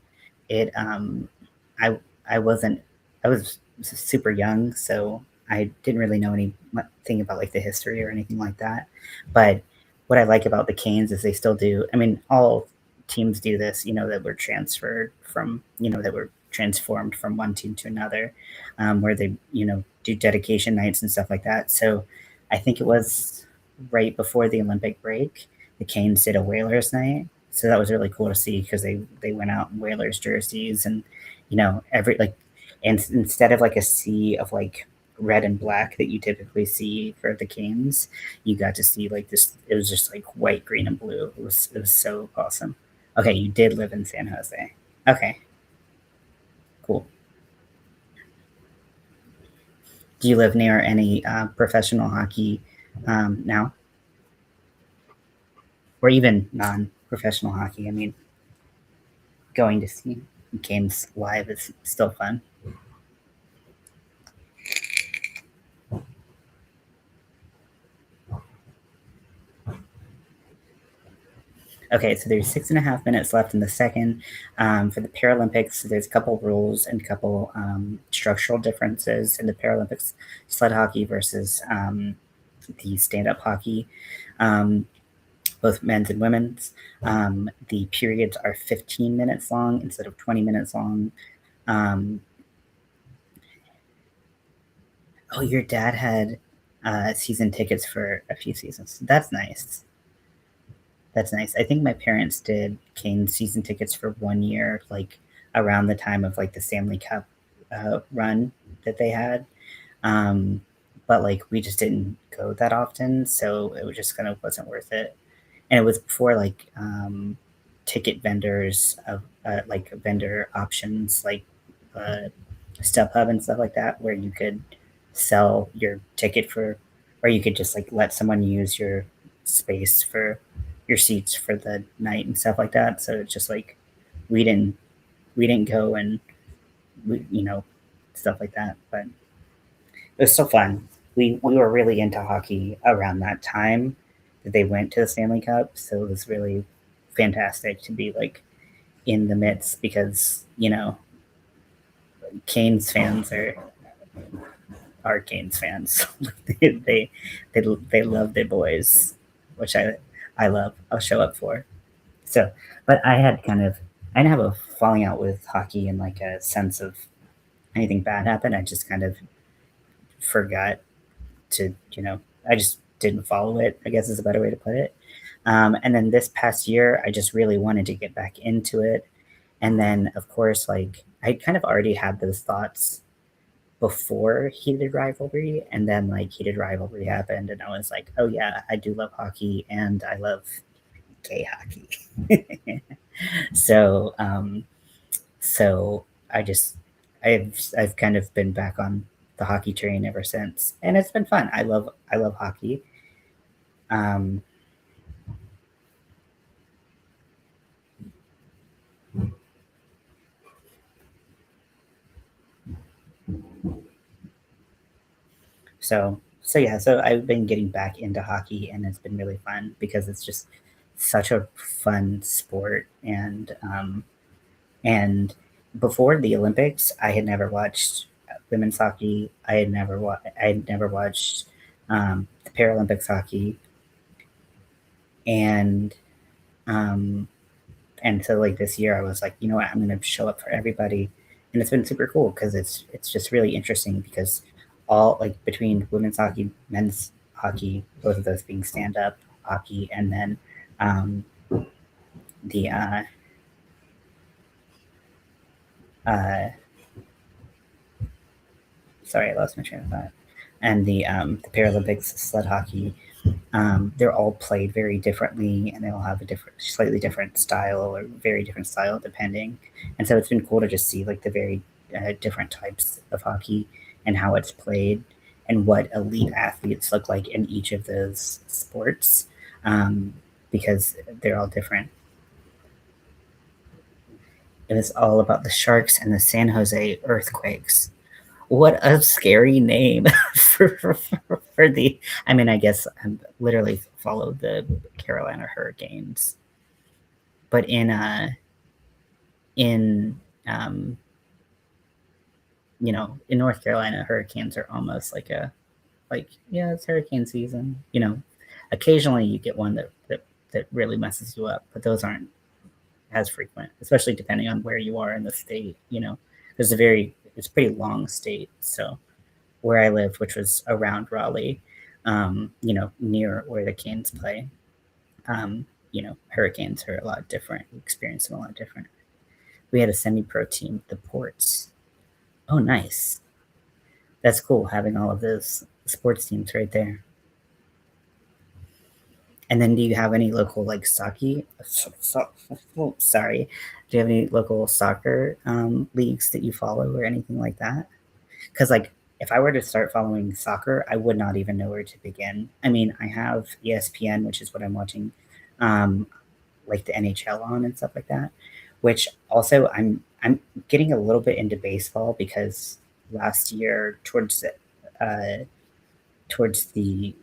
it I I wasn't I was super young, so I didn't really know anything about like the history or anything like that. But what I like about the Canes is they still do. I mean, all teams do this. That were transferred from that were transformed from one team to another, where they do dedication nights and stuff like that. So I think it was right before the Olympic break, the Canes did a Whalers night, so that was really cool to see because they went out in Whalers jerseys and every like and instead of like a sea of like red and black that you typically see for the Canes, you got to see like this. It was just like white, green, and blue. It was so awesome. Okay, you did live in San Jose. Okay, cool. Do you live near any professional hockey now, or even non-professional hockey? I mean, going to see games live is still fun. Okay, so there's 6.5 minutes left in the second. For the Paralympics, there's a couple rules and a couple structural differences in the Paralympics sled hockey versus the stand up hockey, um, both men's and women's. The periods are 15 minutes long instead of 20 minutes long. Um, oh, your dad had season tickets for a few seasons. That's nice. That's nice. I think my parents did Kane season tickets for 1 year, like around the time of like the Stanley Cup run that they had. Um, but like we just didn't go that often, so it was just kind of wasn't worth it. And it was before like ticket vendors of like vendor options like uh, StubHub and stuff like that, where you could sell your ticket for, or you could just like let someone use your space for your seats for the night and stuff like that. So it's just like we didn't we didn't go and stuff like that, but it was still fun. We were really into hockey around that time that they went to the Stanley Cup, so it was really fantastic to be like in the midst because Canes fans are Canes fans. they, they they love their boys, which I love. I'll show up for. So, but I had kind of I didn't have a falling out with hockey in like a sense of anything bad happened. I just kind of forgot to, I just didn't follow it, I guess is a better way to put it. And then this past year, I just really wanted to get back into it. And then, of course, like I kind of already had those thoughts before Heated Rivalry. And then, like, Heated Rivalry happened. And I was like, oh, yeah, I do love hockey and I love gay hockey. so, so I just, I've kind of been back on the hockey train ever since, and it's been fun. I love hockey. Um, so yeah, so I've been getting back into hockey, and it's been really fun because it's just such a fun sport. And before the Olympics, I had never watched women's hockey. I had never watched the Paralympics hockey, and um, and so like this year I was like, you know what, I'm gonna show up for everybody, and it's been super cool because it's just really interesting because all like between women's hockey, men's hockey, both of those being stand up hockey, and then um, the uh, sorry, I lost my train of thought, and the Paralympics sled hockey. They're all played very differently, and they all have a slightly different style or very different style depending. And so it's been cool to just see like the very different types of hockey and how it's played and what elite athletes look like in each of those sports, um, because they're all different. It was all about the Sharks and the San Jose Earthquakes. What a scary name for the. I mean, I guess I literally follow the Carolina Hurricanes, but in um, in North Carolina, hurricanes are almost like yeah, it's hurricane season. Occasionally you get one that really messes you up, but those aren't as frequent, especially depending on where you are in the state. There's it's a pretty long state, so where I lived, which was around Raleigh, near where the Canes play. Hurricanes are a lot different. We experience them a lot different. We had a semi-pro team, the Ports. Oh, nice. That's cool having all of those sports teams right there. And then, do you have any local like soccer? Oh, sorry. Do you have any local soccer leagues that you follow or anything like that? Because like if I were to start following soccer, I would not even know where to begin. I mean, I have ESPN, which is what I'm watching, um, like the NHL on and stuff like that. Which also I'm getting a little bit into baseball because last year uh, towards the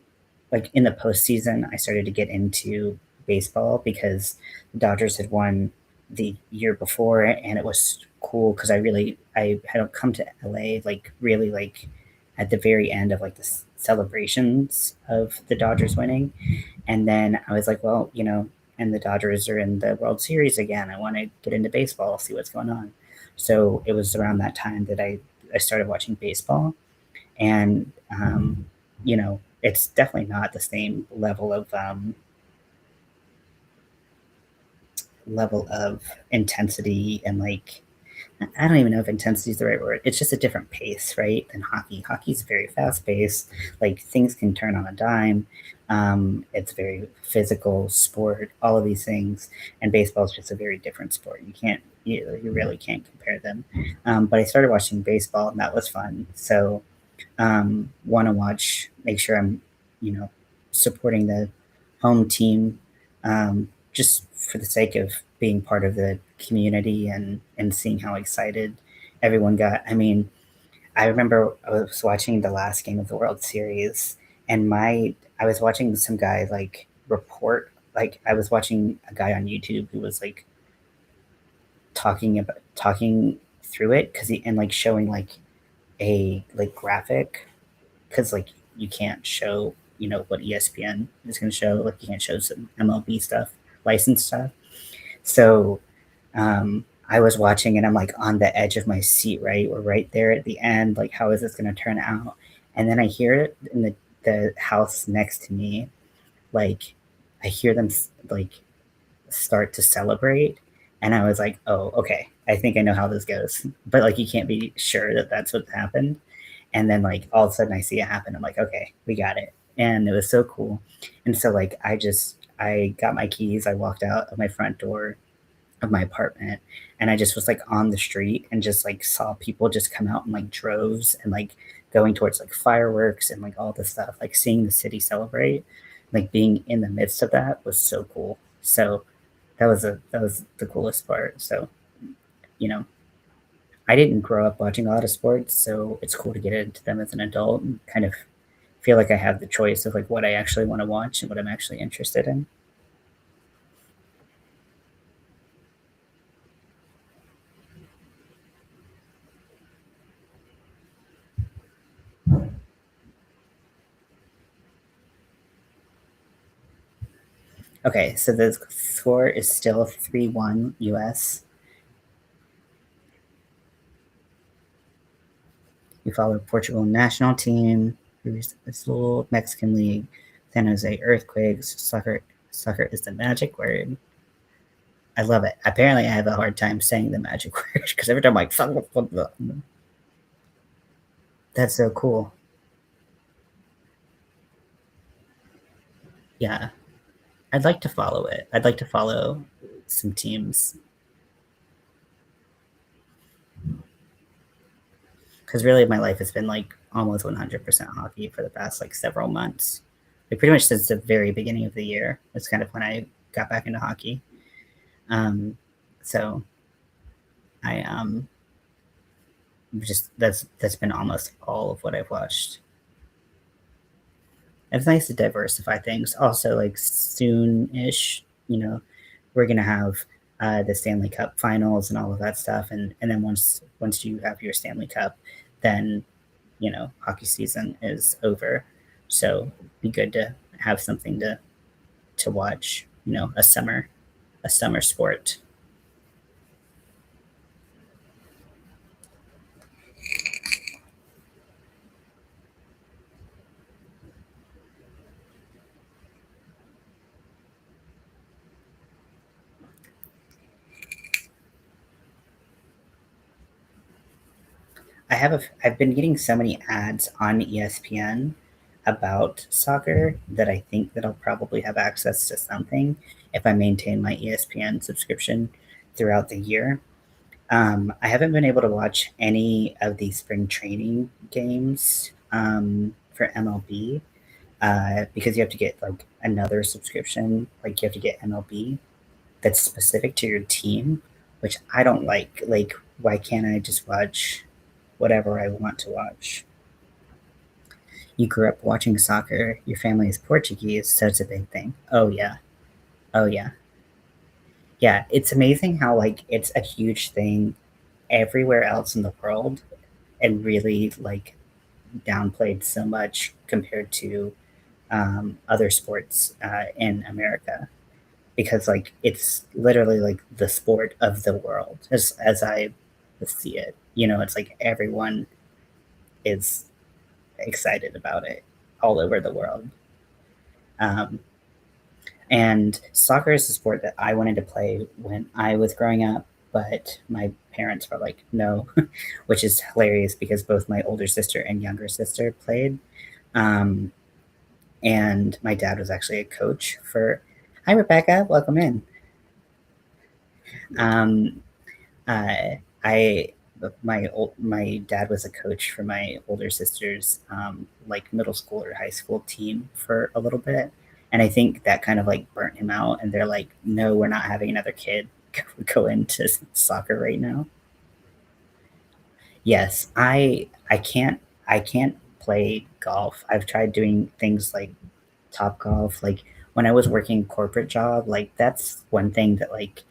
like in the postseason, I started to get into baseball because the Dodgers had won the year before, and it was cool because I had come to LA like really like at the very end of like the celebrations of the Dodgers winning, and then I was like, well, and the Dodgers are in the World Series again. I want to get into baseball, see what's going on. So it was around that time that I started watching baseball, and it's definitely not the same level of intensity and like I don't even know if intensity is the right word. It's just a different pace, right? Than hockey. Hockey's very fast paced. Like things can turn on a dime. It's a very physical sport. All of these things, and baseball is just a very different sport. You really can't compare them. But I started watching baseball, and that was fun. So want to make sure I'm, you know, supporting the home team, just for the sake of being part of the community and seeing how excited everyone got. I mean, I remember I was watching the last game of the World Series, and I was watching some guy like report. Like I was watching a guy on YouTube who was like talking through it because he and like showing like a like graphic because like you can't show what ESPN is going to show. Like you can't show some MLB stuff, licensed stuff. So I was watching and I'm like on the edge of my seat, right? We're right there at the end. Like, how is this going to turn out? And then I hear it in the house next to me. Like, I hear them like start to celebrate. And I was like, oh, okay. I think I know how this goes. But like, you can't be sure that that's what happened. And then like all of a sudden I see it happen. I'm like, okay, we got it. And it was so cool. And so like I got my keys. I walked out of my front door of my apartment and I just was like on the street and just like saw people just come out in like droves and like going towards like fireworks and like all this stuff, like seeing the city celebrate, like being in the midst of that was so cool. So that was the coolest part. So, you know, I didn't grow up watching a lot of sports, so it's cool to get into them as an adult and kind of feel like I have the choice of like what I actually want to watch and what I'm actually interested in. Okay, so the score is still 3-1 US. We follow Portugal national team, Brazil, Mexican League, San Jose Earthquakes. Soccer is the magic word. I love it. Apparently, I have a hard time saying the magic word because every time I'm like, that's so cool. Yeah, I'd like to follow it. I'd like to follow some teams because really my life has been like almost 100% hockey for the past like several months. Like pretty much since the very beginning of the year. It's kind of when I got back into hockey. Um, so I just that's been almost all of what I've watched. It's nice to diversify things. Also, like soon-ish, you know, we're gonna have the Stanley Cup Finals and all of that stuff, and then once you have your Stanley Cup, then hockey season is over. So be good to have something to watch. A summer sport. I've been getting so many ads on ESPN about soccer that I think that I'll probably have access to something if I maintain my ESPN subscription throughout the year. I haven't been able to watch any of the spring training games for MLB because you have to get like another subscription. Like you have to get MLB that's specific to your team, which I don't like. Like, why can't I just watch whatever I want to watch? You grew up watching soccer. Your family is Portuguese, so it's a big thing. Oh yeah. Oh yeah. Yeah, it's amazing how like it's a huge thing everywhere else in the world and really like downplayed so much compared to other sports in America because like it's literally like the sport of the world as I see it. It's like everyone is excited about it all over the world. Um, and soccer is a sport that I wanted to play when I was growing up, but my parents were like, no, which is hilarious because both my older sister and younger sister played. Um, and my dad was actually a coach for. Hi, Rebecca. Welcome in. Um, uh, I my dad was a coach for my older sister's like middle school or high school team for a little bit, and I think that kind of like burnt him out. And they're like, "No, we're not having another kid go into soccer right now." Yes, I can't play golf. I've tried doing things like top golf. Like when I was working corporate job, like that's one thing that like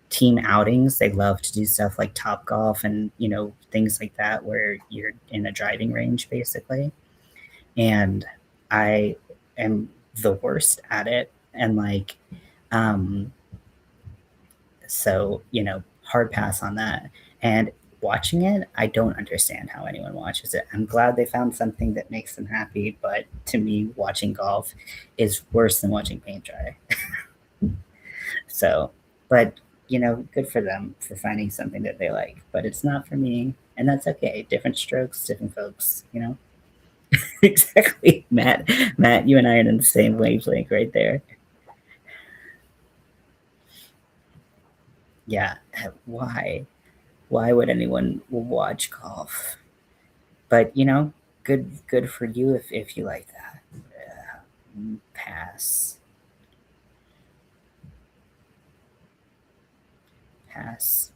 team outings, they love to do stuff like top golf and things like that where you're in a driving range basically. And I am the worst at it. And like um So, hard pass on that. And watching it, I don't understand how anyone watches it. I'm glad they found something that makes them happy, but to me, watching golf is worse than watching paint dry. So, but good for them for finding something that they like. But it's not for me, and that's okay. Different strokes, different folks. Exactly, Matt. Matt, you and I are in the same wavelength right there. Yeah. Why? Why would anyone watch golf? But good for you if you like that. Pass, pass.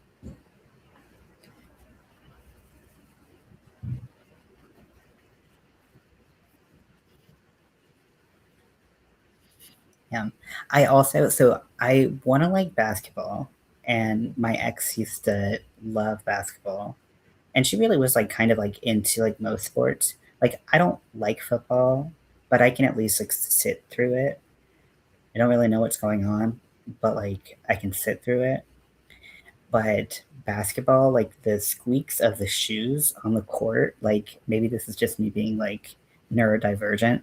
Yeah. I want to like basketball, and my ex used to love basketball, and she really was like kind of like into like most sports. Like I don't like football, but I can at least like sit through it. I don't really know what's going on, but like I can sit through it. But basketball, like the squeaks of the shoes on the court, like maybe this is just me being like neurodivergent,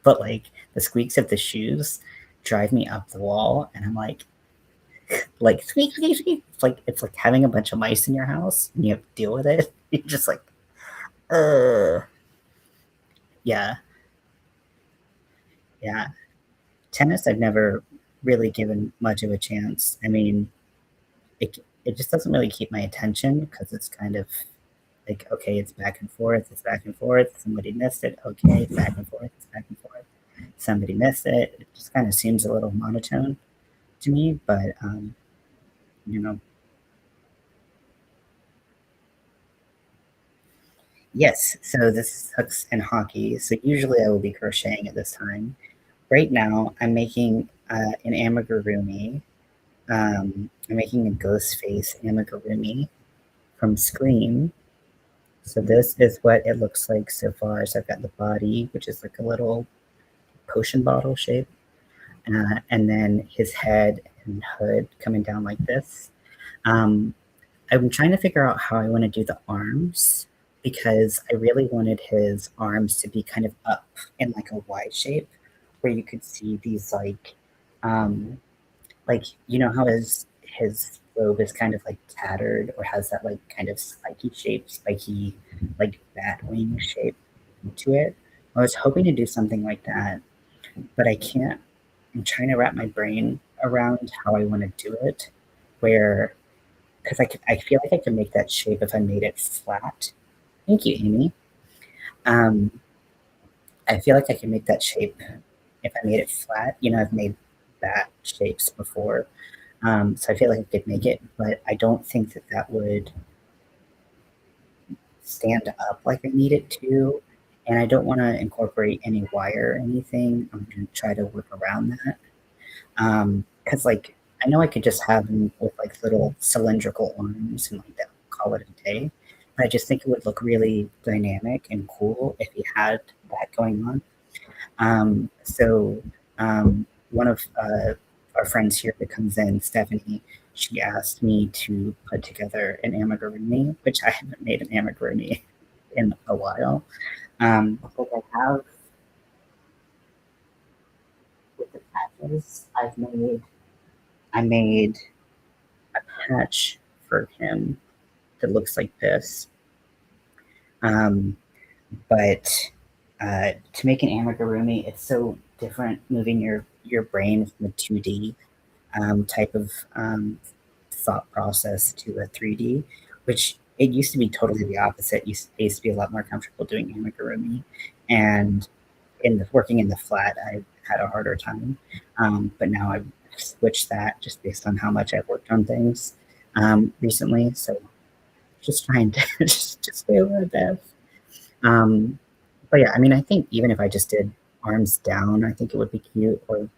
but like the squeaks of the shoes drive me up the wall, and I'm like squeak squeak squeak. It's like having a bunch of mice in your house and you have to deal with it. You're just like, uh, yeah, yeah. Tennis, I've never really given much of a chance. I mean, it just doesn't really keep my attention because it's kind of like, okay, it's back and forth, it's back and forth. Somebody missed it. Okay, it's back and forth, it's back and forth. Somebody missed it. It just kind of seems a little monotone to me. But you know, yes. So this is hooks and hockey. So usually I will be crocheting at this time. Right now, I'm making an amigurumi. I'm making a ghost face amigurumi from Scream. So this is what it looks like so far. So I've got the body, which is like a little potion bottle shape, and then his head and hood coming down like this. Um, I'm trying to figure out how I want to do the arms because I really wanted his arms to be kind of up in like a Y shape where you could see these um, like how his robe is kind of like tattered or has that like kind of spiky like bat wing shape to it. I was hoping to do something like that, but I can't. I'm trying to wrap my brain around how I want to do it, where because I feel like I could make that shape if I made it flat. Thank you, Amy. Um, I feel like I can make that shape if I made it flat. I've made bat shapes before, so I feel like I could make it, but I don't think that that would stand up like I need it to. And I don't want to incorporate any wire or anything. I'm going to try to work around that. Because like I know I could just have them with like little cylindrical arms and like that, call it a day. But I just think it would look really dynamic and cool if you had that going on. So one of our friends here that comes in, Stephanie, she asked me to put together an amigurumi, which I haven't made an amigurumi in a while. But I have with the patches, I made a patch for him that looks like this. Um, but to make an amigurumi, it's so different moving your brain from a 2D type of thought process to a 3D, which it used to be totally the opposite. I used to be a lot more comfortable doing amigurumi, and working in the flat, I had a harder time. But now I've switched that just based on how much I've worked on things recently. So just trying to just stay aware of that. Um, but yeah, I mean, I think even if I just did arms down, I think it would be cute, or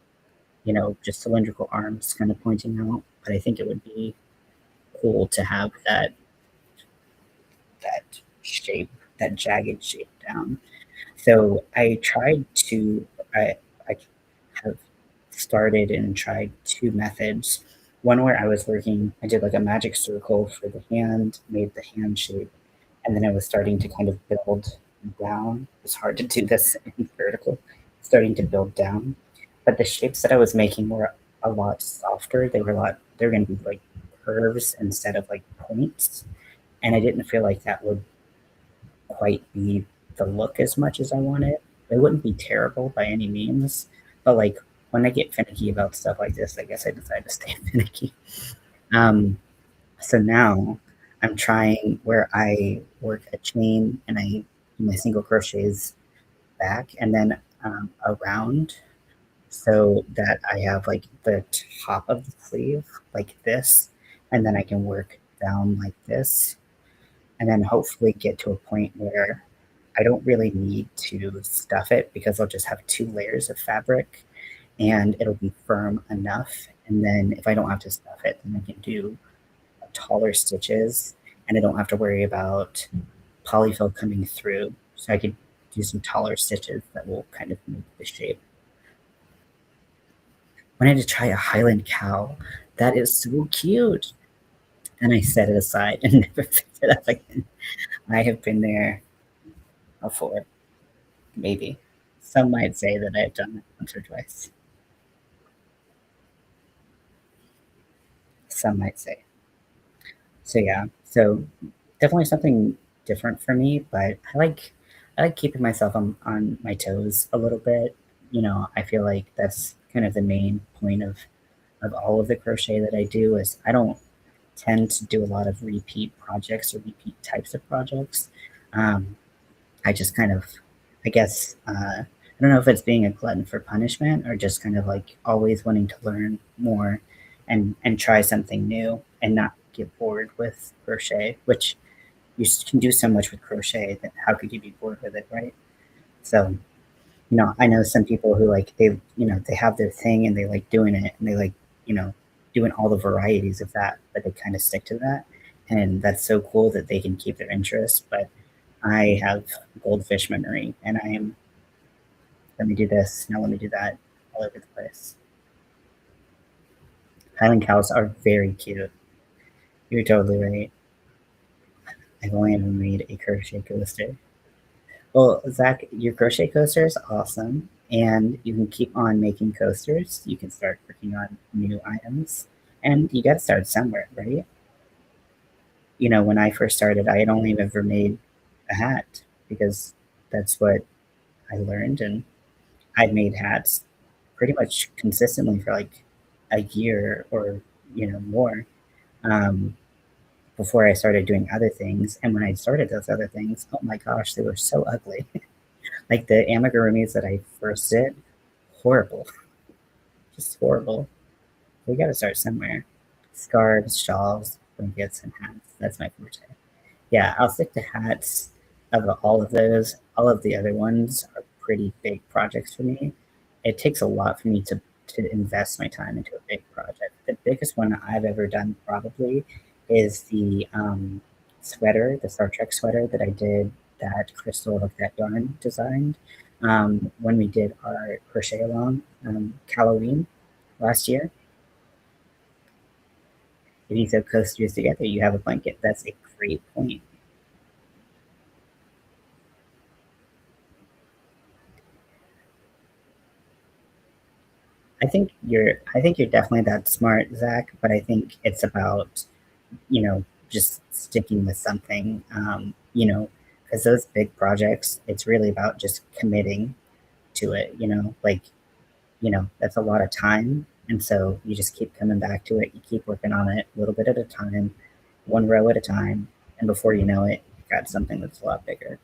just cylindrical arms kind of pointing out. But I think it would be cool to have that shape, that jagged shape down. So I I have started and tried two methods. one where I was working, I did like a magic circle for the hand, made the hand shape, and then I was starting to kind of build down. It's hard to do this in vertical, starting to build down. But the shapes that I was making were a lot softer. They were going to be like curves instead of like points. And I didn't feel like that would quite be the look as much as I wanted. It wouldn't be terrible by any means, but like when I get finicky about stuff like this, I guess I decide to stay finicky. Um, so now I'm trying where I work a chain and I do my single crochets back and then around so that I have like the top of the sleeve like this, and then I can work down like this, and then hopefully get to a point where I don't really need to stuff it because I'll just have two layers of fabric and it'll be firm enough. And then if I don't have to stuff it, then I can do taller stitches and I don't have to worry about polyfill coming through. So I could do some taller stitches that will kind of make the shape. Wanted to try a Highland cow. That is so cute. And I set it aside and never picked it up again. I have been there before, maybe. Some might say that I've done it once or twice. Some might say. So yeah, so definitely something different for me, but I like keeping myself on my toes a little bit. You know, I feel like that's kind of the main point of all of the crochet that I do is I don't tend to do a lot of repeat projects or repeat types of projects. Um, I just kind of, I guess, I don't know if it's being a glutton for punishment or just kind of like always wanting to learn more and try something new and not get bored with crochet, which can do so much with crochet that how could you be bored with it, right? So, I know some people who like they have their thing and they like doing it and they like, you know, doing all the varieties of that, but they kind of stick to that. And that's so cool that they can keep their interest. But I have goldfish memory and I am, let me do this, now let me do that all over the place. Highland cows are very cute. You're totally right. I've only ever made a crochet coaster. Well, Zach, your crochet coaster is awesome, and you can keep on making coasters. You can start working on new items, and you got to start somewhere, right? When I first started, I had only ever made a hat because that's what I learned, and I'd made hats pretty much consistently for like a year or more um, before I started doing other things. And when I started those other things, oh my gosh, they were so ugly. Like the amigurumis that I first did, horrible, just horrible. We got to start somewhere. Scarves, shawls, blankets, and hats. That's my forte. Yeah, I'll stick to hats. Of all of those, all of the other ones are pretty big projects for me. It takes a lot for me to invest my time into a big project. The biggest one I've ever done probably is the sweater, the Star Trek sweater that I did that Crystal of that yarn designed when we did our crochet along Halloween last year. If you sew coasters together, you have a blanket. That's a great point. I think you're definitely that smart, Zach. But I think it's about just sticking with something. Because those big projects, it's really about just committing to it. Like that's a lot of time, and so you just keep coming back to it. You keep working on it a little bit at a time, one row at a time, and before you know it, you've got something that's a lot bigger.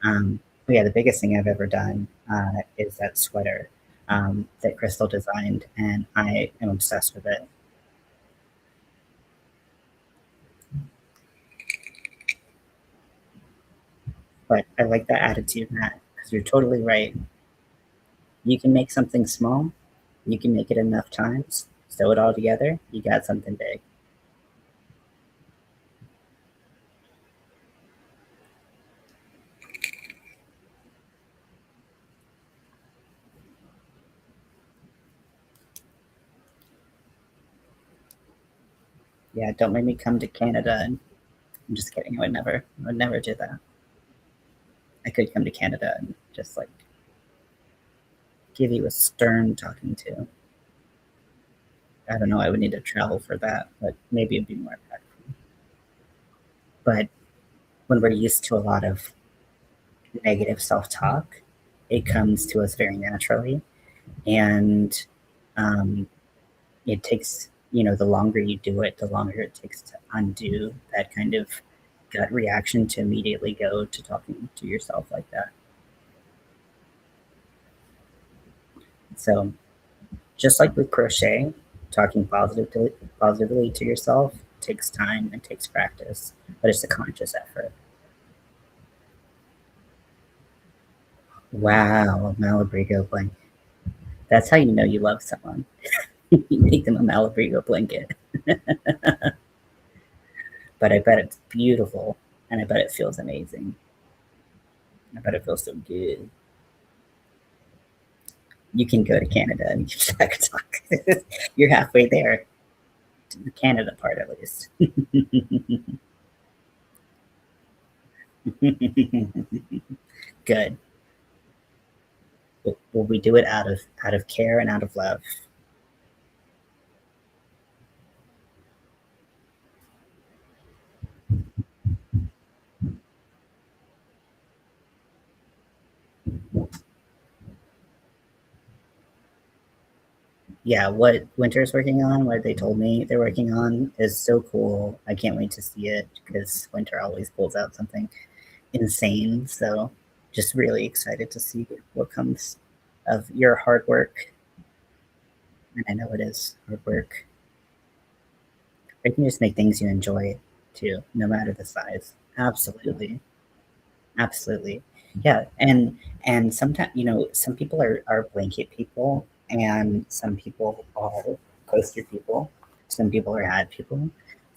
But yeah, the biggest thing I've ever done is that sweater that Crystal designed, and I am obsessed with it. But I like that attitude, Matt, because you're totally right. You can make something small, you can make it enough times, sew it all together, you got something big. Yeah, don't make me come to Canada. And I'm just kidding. I would never do that. I could come to Canada and just like give you a stern talking to. I don't know. I would need to travel for that, but maybe it'd be more impactful. But when we're used to a lot of negative self talk, it comes to us very naturally. And um, it takes, the longer you do it, the longer it takes to undo that kind of gut reaction to immediately go to talking to yourself like that. So, just like with crochet, talking positively to yourself takes time and takes practice, but it's a conscious effort. Wow, a Malabrigo blanket. That's how you know you love someone. You make them a Malabrigo blanket. But I bet it's beautiful and I bet it feels amazing. I bet it feels so good. You can go to Canada and you can talk. You're halfway there. To the Canada part at least. Good. Well, we do it out of care and out of love. Yeah, what Winter's working on, what they told me they're working on, is so cool. I can't wait to see it because Winter always pulls out something insane. So, just really excited to see what comes of your hard work. And I know it is hard work. You can just make things you enjoy too, no matter the size. Absolutely. Absolutely. Yeah, and sometimes, some people are blanket people and some people are coaster people. Some people are hat people.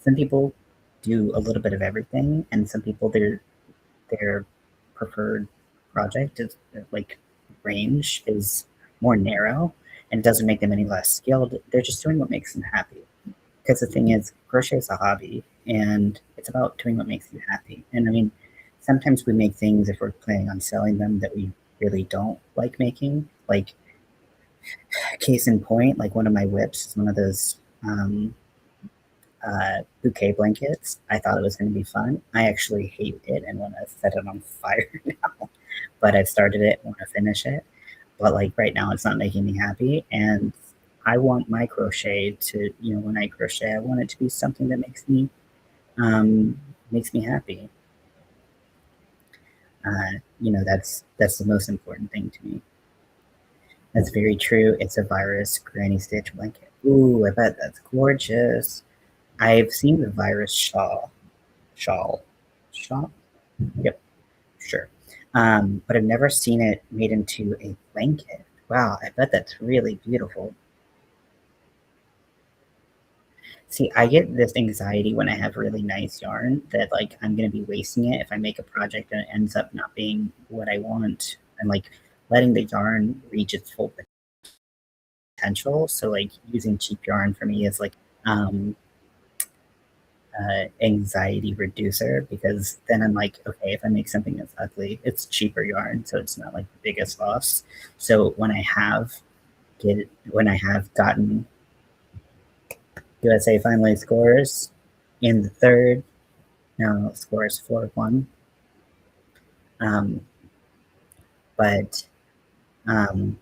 Some people do a little bit of everything, and some people their preferred project is like range is more narrow and it doesn't make them any less skilled. They're just doing what makes them happy. Because the thing is, crochet is a hobby and it's about doing what makes you happy. And I mean, sometimes we make things if we're planning on selling them that we really don't like making. Like, case in point, like one of my whips is one of those bouquet blankets. I thought it was going to be fun. I actually hate it and want to set it on fire now. But I've started it and want to finish it. But like right now, it's not making me happy. And I want my crochet to, when I crochet, I want it to be something that um, makes me happy. That's the most important thing to me. That's very true. It's a virus granny stitch blanket. Ooh, I bet that's gorgeous. I've seen the virus shawl, shawl. Yep, sure. But I've never seen it made into a blanket. Wow, I bet that's really beautiful. See, I get this anxiety when I have really nice yarn that like I'm gonna be wasting it if I make a project and it ends up not being what I want, and like letting the yarn reach its full potential. So like using cheap yarn for me is like um anxiety reducer because then I'm like, okay, if I make something that's ugly, it's cheaper yarn, so it's not like the biggest loss. So when I have gotten USA finally scores in the third, now scores 4-1. Um, but um,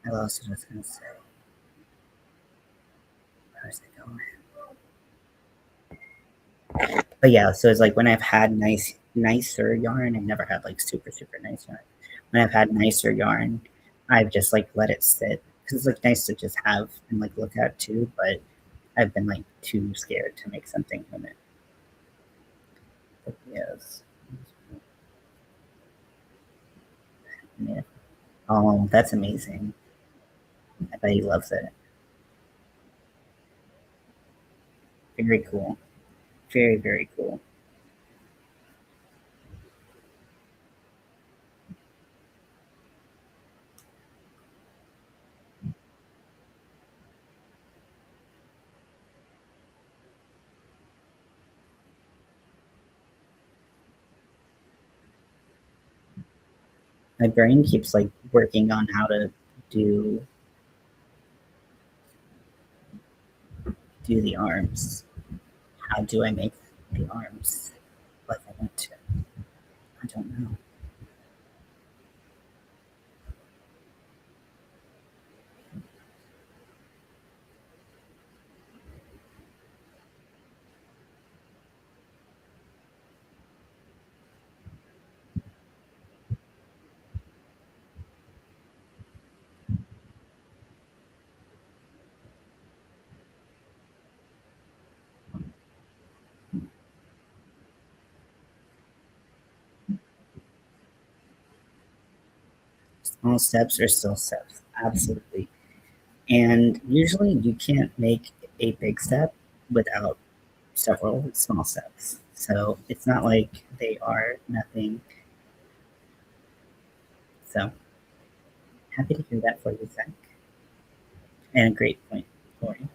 I lost what I was going to say. Where's it going? But yeah, so it's like when I've had nicer yarn, I've never had like super, super nice yarn. When I've had nicer yarn, I've just like let it sit because it's like nice to just have and like look at too. But I've been like too scared to make something from it. But yes. Yeah. Oh, that's amazing. I bet he loves it. Very cool. Very, very cool. My brain keeps like working on how to do do the arms. How do I make the arms like I want to? I don't know. Small steps are still steps, absolutely. And usually you can't make a big step without several small steps. So it's not like they are nothing. So happy to hear that for you, Zach. And a great point, Lori.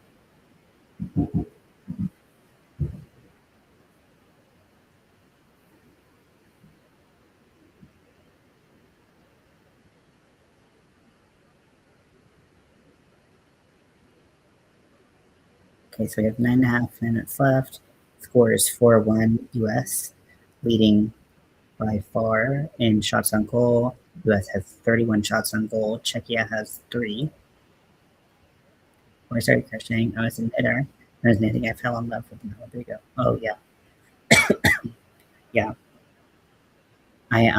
Okay, so we have 9.5 minutes left. Score is 4-1 US, leading by far in shots on goal. US has 31 shots on goal. Czechia has 3. When I started crocheting, I was a knitter. I was knitting. I fell in love with the There you go. Oh yeah, yeah. I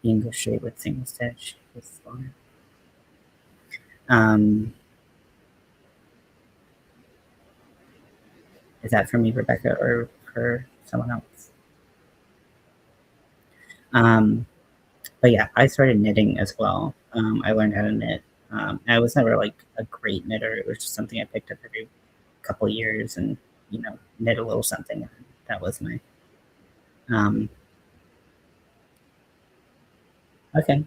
English straight with single stitch was fun. Um, is that for me, Rebecca, or for someone else? Um, but yeah, I started knitting as well. I learned how to knit. I was never like a great knitter. It was just something I picked up every couple years, and knit a little something. That was my um, okay.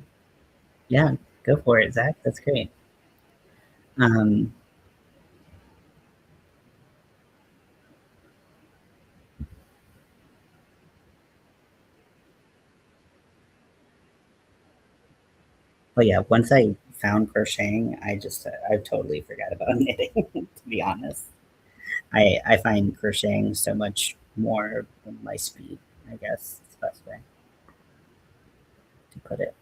Yeah, go for it, Zach. That's great. Um, but yeah, once I found crocheting, I totally forgot about knitting. To be honest, I find crocheting so much more than my speed. I guess is the best way to put it.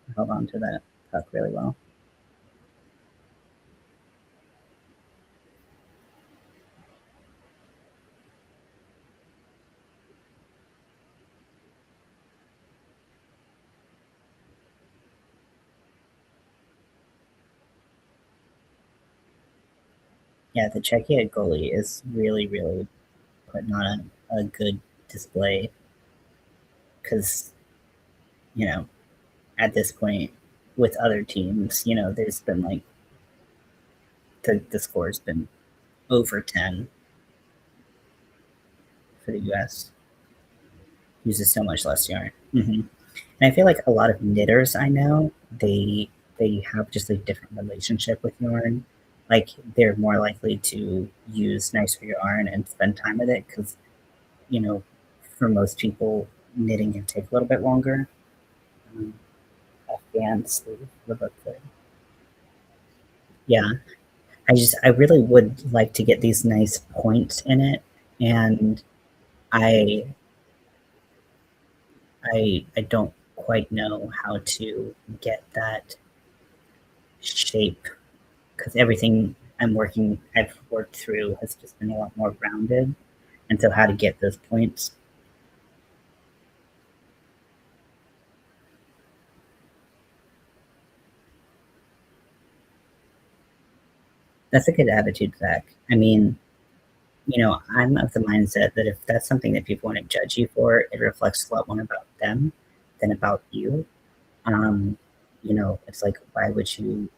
I held on to that puck really well. Yeah, the Czechia goalie is really, really putting on a good display because you know at this point with other teams, there's been like the score's been over 10 for the U.S. Uses so much less yarn. And I feel like a lot of knitters I know, they have just a different relationship with yarn. Like they're more likely to use nicer yarn and spend time with it because you know, for most people, knitting can take a little bit longer. Um, Afghan sleeve, the book there. Yeah, I really would like to get these nice points in it, and I I don't quite know how to get that shape because everything I've worked through has just been a lot more rounded, and so how to get those points. That's a good attitude, Zach. I mean, I'm of the mindset that if that's something that people want to judge you for, it reflects a lot more about them than about you. Um, it's like, why would you,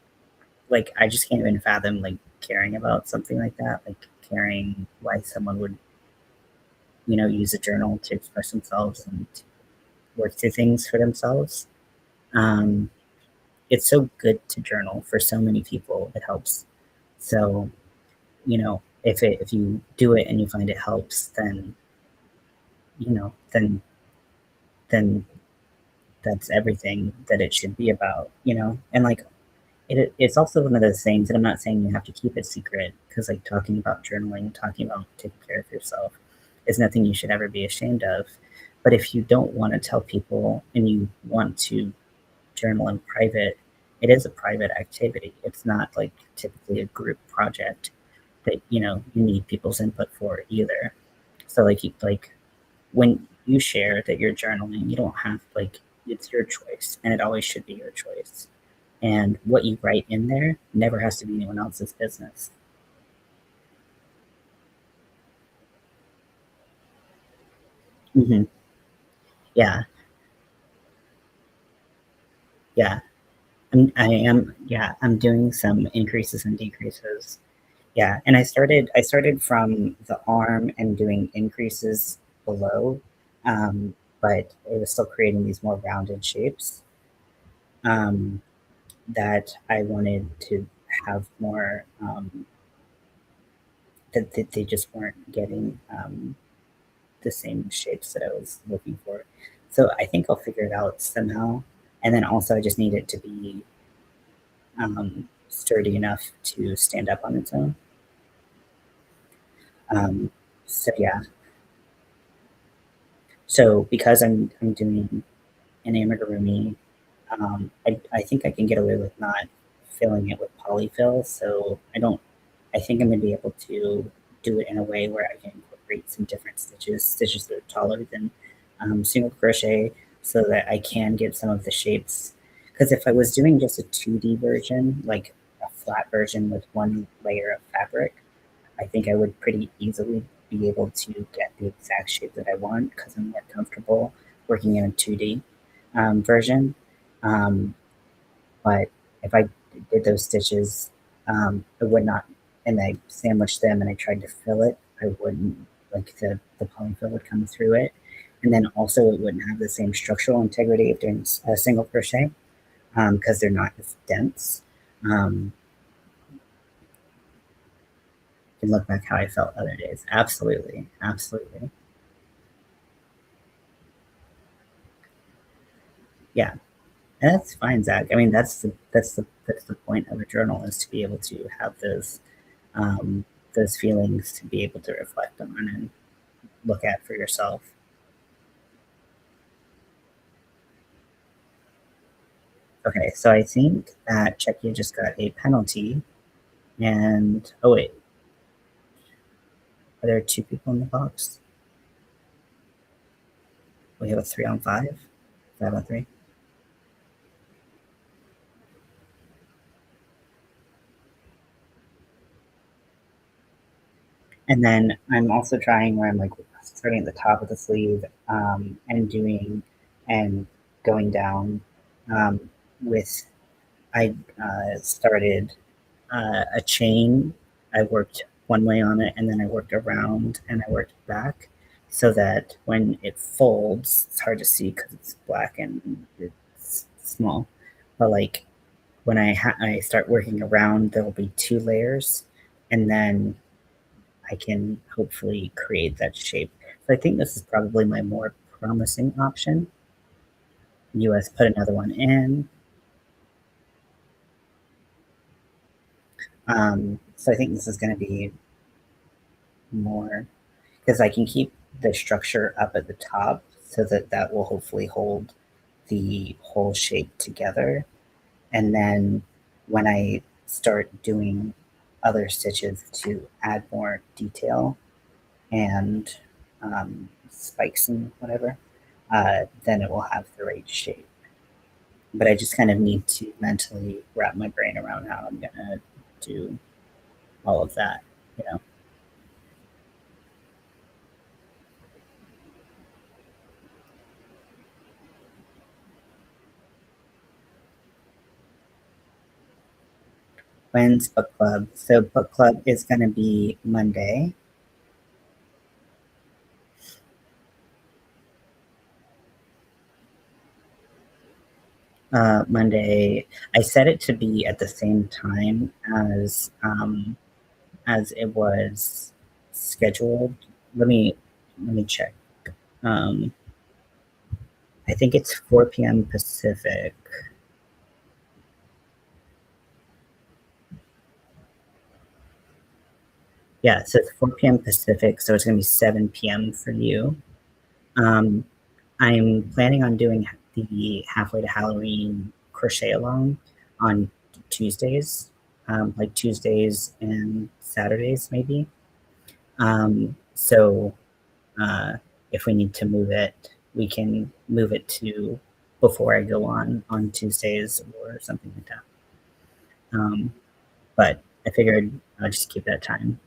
like, I just can't even fathom, like, caring about something like that, like, caring why someone would use a journal to express themselves and work through things for themselves. Um, it's so good to journal for so many people. It helps. So, if you do it and you find it helps, then you know, then that's everything that it should be about. And like it's also one of those things, and I'm not saying you have to keep it secret because like talking about journaling, talking about taking care of yourself is nothing you should ever be ashamed of. But if you don't want to tell people and you want to journal in private, it is a private activity. It's not like typically a group project that you need people's input for either. So like when you share that you're journaling, you don't have like it's your choice, and it always should be your choice. And what you write in there never has to be anyone else's business. Hmm. Yeah, yeah. Yeah, I'm doing some increases and decreases. Yeah, and I started from the arm and doing increases below, um, but it was still creating these more rounded shapes um, that I wanted to have more that they just weren't getting the same shapes that I was looking for. So I think I'll figure it out somehow. And then also I just need it to be sturdy enough to stand up on its own. Um, so yeah, so because I'm doing an amigurumi, I think I can get away with not filling it with polyfill. So I think I'm gonna be able to do it in a way where I can incorporate some different stitches that are taller than single crochet, so that I can get some of the shapes. Because if I was doing just a 2D version, like a flat version with one layer of fabric, I think I would pretty easily be able to get the exact shape that I want because I'm more comfortable working in a 2D version. Um, but if I did those stitches, I would not, and I sandwiched them and I tried to fill it, I wouldn't, like the polyfill would come through it. And then also it wouldn't have the same structural integrity of doing a single crochet because they're not as dense. Um, you can look back how I felt other days. Absolutely. Absolutely. Yeah. And that's fine, Zach. I mean, that's the point of a journal is to be able to have um, those feelings to be able to reflect on and look at for yourself. Okay, so I think that Czechia just got a penalty, and oh wait, are there two people in the box? We have a 3-on-5, 5-on-3, and then I'm also trying where I'm like starting at the top of the sleeve and doing and going down um, with I started a chain. I worked one way on it, and then I worked around and I worked back, so that when it folds, it's hard to see because it's black and it's small. But like when I start working around, there will be two layers, and then I can hopefully create that shape. So I think this is probably my more promising option. US put another one in. So I think this is going to be more because I can keep the structure up at the top so that that will hopefully hold the whole shape together. And then when I start doing other stitches to add more detail and spikes and whatever, then it will have the right shape. But I just kind of need to mentally wrap my brain around how I'm gonna do all of that. You know, when's book club? So book club is gonna be Monday. Monday. I set it to be at the same time as it was scheduled. Let me check. Um, I think it's 4 p.m. Pacific. Yeah, so it's 4 p.m. Pacific, so it's gonna be 7 p.m. for you. Um, I'm planning on doing the halfway to Halloween crochet along on Tuesdays, like Tuesdays and Saturdays maybe. So uh, if we need to move it, we can move it to before I go on Tuesdays or something like that. But I figured I'll just keep that time.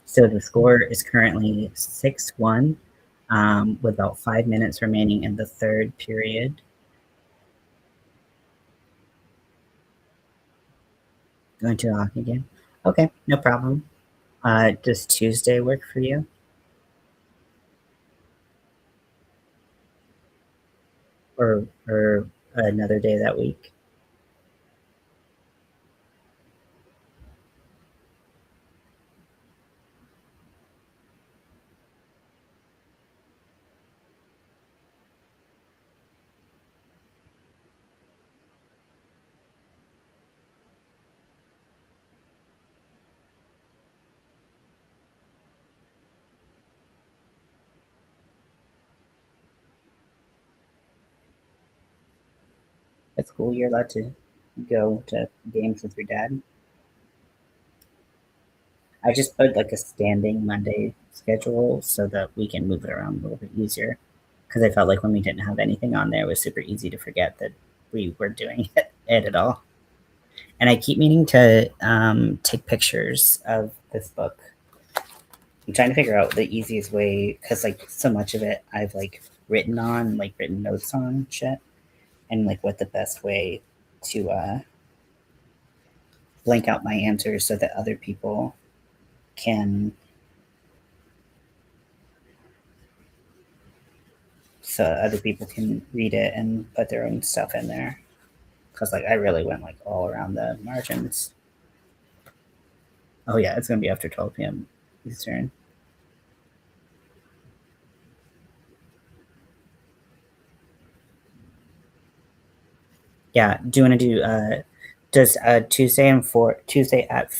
So the score is currently 6-1, with about 5 minutes remaining in the third period. Going to the hockey game. Okay, no problem. Does Tuesday work for you, or another day that week? That's cool. You're allowed to go to games with your dad. I just put like a standing Monday schedule so that we can move it around a little bit easier. Because I felt like when we didn't have anything on there, it was super easy to forget that we were doing it at all. And I keep meaning to take pictures of this book. I'm trying to figure out the easiest way because like so much of it I've like written on, like written notes on shit, and like what the best way to blank out my answers so that other people can read it and put their own stuff in there. Because like I really went like all around the margins. Oh yeah, it's gonna be after 12 p.m. Eastern. Yeah. Do you want to do? Does Tuesday at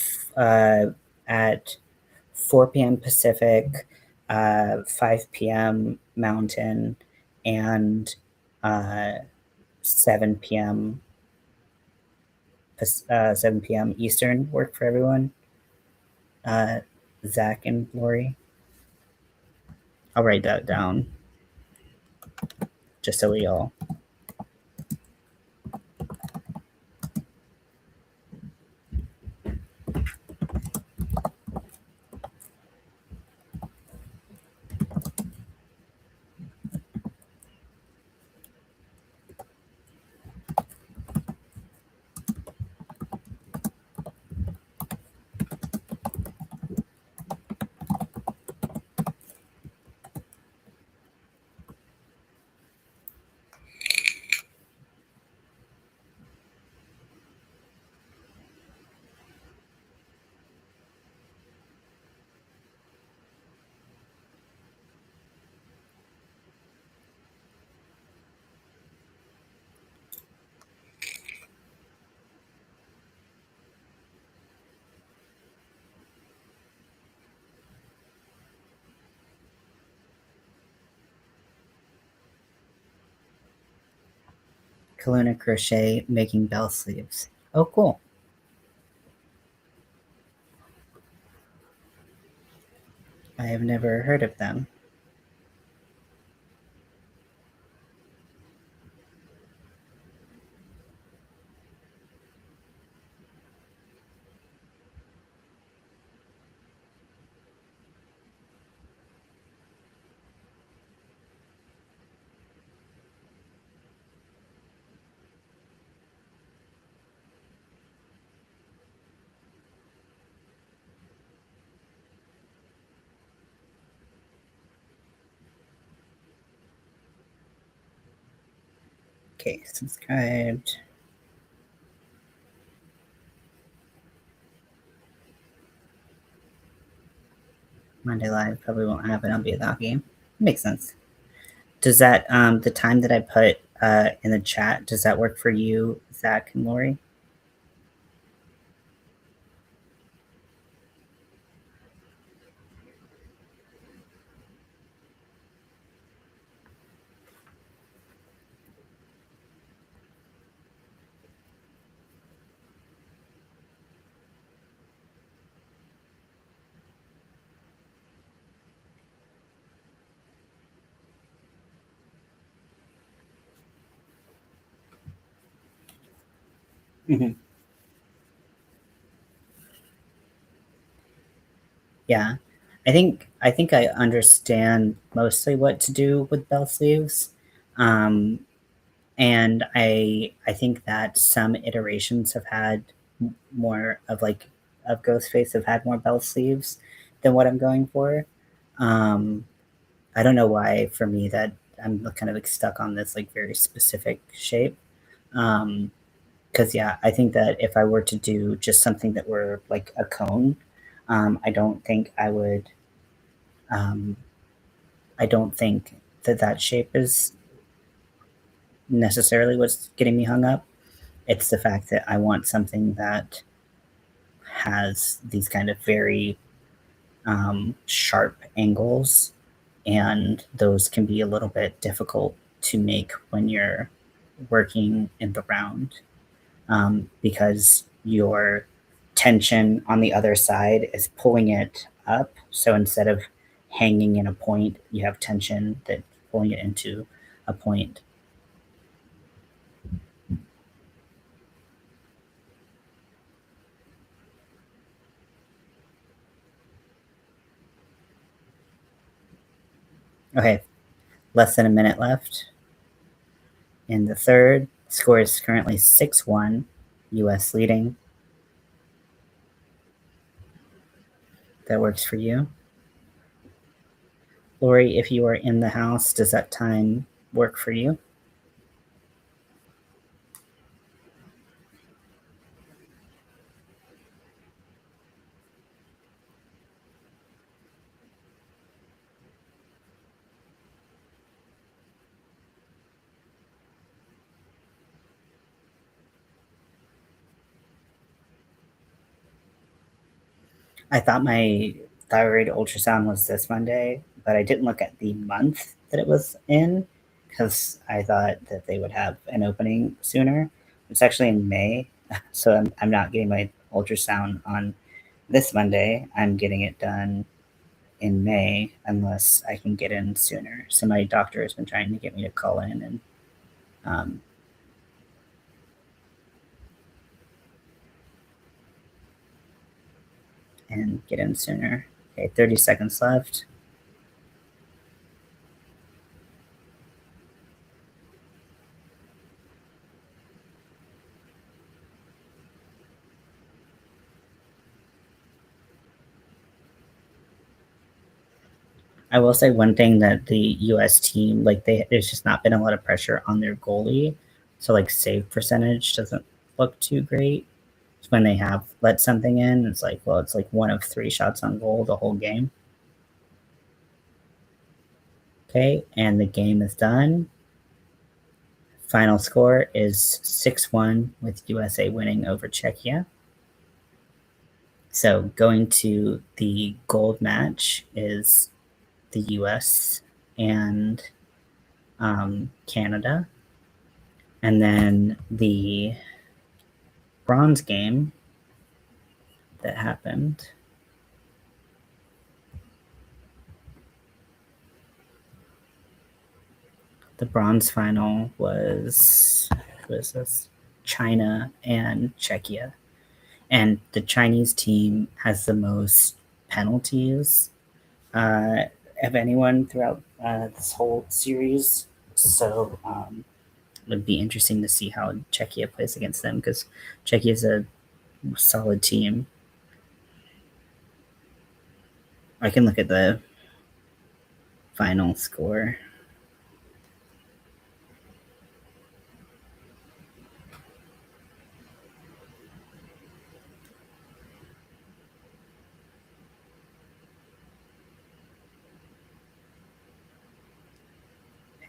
4 p.m. Pacific, 5 p.m. Mountain, and uh, 7 p.m. 7 p.m. Eastern work for everyone? Uh, Zach and Lori. I'll write that down just so we all. Kaluna Crochet making bell sleeves. Oh, cool. I have never heard of them. Okay, subscribed. Monday Live probably won't happen. I'll be at the hockey game. Makes sense. Does that the time that I put in the chat, does that work for you, Zach and Lori? Mm-hmm. Yeah, I think I understand mostly what to do with bell sleeves, um, and I think that some iterations have had more of like of Ghostface have had more bell sleeves than what I'm going for. Um, I don't know why for me that I'm kind of like stuck on this like very specific shape. Um, because yeah, I think that if I were to do just something that were like a cone, I don't think I would. Um, I don't think that that shape is necessarily what's getting me hung up. It's the fact that I want something that has these kind of very sharp angles, and those can be a little bit difficult to make when you're working in the round, because your tension on the other side is pulling it up. So instead of hanging in a point, you have tension that pulling it into a point. Okay, less than a minute left in the third. Score is currently 6-1, US leading. That works for you. Lori, if you are in the house, does that time work for you? I thought my thyroid ultrasound was this Monday, but I didn't look at the month that it was in because I thought that they would have an opening sooner. It's actually in May, so I'm not getting my ultrasound on this Monday. I'm getting it done in May unless I can get in sooner. So my doctor has been trying to get me to call in um, and get in sooner. Okay, 30 seconds left. I will say one thing that the U.S. team, like there's just not been a lot of pressure on their goalie, so like save percentage doesn't look too great. So when they have let something in, it's like, well, it's like one of three shots on goal the whole game. Okay, and the game is done. Final score is 6-1 with USA winning over Czechia. So going to the gold match is the US and Canada. And then the bronze game that happened, the bronze final was, who is this? China and Czechia. And the Chinese team has the most penalties uh, of anyone throughout this whole series. So it would be interesting to see how Czechia plays against them because Czechia is a solid team. I can look at the final score.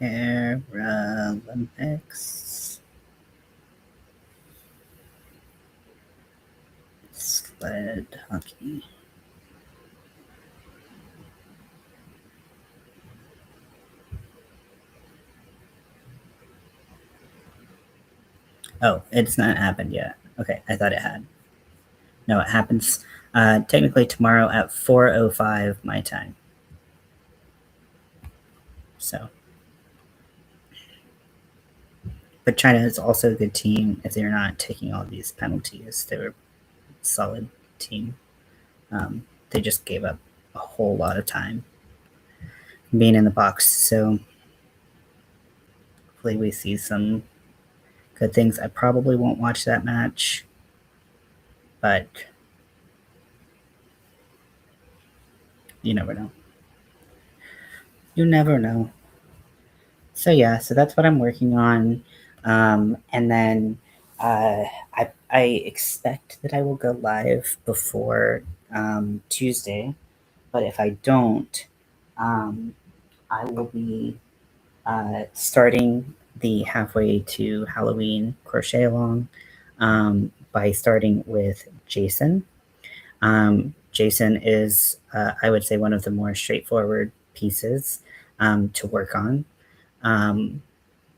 Paralympics. Sled hockey. Oh, it's not happened yet. Okay, I thought it had. No, it happens technically tomorrow at 4:05 my time. So, but China is also a good team if they're not taking all these penalties. They're a solid team. They just gave up a whole lot of time being in the box. So hopefully we see some good things. I probably won't watch that match, but you never know. You never know. So yeah, so that's what I'm working on, and then uh, I expect that I will go live before Tuesday, but if I don't, um, I will be starting the halfway to Halloween crochet along by starting with Jason. Jason is, I would say, one of the more straightforward pieces to work on. Um,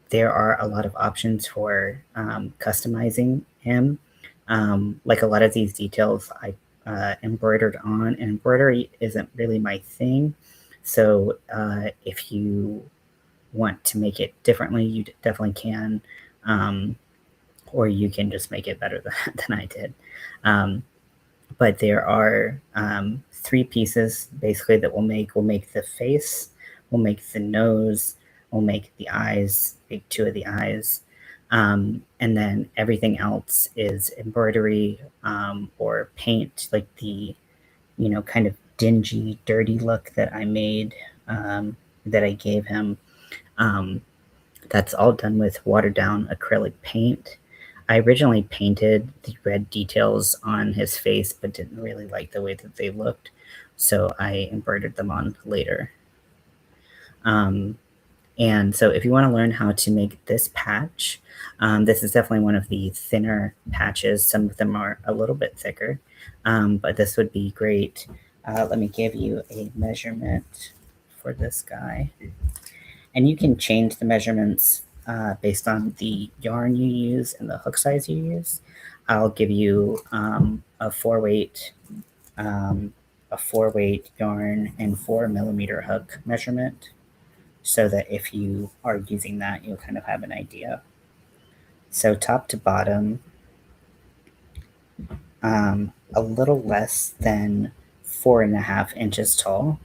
there are a lot of options for customizing him. Like a lot of these details, I embroidered on, and embroidery isn't really my thing. So if you want to make it differently, you definitely can, um, or you can just make it better than I did. Um, but there are three pieces basically that we'll make the face, we'll make the nose, we'll make the eyes, make two of the eyes, and then everything else is embroidery or paint, like the kind of dingy, dirty look that I made, that I gave him. Um, that's all done with watered down acrylic paint. I originally painted the red details on his face, but didn't really like the way that they looked, so I embroidered them on later. Um, and so, if you want to learn how to make this patch, this is definitely one of the thinner patches. Some of them are a little bit thicker, but this would be great. Let me give you a measurement for this guy. And you can change the measurements based on the yarn you use and the hook size you use. I'll give you um, a 4 weight yarn and 4 millimeter hook measurement, so that if you are using that, you'll kind of have an idea. So top to bottom, a little less than 4.5 inches tall,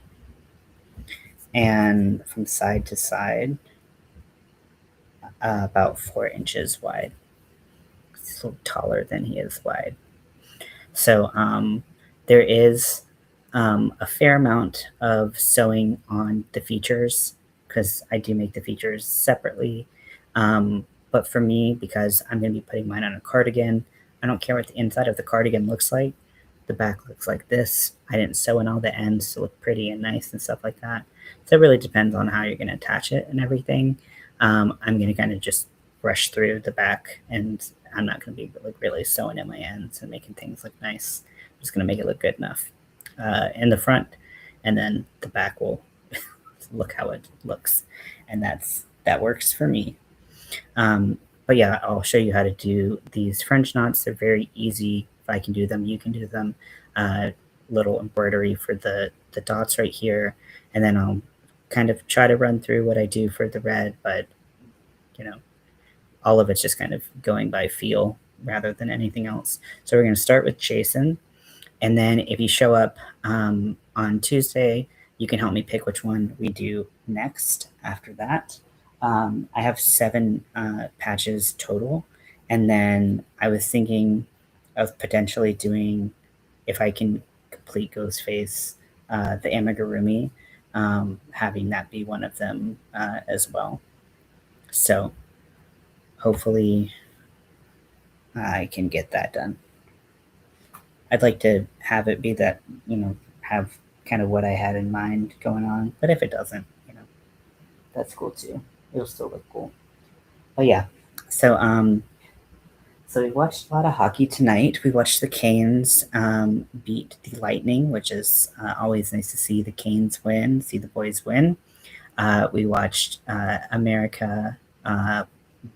and from side to side, about 4 inches wide. It's a little taller than he is wide. So there is a fair amount of sewing on the features, because I do make the features separately. But for me, because I'm going to be putting mine on a cardigan, I don't care what the inside of the cardigan looks like. The back looks like this. I didn't sew in all the ends to look pretty and nice and stuff like that. So it really depends on how you're going to attach it and everything. I'm going to kind of just brush through the back, and I'm not going to be like really sewing in my ends and making things look nice. I'm just going to make it look good enough in the front, and then the back will look how it looks, and that works for me. But yeah, I'll show you how to do these French knots. They're very easy. If I can do them, you can do them. Uh, Little embroidery for the dots right here, and then I'll kind of try to run through what I do for the red, but you know, all of it's just kind of going by feel rather than anything else. So we're going to start with Jason, and then if you show up on Tuesday, you can help me pick which one we do next after that. I have 7 patches total, and then I was thinking of potentially doing, if I can complete Ghostface, the amigurumi, having that be one of them as well. So hopefully I can get that done. I'd like to have it be that, have kind of what I had in mind going on. But if it doesn't, that's cool too. It'll still look cool. Oh yeah. So so we watched a lot of hockey tonight. We watched the Canes beat the Lightning, which is always nice to see the Canes win, see the boys win. We watched America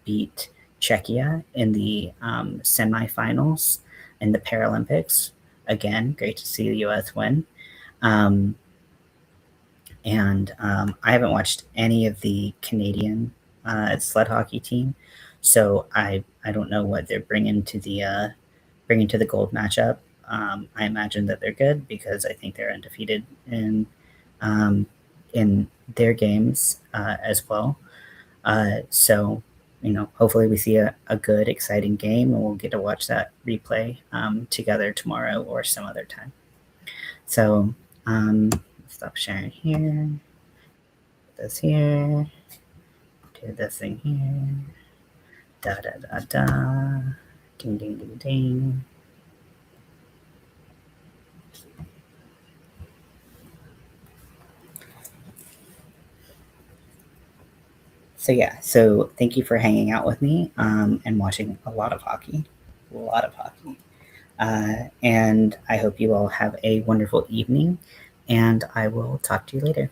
beat Czechia in the semifinals in the Paralympics. Again, great to see the U.S. win. Um, and I haven't watched any of the Canadian sled hockey team, so I don't know what they're bringing to the gold matchup. I imagine that they're good because I think they're undefeated um, in their games as well. So, hopefully we see a good, exciting game and we'll get to watch that replay together tomorrow or some other time. So, stop sharing here, put this here, do this thing here, da da da da, ding ding ding ding. So yeah, so thank you for hanging out with me and watching a lot of hockey, a lot of hockey. And I hope you all have a wonderful evening, and I will talk to you later.